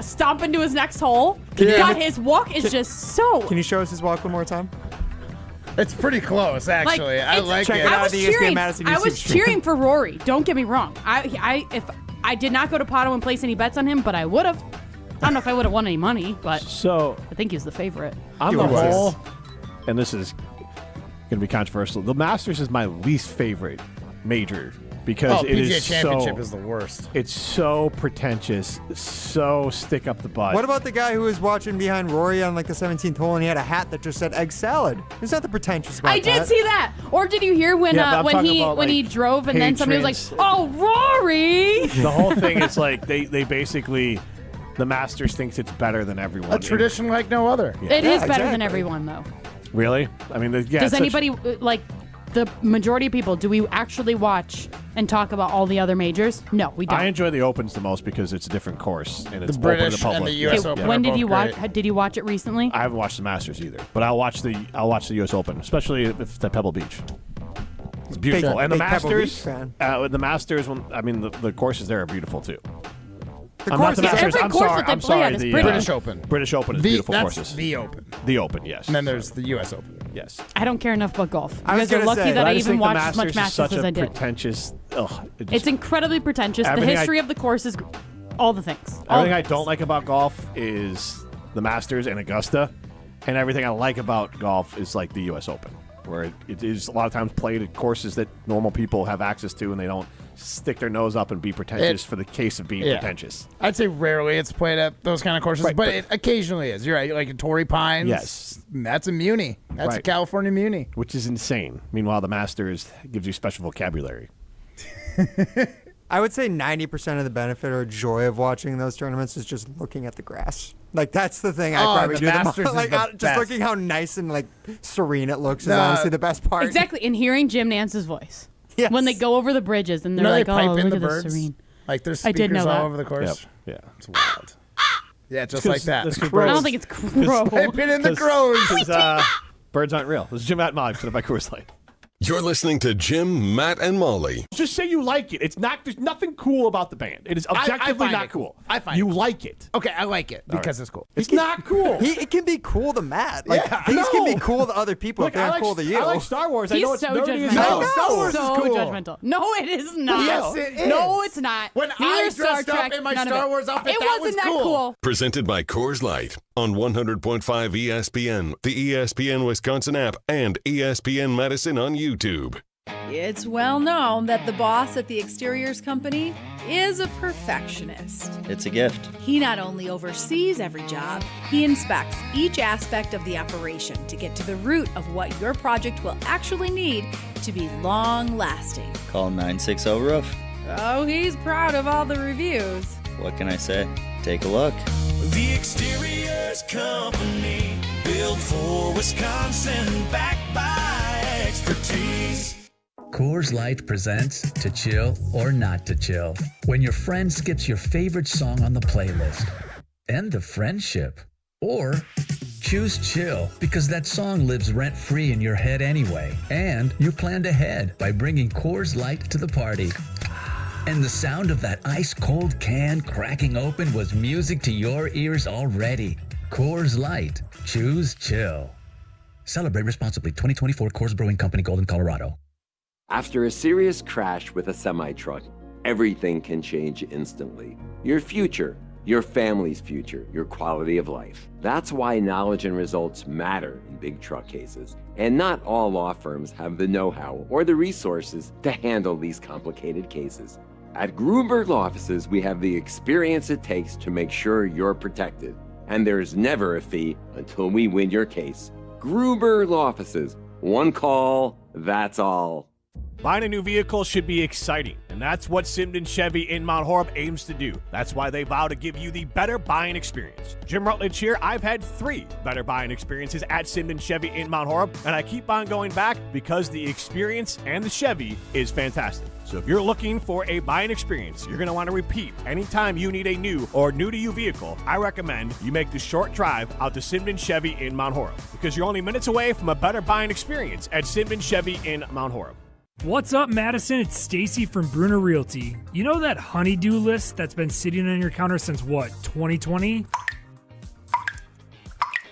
stomp into his next hole? God, his walk is just so. Can you show us his walk one more time? It's pretty close, actually. I like check it. it out on the ESPN Madison I YouTube was stream. cheering for Rory. Don't get me wrong. If I did not go to Pato and place any bets on him, but I would have. I don't know if I would have won any money, but I think he's the favorite. On the whole, and this is going to be controversial, the Masters is my least favorite major. Because it PGA is Championship is the worst. It's so pretentious, so stick up the butt. What about the guy who was watching behind Rory on like the 17th hole and he had a hat that just said egg salad? There's nothing pretentious about that. I did see that. Or did you hear when he drove and then somebody was like, "Oh, Rory!" The whole thing is like they basically, the Masters thinks it's better than everyone. A tradition like no other. Yeah. It is better than everyone, though. Really? I mean, does anybody like? The majority of people, do we actually watch and talk about all the other majors? No, we don't. I enjoy the Opens the most because it's a different course and it's the British open to the public. and the U.S. Open. When did you watch? Did you watch it recently? I haven't watched the Masters either, but I'll watch the U.S. Open, especially if it's at Pebble Beach. beautiful. And the Big Pebble Masters, Beach fan. the Masters, the courses there are beautiful too. The Not course, the Masters. every I'm course sorry. that they I'm play sorry. at is The British. British Open. British Open is beautiful That's courses. the Open. The Open, yes. And then there's the U.S. Open. Yes. I don't care enough about golf. I You was guys are gonna lucky say, that But I just even think the watched as much Masters is matches such as a I did. pretentious. It's incredibly pretentious. The Everything history of the course is all the things. All Everything the I things. don't like about golf is the Masters and Augusta, and everything I like about golf is like the U.S. Open, where it is a lot of times played at courses that normal people have access to, and they don't stick their nose up and be pretentious for the case of being pretentious. I'd say rarely it's played at those kind of courses, but it occasionally is. You're right. Like in Torrey Pines. Yes. That's a muni. That's a Right. California muni. Which is insane. Meanwhile, the Masters gives you special vocabulary. I would say 90% of the benefit or joy of watching those tournaments is just looking at the grass. Like, that's the thing I probably the do the Masters most. is Like, the just best. looking how nice and, like, serene it looks is honestly the best part. Exactly, and hearing Jim Nance's voice. Yes. When they go over the bridges and You they're know like, they oh, pipe look in the at this birds? serene. Like there's I speakers did know all that. over the course. Yeah. It's wild. Yeah, just It's 'cause- like that. it's 'cause I birds- don't think it's crow. Piping in the crows. Because birds aren't real. This is Jim, Matt, and Molly, presented by Coors Light. You're listening to Jim, Matt, and Molly. Just say you like it. It's not. There's nothing cool about the band. It is objectively find not it cool. I find you it. like it. Okay, I like it because it's cool. It's not cool. It can be cool to Matt. Like, Yeah, things can be no. cool to other people Look, if they're cool to you. I like Star Wars. I He's know it's so nerdy as judgmental. hell. No, Star Wars is so cool. judgmental. No, it is not. Yes, it is. No, it's not. When Neither I is Star dressed up Trek, in my none of Star it. Wars outfit, it that wasn't was that cool. cool. Presented by Coors Light on 100.5 ESPN, the ESPN Wisconsin app, and ESPN Madison on YouTube. It's well known that the boss at the exteriors company is a perfectionist. It's a gift. He not only oversees every job, he inspects each aspect of the operation to get to the root of what your project will actually need to be long-lasting. Call 960-ROOF. Oh, he's proud of all the reviews. What can I say? Take a look. The Exteriors Company, built for Wisconsin, backed by expertise. Coors Light presents To Chill or Not to Chill. When your friend skips your favorite song on the playlist. End the friendship. Or choose chill because that song lives rent-free in your head anyway. And you planned ahead by bringing Coors Light to the party. And the sound of that ice-cold can cracking open was music to your ears already. Coors Light. Choose chill. Celebrate responsibly. 2024 Coors Brewing Company, Golden, Colorado. After a serious crash with a semi-truck, everything can change instantly. Your future, your family's future, your quality of life. That's why knowledge and results matter in big truck cases. And not all law firms have the know-how or the resources to handle these complicated cases. At Gruberg Law Offices, we have the experience it takes to make sure you're protected. And there's never a fee until we win your case. Gruberg Law Offices. One call, that's all. Buying a new vehicle should be exciting, and that's what Simden Chevy in Mount Horeb aims to do. That's why they vow to give you the better buying experience. Jim Rutledge here. I've had 3 better buying experiences at Simden Chevy in Mount Horeb, and I keep on going back because the experience and the Chevy is fantastic. So if you're looking for a buying experience you're going to want to repeat anytime you need a new or new-to-you vehicle, I recommend you make the short drive out to Simden Chevy in Mount Horeb, because you're only minutes away from a better buying experience at Simden Chevy in Mount Horeb. What's up, Madison? It's Stacy from Bruner Realty. You know that honey-do list that's been sitting on your counter since what, 2020?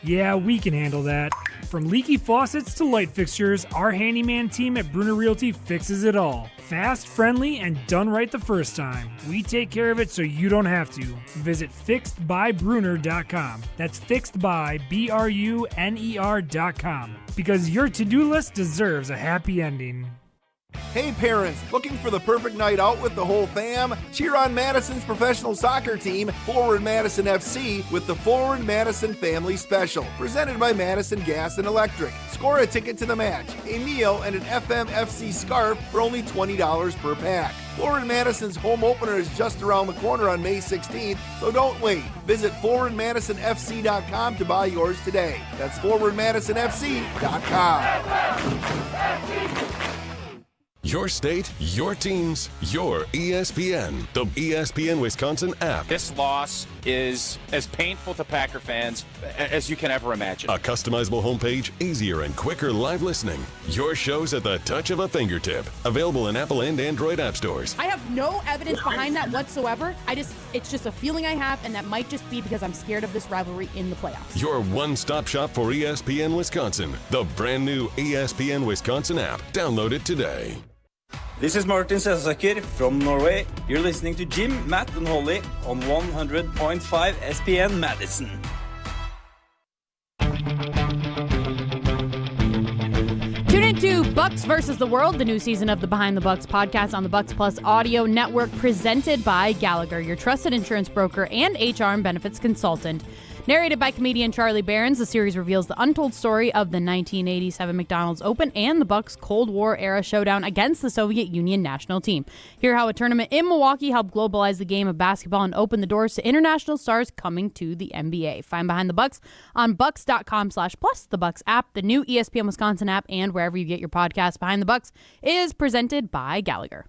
Yeah, we can handle that. From leaky faucets to light fixtures, our handyman team at Bruner Realty fixes it all. Fast, friendly, and done right the first time. We take care of it so you don't have to. Visit fixedbybruner.com. That's fixedbybruner.com. Because your to-do list deserves a happy ending. Hey parents, looking for the perfect night out with the whole fam? Cheer on Madison's professional soccer team, Forward Madison FC, with the Forward Madison Family Special, presented by Madison Gas and Electric. Score a ticket to the match, a meal, and an FMFC scarf for only $20 per pack. Forward Madison's home opener is just around the corner on May 16th, so don't wait. Visit forwardmadisonfc.com to buy yours today. That's forwardmadisonfc.com. Your state, your teams, your ESPN. The ESPN Wisconsin app. This loss is as painful to Packer fans as you can ever imagine. A customizable homepage, easier and quicker live listening. Your shows at the touch of a fingertip. Available in Apple and Android app stores. I have no evidence behind that whatsoever. It's just a feeling I have, and that might just be because I'm scared of this rivalry in the playoffs. Your one-stop shop for ESPN Wisconsin. The brand new ESPN Wisconsin app. Download it today. This is Martin Sesaker from Norway. You're listening to Jim, Matt, and Holly on 100.5 ESPN Madison. Tune into Bucks versus the World, the new season of the Behind the Bucks podcast on the Bucks Plus Audio Network, presented by Gallagher, your trusted insurance broker and HR and benefits consultant. Narrated by comedian Charlie Berens, the series reveals the untold story of the 1987 McDonald's Open and the Bucks' Cold War-era showdown against the Soviet Union national team. Hear how a tournament in Milwaukee helped globalize the game of basketball and open the doors to international stars coming to the NBA. Find Behind the Bucks on bucks.com/plus, the Bucks app, the new ESPN Wisconsin app, and wherever you get your podcasts. Behind the Bucks is presented by Gallagher.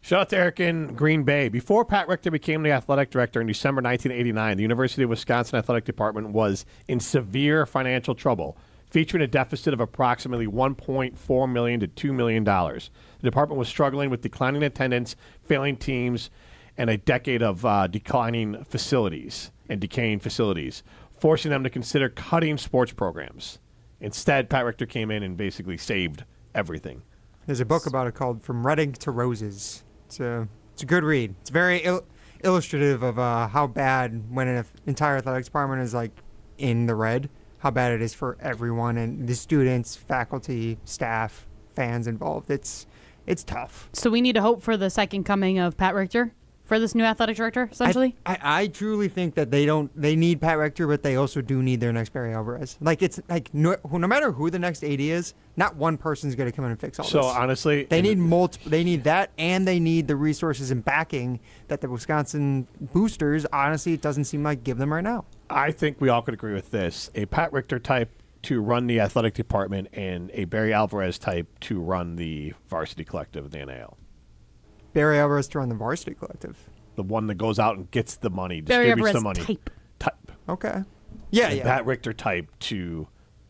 Shout out to Eric in Green Bay. Before Pat Richter became the athletic director in December 1989, the University of Wisconsin Athletic Department was in severe financial trouble, featuring a deficit of approximately $1.4 million to $2 million. The department was struggling with declining attendance, failing teams, and a decade of declining facilities and decaying facilities, forcing them to consider cutting sports programs. Instead, Pat Richter came in and basically saved everything. There's a book about it called From Reading to Roses. It's a good read. It's very illustrative of how bad when an entire athletics department is like in the red, how bad it is for everyone and the students, faculty, staff, fans involved. It's tough. So we need to hope for the second coming of Pat Richter for this new athletic director, essentially? I truly think that they need Pat Richter, but they also do need their next Barry Alvarez. No matter who the next AD is, not one person's going to come in and fix all this. So honestly, they need they need that, and they need the resources and backing that the Wisconsin boosters, honestly, it doesn't seem like give them right now. I think we all could agree with this. A Pat Richter type to run the athletic department and a Barry Alvarez type to run the varsity collective of the NAL. Barry Alvarez to run the varsity collective. The one that goes out and gets the money, Barry distributes Alvarez the money. Type. Okay. Yeah, and yeah. Pat Richter type to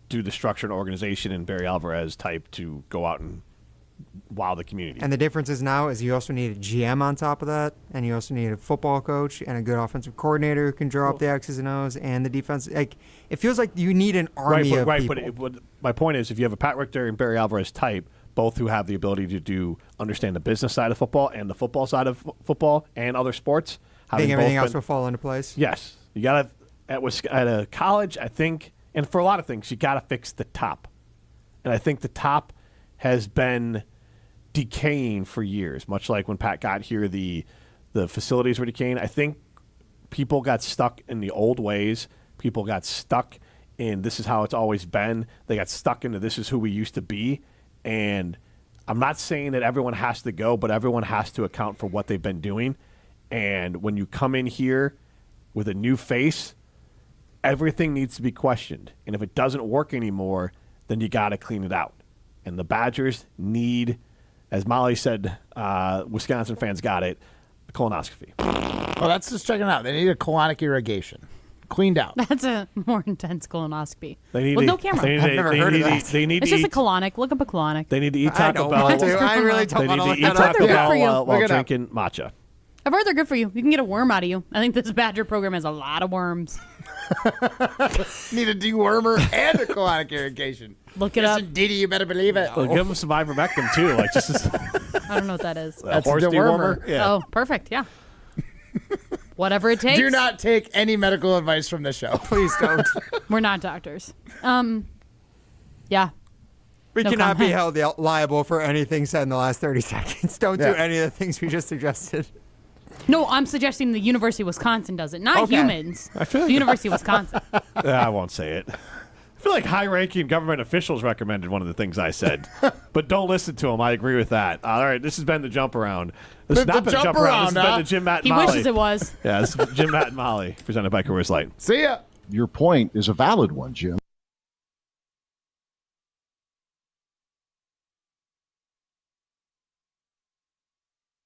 do the structure and organization, and Barry Alvarez type to go out and wow the community. And the difference is now is you also need a GM on top of that, and you also need a football coach and a good offensive coordinator who can draw up the X's and O's and the defense. Like, it feels like you need an army of people. But my point is, if you have a Pat Richter and Barry Alvarez type, both who have the ability to understand the business side of football and the football side of football and other sports. I think everything else will fall into place. Yes. You got to, at a college, I think, and for a lot of things, you got to fix the top. And I think the top has been decaying for years, much like when Pat got here, the facilities were decaying. I think people got stuck in the old ways. People got stuck in this is how it's always been. They got stuck into this is who we used to be. And I'm not saying that everyone has to go, but everyone has to account for what they've been doing. And when you come in here with a new face, everything needs to be questioned. And if it doesn't work anymore, then you got to clean it out. And the Badgers need, as Molly said, Wisconsin fans got it, a colonoscopy. Well, that's just checking it out. They need a colonic irrigation. Cleaned out. That's a more intense colonoscopy. They need with no camera. I've never heard of that. It's just a colonic. Look up a colonic. They need to eat Taco Bell. I really don't want to look that up. Taco Bell while drinking matcha. I've heard they're good for you. You can get a worm out of you. I think this Badger program has a lot of worms. Need a dewormer and a colonic irrigation. Look it up. Didi, you better believe it. Well, give them some ivermectin too. Like just I don't know what that is. That's horse a dewormer. Yeah. Oh, perfect. Yeah. Whatever it takes. Do not take any medical advice from the show. Please don't. We're not doctors. Yeah. We No cannot be comment. held liable for anything said in the last 30 seconds. Don't do any of the things we just suggested. No, I'm suggesting the University of Wisconsin does it, not humans. I feel like the University of Wisconsin. I won't say it. I feel like high-ranking government officials recommended one of the things I said, but don't listen to them. I agree with that. All right, this has been the jump around. This has not been the jump around. This has been the Jim, Matt, and He Molly. wishes it was. Yeah, this is Jim, Matt, and Molly, presented by Coors Light. See ya. Your point is a valid one, Jim.